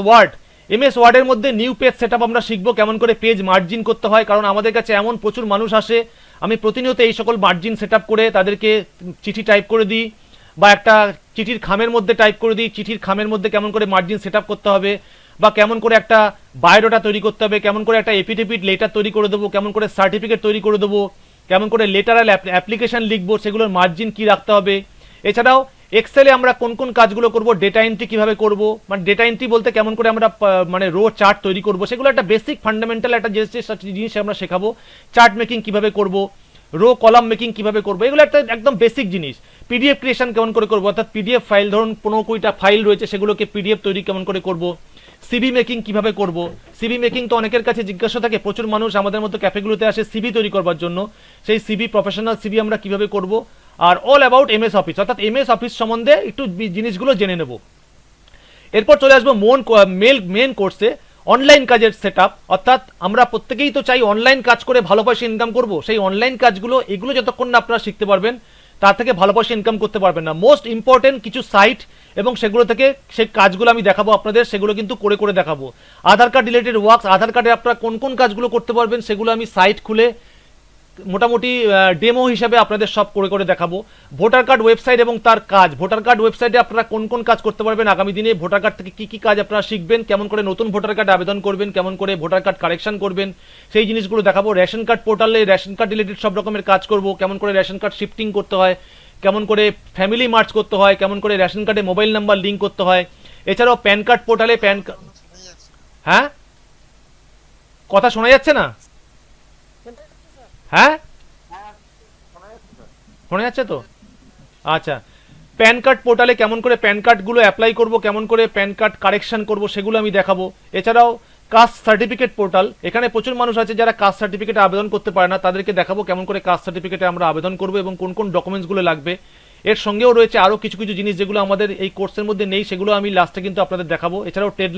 ওয়ার্ডের মধ্যে নিউ পেজ সেট আমরা শিখবো, কেমন করে পেজ মার্জিন করতে হয়, কারণ আমাদের কাছে এমন প্রচুর মানুষ আসে, আমি প্রতিনিয়ত এই সকল মার্জিন সেট করে তাদেরকে চিঠি টাইপ করে দিই, বা একটা চিঠির খামের মধ্যে টাইপ করে দিই, চিঠির খামের মধ্যে কেমন করে মার্জিন সেট করতে হবে, বা কেমন করে একটা বায়োডাটা তৈরি করতে হবে, কেমন করে একটা এফিডেভিট লেটার তৈরি করে দেবো, কেমন করে সার্টিফিকেট তৈরি করে দেবো, কেমন করে লেটারাল অ্যাপ্লিকেশন লিখবো, সেগুলোর মার্জিন কি রাখতে হবে। এছাড়াও এক্সেলে আমরা কোন কোন কাজগুলো করব, ডেটা এন্ট্রি কিভাবে করব, মানে ডেটা এন্ট্রি বলতে কেমন করে আমরা মানে রো চার্ট তৈরি করব, সেগুলো একটা বেসিক ফান্ডামেন্টাল একটা যে জিনিস আমরা শেখাবো। চার্ট মেকিং কিভাবে করব, রো কলাম মেকিং কিভাবে করব, এগুলো একটা একদম বেসিক জিনিস। পিডিএফ ক্রিয়েশন কেমন করে করবো, অর্থাৎ পিডিএফ ফাইল, ধরুন 15-20টা ফাইল রয়েছে, সেগুলোকে পিডিএফ তৈরি কেমন করে করব। সিভি মেকিং কিভাবে করব, সিভি মেকিং তো অনেকের কাছে জিজ্ঞাসা থাকে, প্রচুর মানুষ আমাদের মতো ক্যাফেগুলোতে আসে সিভি তৈরি করবার জন্য, সেই সিভি, প্রফেশনাল সিভি আমরা কিভাবে করব। আর অল অ্যাবাউট এমএস অফিস, অর্থাৎ এমএস অফিস সম্বন্ধে একটু জিনিসগুলো জেনে নেব। এরপর চলে আসবো মেন কোর্সে, অনলাইন কাজের সেটআপ, অর্থাৎ আমরা প্রত্যেকেই তো চাই অনলাইন কাজ করে ভালো পয়সা ইনকাম করব, সেই অনলাইন কাজগুলো এগুলো যতক্ষণ না আপনারা শিখতে পারবেন তার থেকে ভালো পয়সা ইনকাম করতে পারবেন না। মোস্ট ইম্পর্টেন্ট কিছু সাইট এবং সেগুলো থেকে সেই কাজগুলো আমি দেখাবো আপনাদের, সেগুলো কিন্তু করে করে দেখাবো। আধার কার্ড রিলেটেড ওয়ার্কস, আধার কার্ডে আপনারা কোন কোন কাজগুলো করতে পারবেন সেগুলো আমি সাইট খুলে মোটামুটি ডেমো হিসাবে আপনাদের সব করে করে দেখাবো। ভোটার কার্ড ওয়েবসাইট এবং তার কাজ, ভোটার কার্ড ওয়েবসাইটে আপনারা কোন কোন কাজ করতে পারবেন আগামী দিনে, ভোটার কার্ড থেকে কী কী কাজ আপনারা শিখবেন, কেমন করে নতুন ভোটার কার্ড আবেদন করবেন, কেমন করে ভোটার কার্ড কারেকশন করবেন, সেই জিনিসগুলো দেখাবো। রেশন কার্ড পোর্টালে রেশন কার্ড রিলেটেড সব রকমের কাজ করব, কেমন করে রেশন কার্ড শিফটিং করতে হয়, কেমন করে ফ্যামিলি মার্চ করতে হয়, কেমন করে রেশন কার্ডে মোবাইল নাম্বার লিঙ্ক করতে হয়। এছাড়াও প্যান কার্ড পোর্টালে হ্যাঁ, কথা শোনা যাচ্ছে না? হ্যাঁ, শোনা যাচ্ছে তো? আচ্ছা, প্যান কার্ড পোর্টালে কেমন করে প্যান কার্ডগুলো অ্যাপ্লাই করব, কেমন করে প্যান কার্ড কারেকশন করব, সেগুলো আমি দেখাবো। এছাড়াও কাস্ট সার্টিফিকেট পোর্টাল, এখানে প্রচুর মানুষ আছে যারা কাস্ট সার্টিফিকেটে আবেদন করতে পারে না, তাদেরকে দেখাবো কেমন করে কাস্ট সার্টিফিকেটে আমরা আবেদন করব এবং কোন কোন ডকুমেন্টসগুলো লাগবে। এর সঙ্গেও রয়েছে আরও কিছু কিছু জিনিস যেগুলো আমাদের এই কোর্সের মধ্যে নেই, সেগুলো আমি লাস্টে কিন্তু আপনাদের দেখাবো। এছাড়াও ট্রেড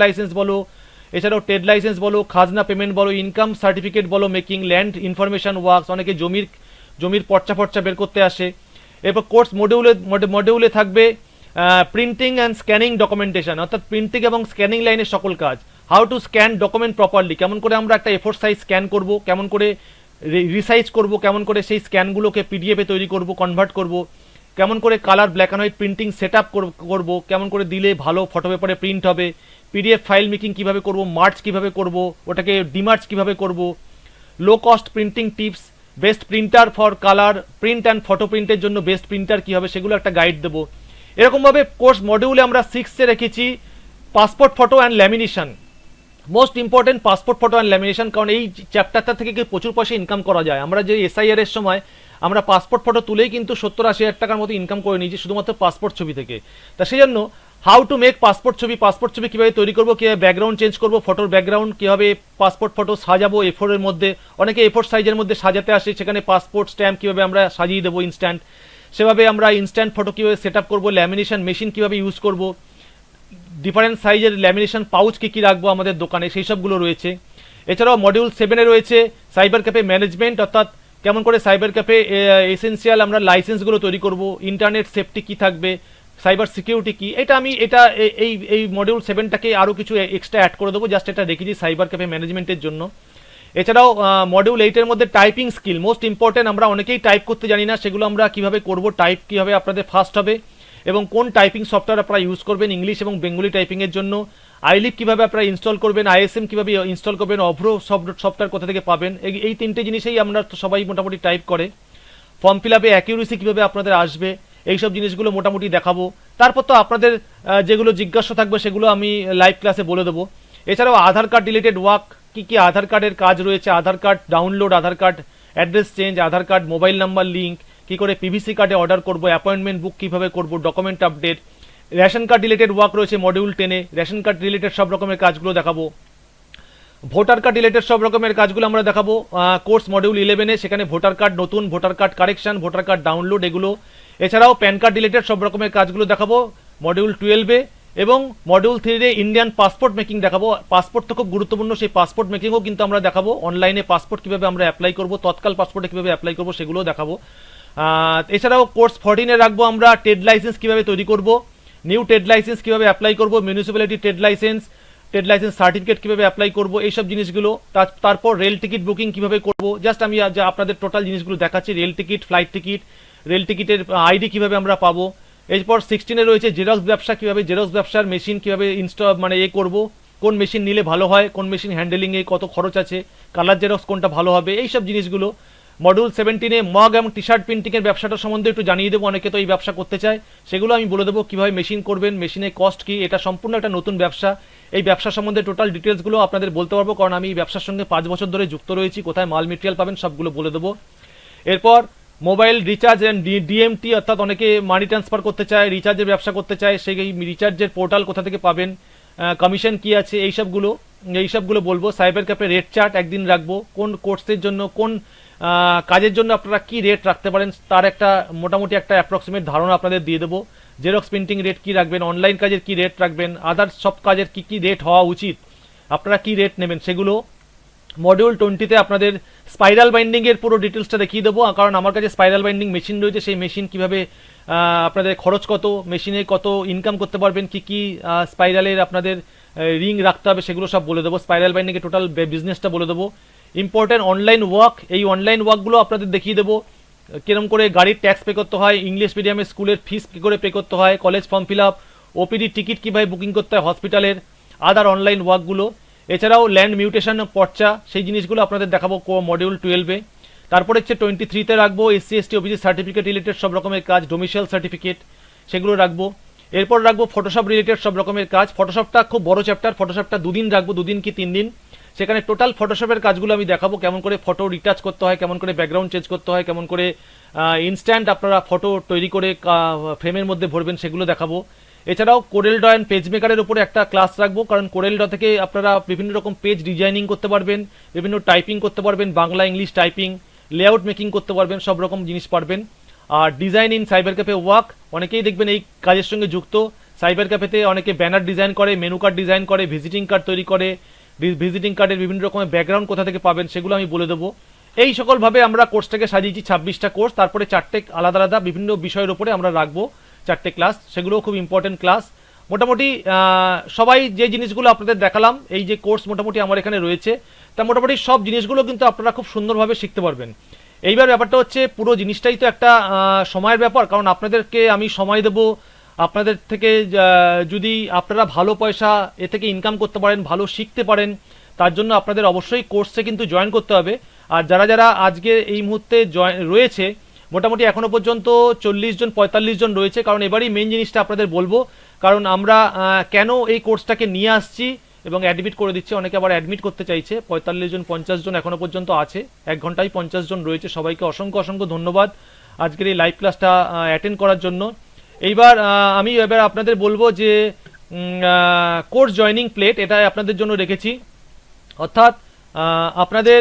লাইসেন্স বলো, খাজনা পেমেন্ট বলো, ইনকাম সার্টিফিকেট বলো মেকিং, ল্যান্ড ইনফরমেশন ওয়ার্কস, অনেকে জমির পর্চা বের করতে আসে। এরপর কোর্স মডিউলে থাকবে প্রিন্টিং অ্যান্ড স্ক্যানিং ডকুমেন্টেশন, অর্থাৎ প্রিন্টিং এবং স্ক্যানিং লাইনের সকল কাজ। How to scan document properly, কেমন করে আমরা একটা A4 সাইজ স্ক্যান করব, কেমন করে রিসাইজ করব, কেমন করে সেই স্ক্যানগুলোকে পিডিএফে তৈরি করব, কনভার্ট করব। কেমন করে colour black and white printing set up করবো, কেমন করে দিলে ভালো ফটো পেপারে প্রিন্ট হবে, পিডিএফ ফাইল মেকিং কীভাবে করব, মার্চ কীভাবে করব, ওটাকে ডিমার্চ কীভাবে করব, low cost printing tips, best printer for colour print and photo প্রিন্টের জন্য বেস্ট প্রিন্টার কী হবে সেগুলো একটা গাইড দেবো। এরকমভাবে কোর্স মডিউলে আমরা 6-এ রেখেছি passport photo and lamination. Most important passport photo and lamination, কারণ এই চ্যাপ্টারটা থেকে প্রচুর পয়সা ইনকাম করা যায়। আমরা যে এসআইআর এর সময় আমরা পাসপোর্ট ফটো তুলেই কিন্তু 70-80 হাজার টাকার মতো ইনকাম করে নিয়েছি শুধুমাত্র পাসপোর্ট ছবি থেকে। তা সেই জন্য হাউ টু মেক পাসপোর্ট ছবি কীভাবে তৈরি করবো, কীভাবে ব্যাকগ্রাউন্ড চেঞ্জ করবো, ফটোর ব্যাকগ্রাউন্ড কীভাবে পাসপোর্ট ফটো সাজাবো A4 এর মধ্যে, অনেকে A4 সাইজের মধ্যে সাজাতে আসে, সেখানে পাসপোর্ট স্ট্যাম্প কীভাবে আমরা সাজিয়ে দেবো ইনস্ট্যান্ট, সেভাবে আমরা ইনস্ট্যান্ট ফটো কীভাবে সেট আপ করবো, ল্যামিনেশন মেশিন কীভাবে ইউজ করবো, ডিফারেন্ট সাইজের ল্যামিনেশন পাউচ কী কী রাখবো আমাদের দোকানে, সেই সবগুলো রয়েছে। এছাড়াও মডিউল 7-এ রয়েছে সাইবার ক্যাফে ম্যানেজমেন্ট, অর্থাৎ কেমন করে সাইবার ক্যাফে এসেনশিয়াল আমরা লাইসেন্সগুলো তৈরি করব, ইন্টারনেট সেফটি কী থাকবে, সাইবার সিকিউরিটি কী। এই মডিউল 7টাকে আরও কিছু এক্সট্রা অ্যাড করে দেবো, জাস্ট এটা রেখেছি সাইবার ক্যাফে ম্যানেজমেন্টের জন্য। এছাড়াও মডিউল 8-এর মধ্যে টাইপিং স্কিল মোস্ট ইম্পর্টেন্ট, আমরা অনেকেই টাইপ করতে জানি না, সেগুলো আমরা কীভাবে করব, টাইপ কীভাবে আপনাদের ফাস্ট হবে এবং কোন টাইপিং সফটওয়্যার আপনারা ইউজ করবেন ইংলিশ এবং বেঙ্গলি টাইপিংয়ের জন্য, আইলিপ কীভাবে আপনারা ইনস্টল করবেন, ISM কীভাবে ইনস্টল করবেন, অভ্র সফটওয়্যার কোথা থেকে পাবেন, এই 3টে জিনিসেই আমরা সবাই মোটামুটি টাইপ করে। ফর্ম ফিল আপে অ্যাকিউরেসি কীভাবে আপনাদের আসবে, এইসব জিনিসগুলো মোটামুটি দেখাবো। তারপর তো আপনাদের যেগুলো জিজ্ঞাসা থাকবে সেগুলো আমি লাইভ ক্লাসে বলে দেবো। এছাড়াও আধার কার্ড রিলেটেড ওয়ার্ক, কী কী আধার কার্ডের কাজ রয়েছে, আধার কার্ড ডাউনলোড, আধার কার্ড অ্যাড্রেস চেঞ্জ, আধার কার্ড মোবাইল নাম্বার লিঙ্ক, কী করে পিভিসি কার্ডে অর্ডার করবো, অ্যাপয়েন্টমেন্ট বুক কীভাবে করবো, document update, ration card related work রয়েছে মডিউল 10-এ, রেশন কার্ড রিলেটেড সব রকমের কাজগুলো দেখাবো। ভোটার কার্ড রিলেটেড সব রকমের কাজগুলো আমরা দেখাবো কোর্স মডিউল 11-এ, সেখানে ভোটার কার্ড নতুন, voter card correction, voter card download এগুলো। এছাড়াও প্যান কার্ড রিলেটেড সব রকমের কাজগুলো দেখাবো মডিউল 12-এ, এবং মডিউল 3-এ ইন্ডিয়ান পাসপোর্ট মেকিং দেখাবো। পাসপোর্ট তো খুব গুরুত্বপূর্ণ, সেই পাসপোর্ট মেকিংও কিন্তু আমরা দেখাবো, অনলাইনে পাসপোর্ট কীভাবে আমরা অ্যাপ্লাই করবো, তৎকাল পাসপোর্টে কীভাবে অ্যাপ্লাই করবো সেগুলোও দেখাবো। এছাড়াও কোর্স 14-এ রাখবো আমরা ট্রেড লাইসেন্স কীভাবে তৈরি করবো, নিউ ট্রেড লাইসেন্স কীভাবে অ্যাপ্লাই করবো, মিউনিসিপ্যালিটি ট্রেড লাইসেন্স সার্টিফিকেট কীভাবে অ্যাপ্লাই করবো, এইসব জিনিসগুলো। তারপর রেল টিকিট বুকিং কীভাবে করবো, জাস্ট আমি যা আপনাদের টোটাল জিনিসগুলো দেখাচ্ছি, rail ticket, flight ticket, rail টিকিটের আইডি কীভাবে আমরা পাবো। এরপর 16-এ রয়েছে জেরক্স ব্যবসা, কীভাবে জেরক্স ব্যবসার মেশিন কীভাবে করবো, কোন মেশিন নিলে ভালো হয়, কোন মেশিন হ্যান্ডেলিংয়ে কত খরচ আছে, কালার জেরক্স কোনটা ভালো হবে, এইসব জিনিসগুলো। মডিউল 17-এ মগ এবং টি শার্ট প্রিন্টিংয়ের ব্যবসাটা সম্বন্ধে একটু জানিয়ে দেবো, অনেকে তো এই ব্যবসা করতে চায়, সেগুলো আমি বলে দেবো কীভাবে মেশিন করবেন, মেশিনের কস্ট কী, এটা সম্পূর্ণ একটা নতুন ব্যবসা। এই ব্যবসা সম্বন্ধে টোটাল ডিটেলসগুলো আপনাদের বলতে পারবো, কারণ আমি এই ব্যবসার সঙ্গে 5 বছর ধরে যুক্ত রয়েছি, কোথায় মাল মেটেরিয়াল পাবেন সবগুলো বলে দেবো। এরপর মোবাইল রিচার্জ অ্যান্ড ডিএমটি, অর্থাৎ অনেকে মানি ট্রান্সফার করতে চায়, রিচার্জের ব্যবসা করতে চায়, সেই রিচার্জের পোর্টাল কোথা থেকে পাবেন, কমিশন কী আছে, এইসবগুলো বলবো। সাইবার ক্যাফে রেট চার্ট একদিন রাখবো, কোন কোর্সের জন্য কোন কাজের জন্য আপনারা কি রেট রাখতে পারেন তার একটা মোটামুটি একটা অ্যাপ্রক্সিমেট ধারণা আপনাদের দিয়ে দেবো। জেরক্স প্রিন্টিং রেট কী রাখবেন, অনলাইন কাজের কী রেট রাখবেন, আদার সব কাজের কী কী রেট হওয়া উচিত, আপনারা কী রেট নেবেন সেগুলো। মডিউল 20-তে আপনাদের স্পাইরাল বাইন্ডিংয়ের পুরো ডিটেলসটা দেখিয়ে দেবো, কারণ আমার কাছে স্পাইরাল বাইন্ডিং মেশিন রয়েছে, সেই মেশিন কীভাবে আপনাদের খরচ কত, মেশিনে কত ইনকাম করতে পারবেন, কী কী স্পাইরালের আপনাদের রিং রাখতে হবে সেগুলো সব বলে দেবো। স্পাইরাল বাইন্ডিংয়ের টোটাল বিজনেসটা বলে দেবো। ইম্পর্টেন্ট অনলাইন ওয়ার্ক, এই অনলাইন ওয়ার্কগুলো আপনাদের দেখিয়ে দেবো, কিরকম করে গাড়ির ট্যাক্স পে করতে হয়, ইংলিশ মিডিয়ামের স্কুলের ফিস কী করে পে করতে হয়, college form fill up, OPD ticket কীভাবে বুকিং করতে হয় হসপিটালের, আদার অনলাইন ওয়ার্কগুলো। এছাড়াও ল্যান্ড মিউটেশন পর্চা, সেই জিনিসগুলো আপনাদের দেখাবো মডিউল 12-এ। তারপরে হচ্ছে 23-তে রাখবো SC ST OBC certificate related সব রকমের কাজ, ডোমিসাইল সার্টিফিকেট, সেগুলো রাখবো। এরপর রাখবো ফটোশপ রিলেটেড সব রকমের কাজ। ফটোশপটা খুব বড় চ্যাপ্টার, ফটোশপটা 2 দিন রাখবো, 2 দিন কি 3 দিন, সেখানে টোটাল ফটোশপের কাজগুলো আমি দেখাবো, কেমন করে ফটো রিটাচ করতে হয়, কেমন করে ব্যাকগ্রাউন্ড চেঞ্জ করতে হয়, কেমন করে ইনস্ট্যান্ট আপনারা ফটো তৈরি করে ফ্রেমের মধ্যে ভরবেন, সেগুলো দেখাবো। এছাড়াও কোরেল ড্র অ্যান্ড পেজ মেকারের উপরে একটা ক্লাস রাখবো, কারণ কোরেল ড্র থেকে আপনারা বিভিন্ন রকম পেজ ডিজাইনিং করতে পারবেন, বিভিন্ন টাইপিং করতে পারবেন, Bangla English typing, layout making করতে পারবেন, সব রকম জিনিস পারবেন। আর design in cyber cafe work, অনেকেই দেখবেন এই কাজের সঙ্গে যুক্ত। সাইবার ক্যাফেতে অনেকে ব্যানার ডিজাইন করে, মেনু কার্ড ডিজাইন করে, ভিজিটিং কার্ড তৈরি করে, ভিজিটিং কার্ডের বিভিন্ন রকমের ব্যাকগ্রাউন্ড কোথা থেকে পাবেন সেগুলো আমি বলে দেবো। এই সকলভাবে আমরা কোর্সটাকে সাজিয়েছি 26টা কোর্স, তারপরে 4টে আলাদা আলাদা বিভিন্ন বিষয়ের উপরে আমরা রাখবো 4টে ক্লাস, সেগুলোও খুব ইম্পর্টেন্ট ক্লাস। মোটামুটি সবাই যে জিনিসগুলো আপনাদের দেখালাম, এই যে কোর্স মোটামুটি আমার এখানে রয়েছে, তা মোটামুটি সব জিনিসগুলো কিন্তু আপনারা খুব সুন্দরভাবে শিখতে পারবেন। এইবার ব্যাপারটা হচ্ছে পুরো জিনিসটাই তো একটা সময়ের ব্যাপার, কারণ আপনাদেরকে আমি সময় দেব, আপনাদের থেকে যদি আপনারা ভালো পয়সা এ থেকে ইনকাম করতে পারেন, ভালো শিখতে পারেন, তার জন্য আপনাদের অবশ্যই কোর্সে কিন্তু জয়েন করতে হবে। আর যারা যারা আজকে এই মুহূর্তে রয়েছে, মোটামুটি এখনো পর্যন্ত 40 জন 45 জন রয়েছে, কারণ এবারই মেন জিনিসটা আপনাদের বলবো, কারণ আমরা কেন এই কোর্সটাকে নিয়ে আসছি এবং অ্যাডমিট করে দিচ্ছি। অনেকে আবার অ্যাডমিট করতে চাইছে। 45 জন 50 জন এখনো পর্যন্ত আছে, 1 ঘন্টায় 50 জন রয়েছে। সবাইকে অসংখ্য অসংখ্য ধন্যবাদ আজকের এই লাইভ ক্লাসটা অ্যাটেন্ড করার জন্য। এইবার আমি এবার আপনাদের বলবো যে কোর্স জয়নিং প্লেট এটা আপনাদের জন্য রেখেছি, অর্থাৎ আপনাদের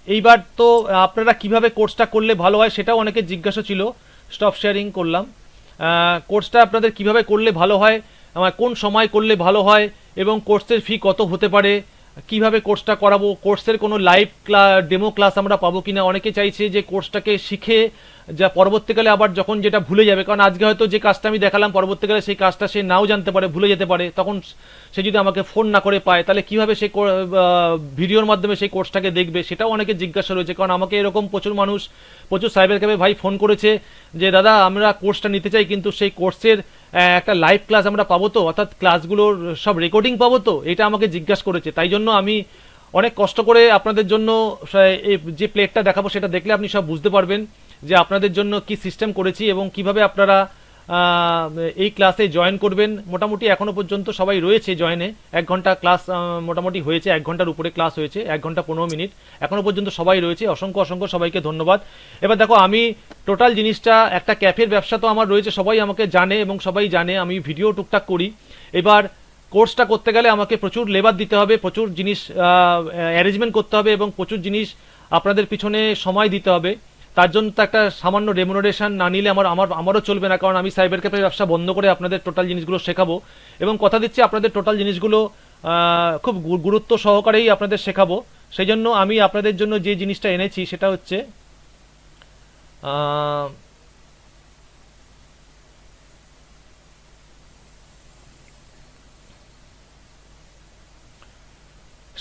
এইবার তো আপনারা কিভাবে কোর্সটা করলে ভালো হয় সেটাও অনেকে জিজ্ঞাসা ছিল। স্টপ শেয়ারিং করলাম। কোর্সটা আপনাদের কিভাবে করলে ভালো হয়, কোন সময় করলে ভালো হয় এবং কোর্সের ফি কত হতে পারে, কিভাবে কোর্সটা করাবো, কোর্সের কোনো লাইভ ডেমো ক্লাস আমরা পাবো কিনা। অনেকে চাইছে যে কোর্সটাকে শিখে যা পরবর্তীকালে আবার যখন যেটা ভুলে যাবে, কারণ আজকে হয়তো যে কাজটা আমি দেখালাম পরবর্তীকালে সেই কাজটা সে নাও জানতে পারে, ভুলে যেতে পারে, তখন সে যদি আমাকে ফোন না করে পায় তাহলে কিভাবে সে ভিডিওর মাধ্যমে সেই কোর্সটাকে দেখবে, সেটাও অনেকে জিজ্ঞাসা রয়েছে। কারণ আমাকে এরকম প্রচুর মানুষ, প্রচুর সাইবার ক্যাফে ভাই ফোন করেছে যে দাদা আমরা কোর্সটা নিতে চাই, কিন্তু সেই কোর্সের একটা লাইভ ক্লাস আমরা পাবো তো, অর্থাৎ ক্লাসগুলোর সব রেকর্ডিং পাবো তো, এটা আমাকে জিজ্ঞাসা করেছে। তাই জন্য আমি অনেক কষ্ট করে আপনাদের জন্য এই যে প্লেটটা দেখাবো সেটা দেখলে আপনি সব বুঝতে পারবেন যে আপনাদের জন্য কি সিস্টেম করেছি এবং কিভাবে আপনারা এই ক্লাসে জয়েন করবেন। মোটামুটি এখনো পর্যন্ত সবাই রয়েছে জয়েনে। 1 ঘন্টা ক্লাস মোটামুটি হয়েছে, 1 ঘন্টার উপরে ক্লাস হয়েছে, 1 ঘন্টা 15 মিনিট এখনো পর্যন্ত সবাই রয়েছে। অসংখ্য অসংখ্য সবাইকে ধন্যবাদ। এবার দেখো আমি টোটাল জিনিসটা, একটা ক্যাফের ব্যবসা তো আমার রয়েছে, সবাই আমাকে জানে এবং সবাই জানে আমি ভিডিও টুকটাক করি। এবার কোর্সটা করতে গেলে আমাকে প্রচুর লেবার দিতে হবে, প্রচুর জিনিস অ্যারেঞ্জমেন্ট করতে হবে এবং প্রচুর জিনিস আপনাদের পিছনে সময় দিতে হবে। তার জন্য তো একটা সামান্য রেমুনারেশন না নিলে আমারও চলবে না, কারণ আমি সাইবার ক্যাফের ব্যবসা বন্ধ করে আপনাদের টোটাল জিনিসগুলো শেখাবো এবং কথা দিচ্ছি আপনাদের টোটাল জিনিসগুলো খুব গুরুত্ব সহকারেই আপনাদের শেখাবো। সেই জন্য আমি আপনাদের জন্য যে জিনিসটা এনেছি সেটা হচ্ছে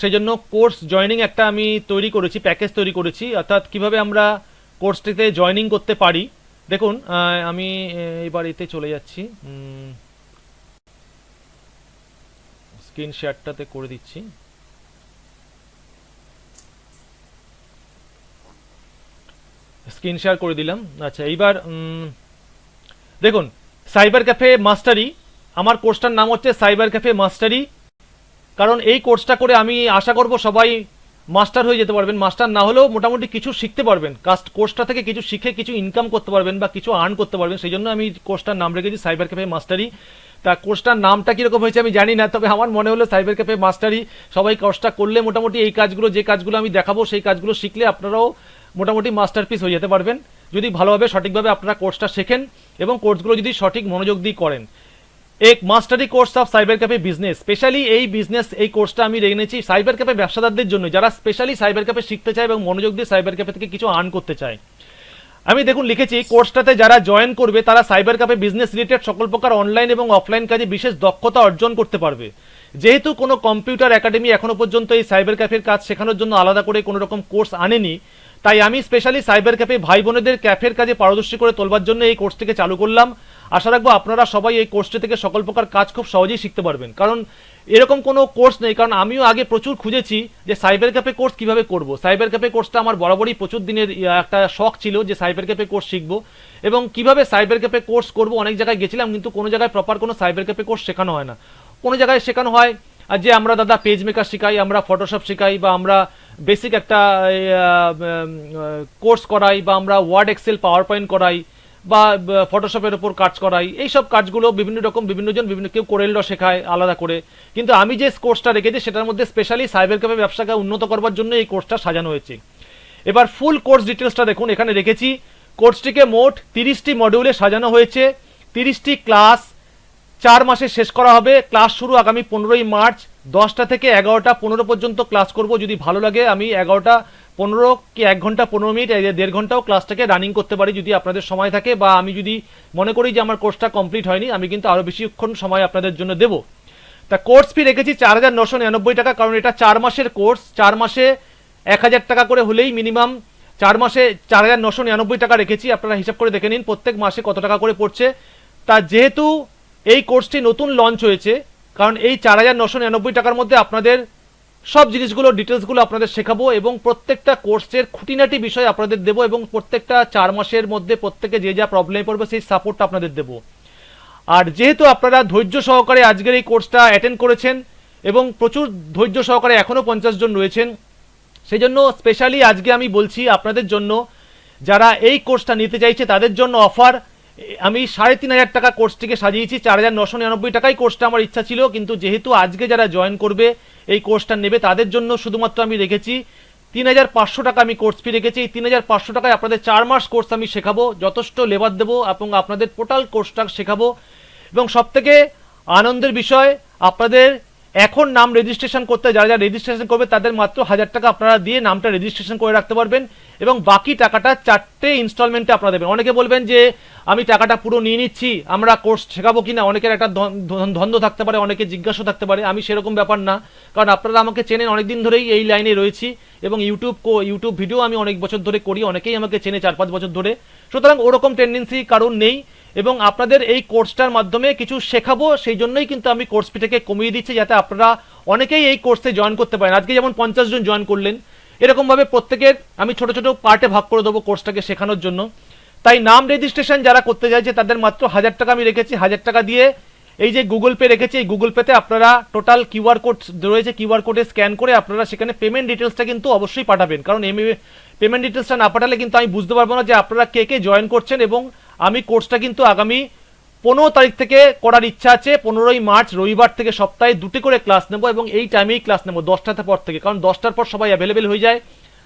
সেই জন্য কোর্স জয়নিং একটা আমি তৈরি করেছি, প্যাকেজ তৈরি করেছি, অর্থাৎ কিভাবে আমরা কোর্সটিতে জয়নিং করতে পারি। দেখুন আমি এবার এতে চলে যাচ্ছি, স্ক্রিন শেয়ারটাতে করে দিচ্ছি। স্ক্রিন শেয়ার করে দিলাম। আচ্ছা এইবার দেখুন সাইবার ক্যাফে মাস্টারি, আমার কোর্সটার নাম হচ্ছে সাইবার ক্যাফে মাস্টারি। কারণ এই কোর্সটা করে আমি আশা করব সবাই মাস্টার হয়ে যেতে পারবেন। মাস্টার না হলেও মোটামুটি কিছু শিখতে পারবেন, কোর্সটা থেকে কিছু শিখে কিছু ইনকাম করতে পারবেন বা কিছু আর্ন করতে পারবেন। সেই জন্য আমি কোর্সটার নাম রেখেছি সাইবার ক্যাফে মাস্টারি। তা কোর্সটার নামটা কীরকম হয়েছে আমি জানি না, তবে আমার মনে হলো সাইবার ক্যাফে মাস্টারি। সবাই কোর্সটা করলে মোটামুটি এই কাজগুলো, যে কাজগুলো আমি দেখাবো সেই কাজগুলো শিখলে আপনারাও মোটামুটি মাস্টারপিস হয়ে যেতে পারবেন, যদি ভালোভাবে সঠিকভাবে আপনারা কোর্সটা শেখেন এবং কোর্সগুলো যদি সঠিক মনোযোগ দিয়ে করেন। এক mastery course of cyber cafe business, specially এই কোর্সটা আমি রেখেছি সাইবার ক্যাফে ব্যবসাদারদের জন্য, যারা স্পেশালি সাইবার ক্যাফে শিখতে চায় এবং মনোযোগ দিয়ে সাইবার ক্যাফে থেকে কিছু আর্ন করতে চায়। আমি দেখুন লিখেছি কোর্সটাতে যারা জয়েন করবে তারা সাইবার ক্যাফে বিজনেস রিলেটেড সকল প্রকার অনলাইন এবং অফলাইন কাজে বিশেষ দক্ষতা অর্জন করতে পারবে। যেহেতু কোনো কম্পিউটার একাডেমি এখনো পর্যন্ত এই সাইবার ক্যাফের কাজ শেখানোর জন্য আলাদা করে কোনো রকম কোর্স আনেনি, তাই আমি স্পেশালি সাইবার ক্যাফে ভাই বোনেদের ক্যাফের কাজে পারদর্শী করে তোলবার জন্য এই কোর্সটিকে চালু করলাম। আশা রাখবো আপনারা সবাই এই কোর্সটি থেকে সকল প্রকার কাজ খুব সহজেই শিখতে পারবেন, কারণ এরকম কোনো কোর্স নেই। কারণ আমিও আগে প্রচুর খুঁজেছি যে সাইবার ক্যাফে কোর্স কিভাবে করব। সাইবার ক্যাফে কোর্সটা আমার বরাবরই প্রচুর দিনের একটা শখ ছিল যে সাইবার ক্যাফে কোর্স শিখবো এবং কিভাবে সাইবার ক্যাফে কোর্স করব। অনেক জায়গায় গেছিলাম কিন্তু কোনো জায়গায় প্রপার কোনো সাইবার ক্যাফে কোর্স শেখানো হয় না। কোনো জায়গায় শেখানো হয় আর যে আমরা দাদা পেজ মেকার শেখাই, আমরা ফটোশপ শেখাই, বা আমরা বেসিক একটা কোর্স করাই, বা আমরা ওয়ার্ড এক্সেল পাওয়ার পয়েন্ট করাই, বা ফটোশপের ওপর কাজ করাই। এই সব কাজগুলো বিভিন্ন রকম বিভিন্নজন কেউ কোরেলড্র শেখায় আলাদা করে, কিন্তু আমি যে কোর্সটা রেখেছি সেটার মধ্যে স্পেশালি সাইবার ক্যাফে ব্যবসাকে উন্নত করবার জন্য এই কোর্সটা সাজানো হয়েছে। এবার ফুল কোর্স ডিটেলসটা দেখুন এখানে রেখেছি। কোর্সটিকে মোট 30টি মডিউলে সাজানো হয়েছে, 30টি ক্লাস 4 মাসে শেষ করা হবে। ক্লাস শুরু আগামী 15ই মার্চ 10টা থেকে 11টা 15 পর্যন্ত ক্লাস করব। যদি ভালো লাগে আমি 11টা 15 কি 1 ঘন্টা 15 মিনিট 1.5 ঘন্টাও ক্লাসটাকে রানিং করতে পারি যদি আপনাদের সময় থাকে, বা আমি যদি মনে করি যে আমার কোর্সটা কমপ্লিট হয়নি আমি কিন্তু আরও বেশিক্ষণ সময় আপনাদের জন্য দেব। তা কোর্স ফি রেখেছি 4,999 টাকা, কারণ এটা 4 মাসের কোর্স। 4 মাসে 1,000 টাকা করে হলেই মিনিমাম 4 মাসে 4,999 টাকা রেখেছি, আপনারা হিসাব করে দেখে নিন প্রত্যেক মাসে কত টাকা করে পড়ছে। তা যেহেতু এই কোর্সটি নতুন লঞ্চ হয়েছে, কারণ এই 4,999 টাকার মধ্যে আপনাদের সব জিনিসগুলো ডিটেলসগুলো আপনাদের শেখাবো এবং প্রত্যেকটা কোর্সের খুঁটিনাটি বিষয় আপনাদের দেবো এবং প্রত্যেকটা 4 মাসের মধ্যে প্রত্যেকে যে যা প্রবলেমে পড়বে সেই সাপোর্টটা আপনাদের দেবো। আর যেহেতু আপনারা ধৈর্য সহকারে আজকের এই কোর্সটা অ্যাটেন্ড করেছেন এবং প্রচুর ধৈর্য সহকারে এখনও 50 জন রয়েছেন, সেই জন্য স্পেশালি আজকে আমি বলছি আপনাদের জন্য, যারা এই কোর্সটা নিতে চাইছে তাদের জন্য অফার। আমি 3,500 টাকা কোর্সটিকে সাজিয়েছি, 4,999 টাকায় কোর্সটা আমার ইচ্ছা ছিল, কিন্তু যেহেতু আজকে যারা জয়েন করবে এই কোর্সটা নেবে তাদের জন্য শুধুমাত্র আমি রেখেছি 3,500 টাকা আমি কোর্স ফি রেখেছি। এই 3,500 টাকায় আপনাদের 4 মাস কোর্স আমি শেখাবো, যথেষ্ট লেবার দেবো এবং আপনাদের টোটাল কোর্সটা শেখাবো। এবং সবথেকে আনন্দের বিষয়, আপনাদের এখন নাম রেজিস্ট্রেশন করতে যারা যারা রেজিস্ট্রেশন করবে তাদের মাত্র 1,000 টাকা আপনারা দিয়ে নামটা রেজিস্ট্রেশন করে রাখতে পারবেন এবং বাকি টাকাটা 4টে ইনস্টলমেন্টে আপনারা দেবেন। অনেকে বলবেন যে আমি টাকাটা পুরো নিয়ে নিচ্ছি, আমরা কোর্স শেখাবো কিনা, অনেকের একটা দ্বন্দ্ব থাকতে পারে, অনেকে জিজ্ঞাসা থাকতে পারে। আমি সেরকম ব্যাপার না, কারণ আপনারা আমাকে চেনেন, অনেকদিন ধরেই এই লাইনে রয়েছি এবং ইউটিউব ভিডিও আমি অনেক বছর ধরে করি, অনেকেই আমাকে চেনে 4-5 বছর ধরে, সুতরাং ওরকম টেন্ডেন্সি কারণ নেই। এবং আপনাদের এই কোর্সটার মাধ্যমে কিছু শেখাবো, সেই জন্যই কিন্তু আমি কোর্স ফিটাকে কমিয়ে দিচ্ছি, যাতে আপনারা অনেকেই এই কোর্সে জয়েন করতে পারেন। আজকে যেমন 50 জন জয়েন করলেন, এরকমভাবে প্রত্যেকের আমি ছোট ছোট পার্টে ভাগ করে দেবো কোর্সটাকে শেখানোর জন্য। তাই নাম রেজিস্ট্রেশন যারা করতে চাইছে তাদের মাত্র 1,000 টাকা আমি রেখেছি। 1,000 টাকা দিয়ে এই যে গুগল পে রেখেছি, এই গুগল পেতে আপনারা টোটাল কিউআর কোড রয়েছে, কিউআর কোডে স্ক্যান করে আপনারা সেখানে পেমেন্ট ডিটেলসটা কিন্তু অবশ্যই পাঠাবেন, কারণ পেমেন্ট ডিটেলসটা না পাঠালে কিন্তু আমি বুঝতে পারবো না যে আপনারা কে কে জয়েন করছেন। এবং আমি কোর্সটা কিন্তু আগামী 15 তারিখ থেকে করার ইচ্ছা আছে। 15ই মার্চ রবিবার থেকে সপ্তাহে 2টি করে ক্লাস নেব এবং এই টাইমেই ক্লাস নেব 10টার পর থেকে, কারণ 10টার পর সবাই অ্যাভেলেবেল হয়ে যায়।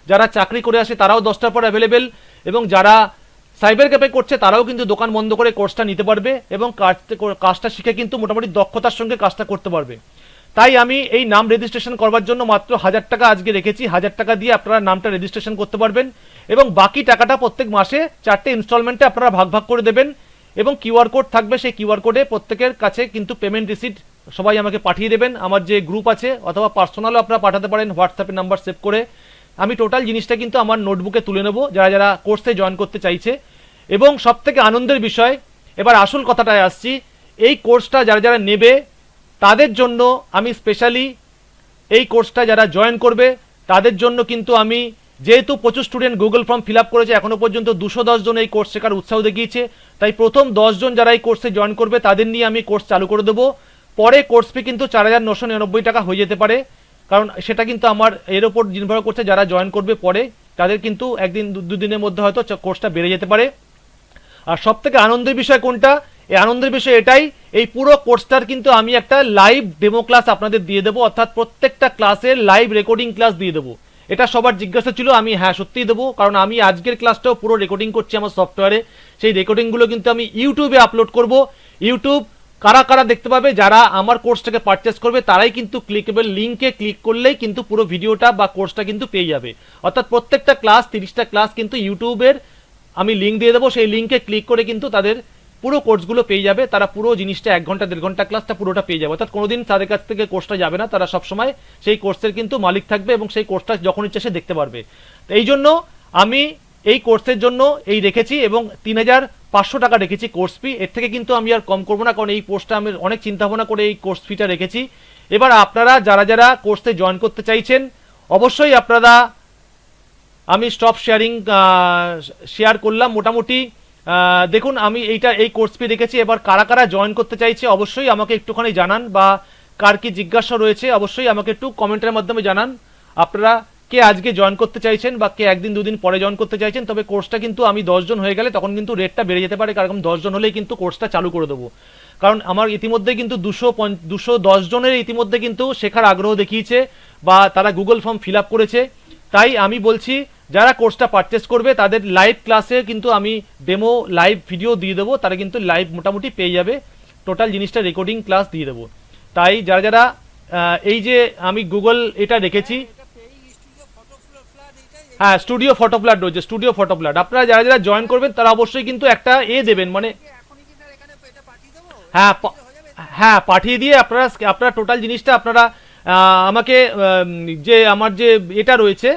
যারা চাকরি করে আসে তারাও 10টার পর অ্যাভেলেবেল এবং যারা সাইবার ক্যাফে করছে তারাও কিন্তু দোকান বন্ধ করে কোর্সটা নিতে পারবে এবং কাজটা শিখে কিন্তু মোটামুটি দক্ষতার সঙ্গে কাজটা করতে পারবে। তাই আমি এই নাম রেজিস্ট্রেশন করবার জন্য মাত্র 1,000 টাকা আজকে রেখেছি। 1,000 টাকা দিয়ে আপনারা নামটা রেজিস্ট্রেশন করতে পারবেন এবং বাকি টাকাটা প্রত্যেক মাসে 4টে ইনস্টলমেন্টে আপনারা ভাগ ভাগ করে দেবেন এবং কিউআর কোড থাকবে, সেই কিউআর কোডে প্রত্যেকের কাছে কিন্তু পেমেন্ট রিসিট সবাই আমাকে পাঠিয়ে দেবেন। আমার যে গ্রুপ আছে অথবা পার্সোনালও আপনারা পাঠাতে পারেন হোয়াটসঅ্যাপে নাম্বার সেভ করে। আমি টোটাল জিনিসটা কিন্তু আমার নোটবুকে তুলে নেব যারা যারা কোর্সে জয়েন করতে চাইছে। এবং সবথেকে আনন্দের বিষয়, এবার আসল কথাটায় আসছি, এই কোর্সটা যারা যারা নেবে তাদের জন্য আমি স্পেশালি এই কোর্সটা যারা জয়েন করবে তাদের জন্য কিন্তু আমি, যেহেতু প্রচুর student Google form fill up করেছে, এখনো পর্যন্ত 210 জন এই কোর্স শেখার উৎসাহ দেখিয়েছে, তাই প্রথম 10 জন যারা এই কোর্সে জয়েন করবে তাদের নিয়ে আমি কোর্স চালু করে দেবো। পরে কোর্স ফি কিন্তু 4,999 টাকা হয়ে যেতে পারে, কারণ সেটা কিন্তু আমার এর ওপর নির্ভর করছে যারা জয়েন করবে পরে তাদের কিন্তু একদিন দুদিনের মধ্যে হয়তো কোর্সটা বেড়ে যেতে পারে। আর সবথেকে আনন্দের বিষয় কোনটা, এই আনন্দের বিষয় এটাই, এই পুরো কোর্সটার কিন্তু আমি একটা লাইভ ডেমো ক্লাস আপনাদের দিয়ে দেবো, অর্থাৎ প্রত্যেকটা ক্লাসের লাইভ রেকর্ডিং ক্লাস দিয়ে দেবো। এটা সবার জিজ্ঞাসা ছিল, আমি হ্যাঁ সত্যিই দেবো, কারণ আমি আজকের ক্লাসটাও পুরো রেকর্ডিং করছি আমার সফটওয়্যারে। সেই রেকর্ডিংগুলো কিন্তু আমি ইউটিউবে আপলোড করব। ইউটিউব কারা কারা দেখতে পাবে, যারা আমার কোর্সটাকে পারচেস করবে তারাই কিন্তু ক্লিকেবল লিঙ্কে ক্লিক করলেই কিন্তু পুরো ভিডিওটা বা কোর্সটা কিন্তু পেয়ে যাবে। অর্থাৎ প্রত্যেকটা ক্লাস 30টা ক্লাস কিন্তু ইউটিউবের আমি লিঙ্ক দিয়ে দেবো, সেই লিঙ্কে ক্লিক করে কিন্তু তাদের পুরো কোর্সগুলো পেয়ে যাবে। তারা পুরো জিনিসটা 1 ঘন্টা 1.5 ঘন্টা ক্লাসটা পুরোটা পেয়ে যাবে, অর্থাৎ কোনোদিন তাদের কাছ থেকে কোর্সটা যাবে না, তারা সবসময় সেই কোর্সের কিন্তু মালিক থাকবে এবং সেই কোর্সটা যখন ইচ্ছে সে দেখতে পারবে। তো এই জন্য আমি এই কোর্সের জন্য এই রেখেছি এবং 3,500 টাকা রেখেছি কোর্স ফি। এর থেকে কিন্তু আমি আর কম করবো না, কারণ এই কোর্সটা আমি অনেক চিন্তা ভাবনা করে এই কোর্স ফিটা রেখেছি। এবার আপনারা যারা যারা কোর্সে জয়েন করতে চাইছেন অবশ্যই আপনারা, আমি স্টপ শেয়ার করলাম মোটামুটি। দেখুন আমি এই কোর্স ফি রেখেছি। এবার কারা কারা জয়েন করতে চাইছে অবশ্যই আমাকে একটুখানি জানান, বা কার কি জিজ্ঞাসা রয়েছে অবশ্যই আমাকে একটু কমেন্টের মাধ্যমে জানান। আপনারা কে আজকে জয়েন করতে চাইছেন বা কে একদিন দুদিন পরে জয়েন করতে চাইছেন। তবে কোর্সটা কিন্তু আমি 10 জন হয়ে গেলে তখন কিন্তু রেটটা বেড়ে যেতে পারে, কারণ 10 জন হলেই কিন্তু কোর্সটা চালু করে দেবো। কারণ আমার ইতিমধ্যে কিন্তু 210 জনের ইতিমধ্যে কিন্তু শেখার আগ্রহ দেখিয়েছে বা তারা গুগল ফর্ম ফিল আপ করেছে। তাই আমি বলছি যারা কোর্সটা পারচেস করবে তাদের লাইভ ক্লাসে কিন্তু আমি ডেমো লাইভ ভিডিও দিয়ে দেবো, তারা কিন্তু লাইভ মোটামুটি পেয়ে যাবে, টোটাল জিনিসটা রেকর্ডিং ক্লাস দিয়ে দেবো। তাই যারা যারা এই যে আমি গুগল এটা রেখেছি, হ্যাঁ স্টুডিও ফটো ফ্ল্যাট রয়েছে, স্টুডিও ফটো ফ্ল্যাট। আপনারা যারা যারা জয়েন করবেন তারা অবশ্যই কিন্তু একটা দেবেন, মানে হ্যাঁ হ্যাঁ পাঠিয়ে দিয়ে আপনারা টোটাল জিনিসটা আপনারা আমাকে যে আমার যে এটা রয়েছে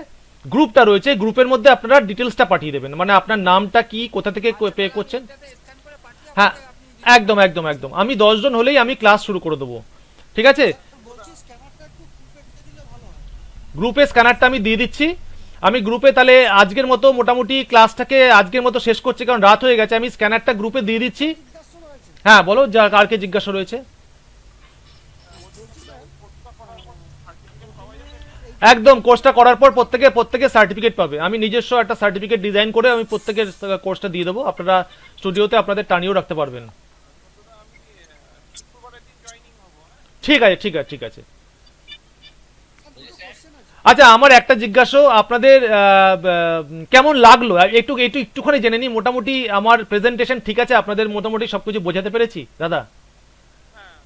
গ্রুপটা রয়েছে, গ্রুপের মধ্যে আপনারা ডিটেলসটা পাঠিয়ে দেবেন, মানে আপনার নামটা কি, কোথা থেকে পে করছেন। স্ক্যান করে পাঠিয়ে হ্যাঁ, আপনাকে আপনি একদম একদম একদম, আমি 10 জন হলেই আমি ক্লাস শুরু করে দেবো, ঠিক আছে। বলছি স্ক্যানারটা একটু গ্রুপে দিয়ে দিলে ভালো হয়। গ্রুপে স্ক্যানারটা আমি দিয়ে দিচ্ছি। আমি গ্রুপে তাহলে আজকের মতো মোটামুটি ক্লাসটাকে আজকের মতো শেষ করছি, কারণ রাত হয়ে গেছে। আমি স্ক্যানারটা গ্রুপে দিয়ে দিচ্ছি। জিজ্ঞাসা রয়েছে। হ্যাঁ বলো, যা কারকে জিজ্ঞাসা রয়েছে। বলছি স্যার একদম, কোর্সটা করার পর প্রত্যেকে সার্টিফিকেট পাবে। আমি নিজস্ব একটা সার্টিফিকেট ডিজাইন করে আমি প্রত্যেকের কোর্সটা দিয়ে দেবো, আপনারা স্টুডিওতে আপনাদের টানিয়েও রাখতে পারবেন। শুক্রবারের দিন জয়েনিং হবো, হ্যাঁ? ঠিক আছে ঠিক আছে ঠিক আছে। স্যার দুটো কোশ্চেন আছে। আচ্ছা, আমার একটা জিজ্ঞাসা, আপনাদের কেমন লাগলো একটুখানি জেনে নিই। মোটামুটি আমার প্রেজেন্টেশন ঠিক আছে? আপনাদের মোটামুটি সবকিছু বোঝাতে পেরেছি দাদা? হ্যাঁ,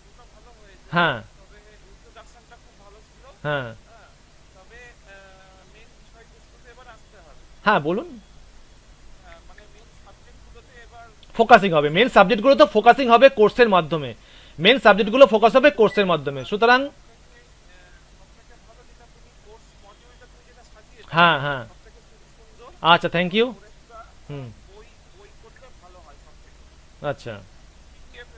ওটা ভালো হয়েছে। হ্যাঁ তবে ইন্ট্রোডাকশনটা খুব ভালো ছিল। হ্যাঁ হ্যাঁ, তবে মেন বিষয়বস্তুতে এবার আসতে হবে। হ্যাঁ বলুন। মানে মেন সাবজেক্টগুলোতে এবার ফোকাসিং হবে, মেন সাবজেক্টগুলো তো ফোকাসিং হবে কোর্সের মাধ্যমে, মেন সাবজেক্টগুলো ফোকাস হবে কোর্সের মাধ্যমে, সুতরাং সবথেকে ভালো যেটা তুমি কোর্স মডিউলটা তুমি যেটা সাজিয়েছো, হ্যাঁ হ্যাঁ। সবথেকে খুব সুন্দর। আচ্ছা, থ্যাংক ইউ। কোর্সটা হুম। বই বই করলে ভালো হয় সবথেকে। আচ্ছা, পিডিএফ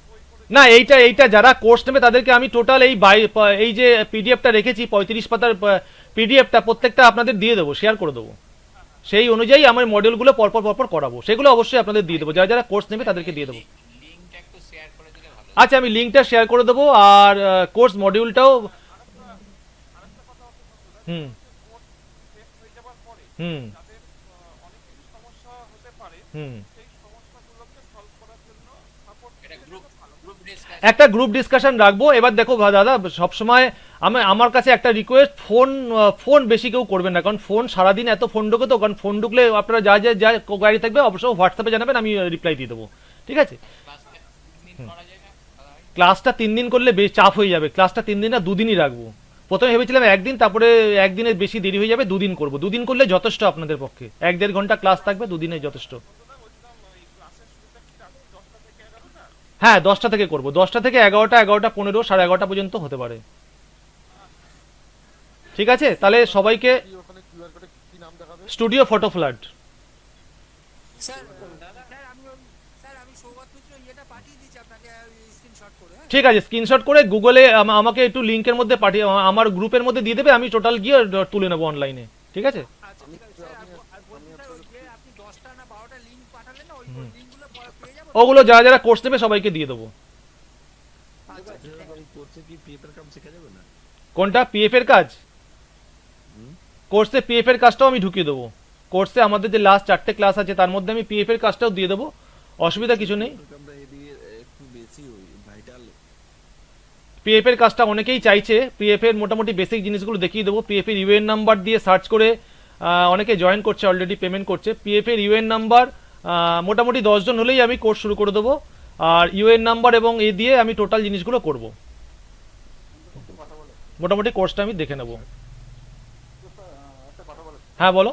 বই করে না এইটা যারা কোর্স নেবে তাদেরকে আমি টোটাল এই যে পিডিএফটা রেখেছি 35 পাতার পিডিএফটা প্রত্যেকটা আপনাদের দিয়ে দেবো, শেয়ার করে দেবো। সেই অনুযায়ী আমার মডিউলগুলো পরপর পরপর করাবো, সেগুলো অবশ্যই আপনাদের দিয়ে দেবো, যারা যারা কোর্স নেবে তাদেরকে দিয়ে দেবো। লিংকটা একটু শেয়ার করে দিলে ভালো হয়। আচ্ছা, আমি লিঙ্কটা শেয়ার করে দেবো, আর কোর্স মডিউলটাও। হুম শেষ হয়ে যাবার পরে হুম তাদের অনেক কিছু সমস্যা হতে পারে, হুম। সেই সমস্যাগুলোকে সলভ করার জন্য সাপোর্ট এটা গ্রুপ গ্রুপ ডিসকাশন। একটা গ্রুপ ডিসকাশন রাখবো। এবার দেখো দাদা, সবসময় আমার কাছে একটা রিকোয়েস্ট, ফোন বেশি কেউ করবেন না, কারণ ফোন সারাদিন এত ফোন ঢোকে তো, কারণ ফোন ঢুকলে আপনারা যা কোয়ারি থাকবে অবশ্যই হোয়াটসঅ্যাপে জানাবেন, আমি রিপ্লাই দিয়ে দেবো, ঠিক আছে। ক্লাসটা দিন করা যায় না ভালো হয়। ক্লাসটা 3 দিন করলে বেশ চাপ হয়ে যাবে, ক্লাসটা 3 দিন না 2 দিনই রাখবো। প্রথমে ভেবেছিলাম একদিন, তারপরে একদিনের বেশি দেরি হয়ে যাবে, 2 দিন করবো। 2 দিন করলে যথেষ্ট আপনাদের পক্ষে, 1-1.5 ঘন্টা ক্লাস থাকবে, 2 দিনে যথেষ্ট। হ্যাঁ, 10টা থেকে করবো, 10টা থেকে 11টা, 11টা 15, 11:30 পর্যন্ত হতে পারে, ঠিক আছে। তাহলে সবাইকে ওখানে কিউআর কোডে কি নাম দেখাবে? Studio photo flat. Sir sir আমি সৌগত মিত্র ইয়েটা পাঠিয়ে দিচ্ছি আপনাকে স্ক্রিনশট করে। হ্যাঁ ঠিক আছে, স্ক্রিনশট করে গুগলে আমাকে একটু লিঙ্কের মধ্যে পাঠিয়ে আমার গ্রুপের মধ্যে দিয়ে দেবে, আমি টোটাল গিয়ে তুলে নেবো অনলাইনে, ঠিক আছে। আচ্ছা ঠিক আছে স্যার। আর বলছি স্যার ওই যে আপনি 10টা না 12টা লিংক পাঠালেন না, ওই লিংকগুলো পেয়ে যাবো? ওগুলো যারা যারা কোর্স নেবে সবাইকে দিয়ে দেবো। আচ্ছা ঠিক আছে। এই কোর্সে কি পিএফের কাম শেখা যাবে না? কোনটা পিএফ এর কাজ? কোর্সে পিএফ এর কাজটাও আমি ঢুকিয়ে দেবো। কোর্সে আমাদের যে লাস্ট 4টে ক্লাস আছে তার মধ্যে আমি পিএফ এর কাজটাও দিয়ে দেবো, অসুবিধা কিছু নেই। আমরা এদিকে একটু বেশি ভাইটাল। পিএফ এর কাজটা অনেকেই চাইছে, পিএফ এর মোটামুটি বেসিক জিনিসগুলো দেখিয়ে দেবো। পিএফ এর ইউএন নাম্বার দিয়ে সার্চ করে অনেকে জয়েন করছে, অলরেডি পেমেন্ট করছে। পিএফ এর ইউএন নাম্বার মোটামুটি 10 জন হলেই আমি কোর্স শুরু করে দেবো, আর ইউএন নাম্বার এবং এ দিয়ে আমি টোটাল জিনিসগুলো করব। মোটামুটি কোর্সটা আমি দেখে নেব। হ্যাঁ বলো।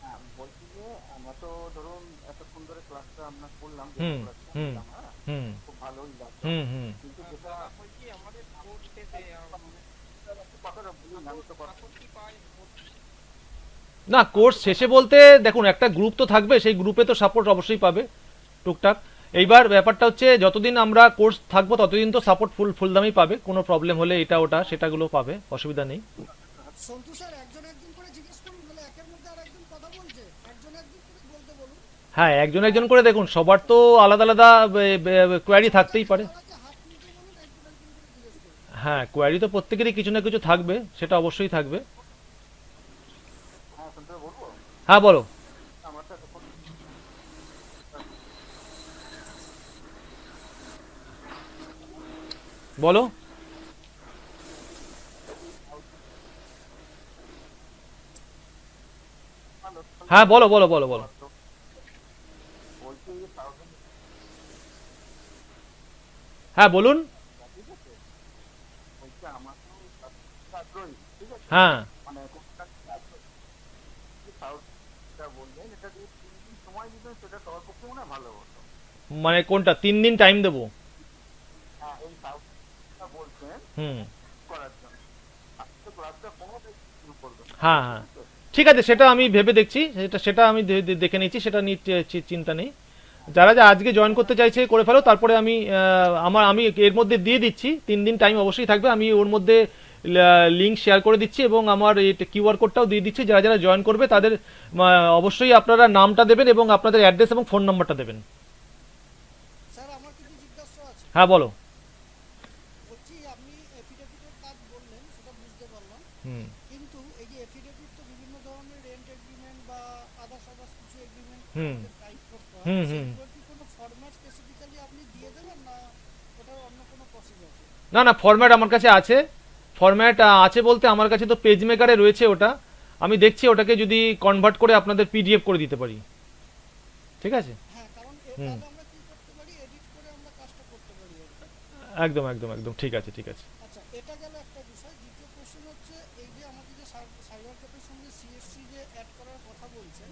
হ্যাঁ, বলছি যে আমরা তো ধরুন এতক্ষণ ধরে ক্লাসটা আমরা করলাম, হুম হুম হ্যাঁ, হুম খুব ভালোই লাগলো। হুম হুম। কিন্তু যেটা কি আমাদের কোর্স শেষে কথাটা বলি না, আমি তো কথা কি পাই না, কোর্স শেষে বলতে দেখুন, একটা গ্রুপ তো থাকবে, সেই গ্রুপে তো সাপোর্ট অবশ্যই পাবে টুকটাক। এইবার ব্যাপারটা হচ্ছে, যতদিন আমরা কোর্স থাকবো ততদিন তো সাপোর্ট ফুল দামেই পাবে, কোনো প্রবলেম হলে এটা ওটা সেটাগুলো পাবে, অসুবিধা নেই। সন্তু স্যার একজন একজন করে জিজ্ঞেস করুন, বলে একের মধ্যে আর একজন কথা বলছে, একজন একজন করে বলতে বলুন। হ্যাঁ, একজন একজন করে দেখুন, সবার তো আলাদা আলাদা কোয়ারি থাকতেই পারে। তারাকে হাত তুলতে বলুন, একজন একজন করে জিজ্ঞেস করুন। হ্যাঁ, কোয়ারি তো প্রত্যেকেরই কিছু না কিছু থাকবে, সেটা অবশ্যই থাকবে। হ্যাঁ শুনতে বলবো। হ্যাঁ বলো। আমার তো এতক্ষণ বলো। হ্যাঁ বলো বলো বলো বলো। বলছি 1000 হ্যাঁ বলুন। ঠিক আছে, বলছি আমার তো আগ্রহী, ঠিক আছে, হ্যাঁ মানে কোনটা আগ্রহী, সাউথটা বললেন, এটা যদি 3 দিন সময় দিতেন সেটা সবার পক্ষে মনে হয় ভালো হতো। মানে কোনটা 3 দিন টাইম দেবো? হ্যাঁ, এই সাউথটা বলছেন হুম করার জন্য। আজকে তো ক্লাস কাজটা কোনো শুরু করবে না। হ্যাঁ হ্যাঁ ঠিক আছে, সেটা আমি ভেবে দেখছি, সেটা আমি দেখে নিচ্ছি, সেটা নিয়ে চিন্তা নেই। যারা যা আজকে জয়েন করতে চাইছে করে ফেলো, তারপরে আমি আমি এর মধ্যে দিয়ে দিচ্ছি, 3 দিন টাইম অবশ্যই থাকবে, আমি ওর মধ্যে লিঙ্ক শেয়ার করে দিচ্ছি এবং আমার এই কিউআর কোডটাও দিয়ে দিচ্ছি। যারা যারা জয়েন করবে তাদের অবশ্যই আপনারা নামটা দেবেন এবং আপনাদের অ্যাড্রেস এবং ফোন নাম্বারটা দেবেন। স্যার আমার কিছু জিজ্ঞাসা আছে। হ্যাঁ বলো। বলছি আপনি এফিডেভিটের কাজ বললেন, সেটা বুঝতে পারলাম, হুম কিন্তু এই যে এফিডেভিট তো বিভিন্ন ধরনের রেন্ট এগ্রিমেন্ট বা আদার্স কিছু এগ্রিমেন্ট হুম টাইপ করতে হয়, হুম হুম সেগুলোর কি কোনো ফরম্যাট স্পেসিফিক্যালি আপনি দিয়ে দেবেন, না ওটার অন্য কোনো প্রসেস আছে? না না, ফরম্যাট আমার কাছে আছে। ফরম্যাট আছে বলতে আমার কাছে তো পেজ মেকারে রয়েছে ওটা, আমি দেখছি ওটাকে যদি কনভার্ট করে আপনাদের পিডিএফ করে দিতে পারি। ঠিক আছে, হ্যাঁ, কারণ হুম। তাহলে আমরা কি করতে পারি, এডিট করে আমরা কাজটা করতে পারি আর কি। একদম একদম একদম ঠিক আছে ঠিক আছে। আচ্ছা, এটা গেল একটা বিষয়। দ্বিতীয় কোশ্চেন হচ্ছে, এই যে আমাদের যে সাইবার ক্যাফের সঙ্গে সিএসসি যে অ্যাড করার কথা বলছেন,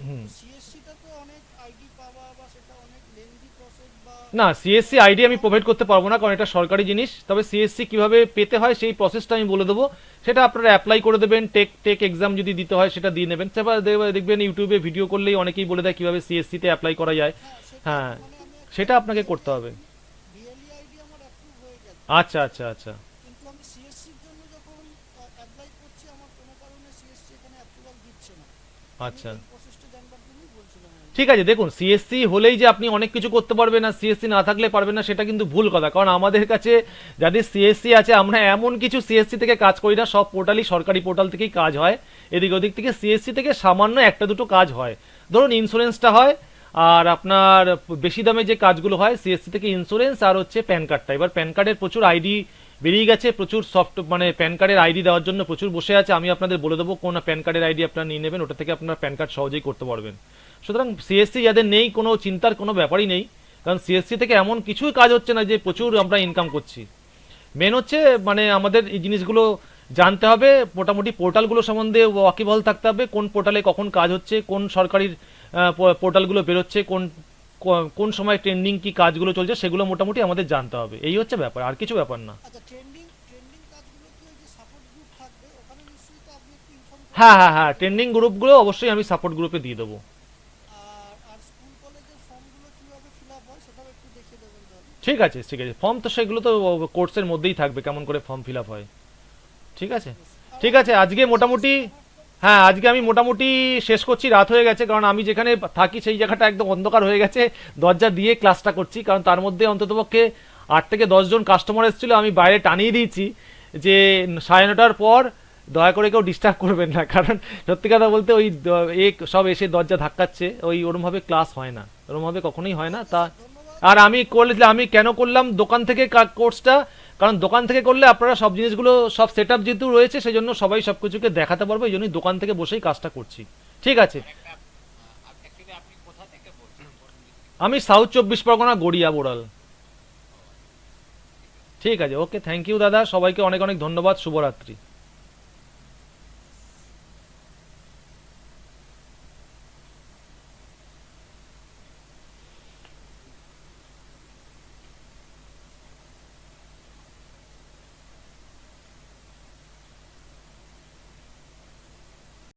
হুম সিএসসিটা তো অনেক আইডি পাওয়া বা সেটা অনেক লেন্দি প্রসেস বা না, সিএসসি আইডি আমি প্রোভাইড করতে পারবো না, কারণ এটা সরকারি জিনিস। তবে সিএসসি কিভাবে পেতে হয় সেই প্রসেসটা আমি বলে দেবো, সেটা আপনারা অ্যাপ্লাই করে দেবেন। টেক এক্সাম যদি দিতে হয় সেটা দিয়ে নেবেন। তারপর দেখবেন ইউটিউবে ভিডিও করলেই অনেকেই বলে দেয় কিভাবে সিএসসিতে অ্যাপ্লাই করা যায়। সেটা হ্যাঁ, মানে আমি সেটা আপনাকে করতে হবে। বিএলই আইডি আমার অ্যাপ্রুভ হয়ে গেছে, আচ্ছা আচ্ছা আচ্ছা কিন্তু আমি সিএসসির জন্য যখন অ্যাপ্লাই করছি আমার কোনো কারণে সিএসসি এখানে অ্যাপ্রুভাল দিচ্ছে না। আচ্ছা এই প্রসেসটা জানবার জন্যই বলছিলাম আমি। ঠিক আছে, দেখুন সিএসসি হলেই যে আপনি অনেক কিছু করতে পারবেন না, সিএসসি না থাকলে পারবেন না, সেটা কিন্তু ভুল কথা। কারণ আমাদের কাছে যাদের সিএসসি আছে, আমরা এমন কিছু সিএসসি থেকে কাজ করি না, সব পোর্টালই সরকারি পোর্টাল থেকেই কাজ হয়। এদিক ওদিক থেকে সিএসসি থেকে সামান্য একটা দুটো কাজ হয়, ধরুন ইন্স্যুরেন্সটা হয়, আর আপনার বেশি দামে যে কাজগুলো হয় সিএসসি থেকে ইন্স্যুরেন্স আর হচ্ছে প্যান কার্ডটা। এবার প্যান কার্ডের প্রচুর আইডি বেরিয়ে গেছে, প্রচুর সফট মানে প্যান কার্ডের আইডি দেওয়ার জন্য প্রচুর বসে আছে। আমি আপনাদের বলে দেবো কোন প্যান কার্ডের আইডি আপনারা নিয়ে নেবেন, ওটা থেকে আপনার প্যান কার্ড সহজেই করতে পারবেন। সুতরাং সিএসসি যাদের নেই, কোনো চিন্তার কোনো ব্যাপারই নেই, কারণ সিএসসি থেকে এমন কিছুই কাজ হচ্ছে না যে প্রচুর আমরা ইনকাম করছি। মেন হচ্ছে মানে আমাদের এই জিনিসগুলো জানতে হবে, মোটামুটি পোর্টালগুলো সম্বন্ধে ওয়াকিবহাল থাকতে হবে, কোন পোর্টালে কখন কাজ হচ্ছে, কোন সরকারি পোর্টালগুলো বেরোচ্ছে, কোন সময় ট্রেন্ডিং কি কাজগুলো চলছে, সেগুলো মোটামুটি আমাদের জানতে হবে। এই হচ্ছে ব্যাপার, আর কিছু ব্যাপার না। আচ্ছা, ট্রেন্ডিং কাজগুলো কি ওই যে সাপোর্ট গ্রুপ থাকবে ওখানে, নিশ্চয়ই তো আপনি একটু ইনফর্ম হ্যাঁ হ্যাঁ হ্যাঁ, ট্রেন্ডিং গ্রুপগুলো অবশ্যই আমি সাপোর্ট গ্রুপে দিয়ে দেবো। আর স্কুল কলেজের ফর্মগুলো কিভাবে ফিল আপ হয় সেটাও একটু দেখিয়ে দেবেন তাহলে। ঠিক আছে ঠিক আছে, ফর্ম তো সেগুলো তো কোর্সের মধ্যেই থাকবে, কেমন করে ফর্ম ফিল আপ হয়। ঠিক আছে ঠিক আছে, আজকে মোটামুটি হ্যাঁ, আজকে আমি মোটামুটি শেষ করছি, রাত হয়ে গেছে, কারণ আমি যেখানে থাকি সেই জায়গাটা একদম অন্ধকার হয়ে গেছে, দরজা দিয়ে ক্লাসটা করছি, কারণ তার মধ্যে অন্ততপক্ষে 8 থেকে 10 জন কাস্টমার এসেছিলো। আমি বাইরে টানিয়ে দিয়েছি যে 9:30টার পর দয়া করে কেউ ডিস্টার্ব করবেন না, কারণ সত্যি কথা বলতে ওই সব এসে দরজা ধাক্কাচ্ছে, ওই ওরমভাবে ক্লাস হয় না, ওরমভাবে কখনোই হয় না। তা আর আমি আমি কেন করলাম দোকান থেকে কোর্সটা, কারণ দোকান থেকে করলে আপনারা সব জিনিসগুলো সব সেট আপ যেহেতু রয়েছে, সেই জন্য সবাই সব কিছুকে দেখাতে পারবো, এই জন্যই দোকান থেকে বসেই কাজটা করছি। ঠিক আছে, একটা অ্যাকচুয়ালি আপনি কোথা থেকে বলছেন, কোন district? আমি সাউথ 24 পরগনা, গড়িয়া, বোড়াল। ঠিক আছে, ওকে, থ্যাংক ইউ দাদা, সবাইকে অনেক অনেক ধন্যবাদ, শুভরাত্রি।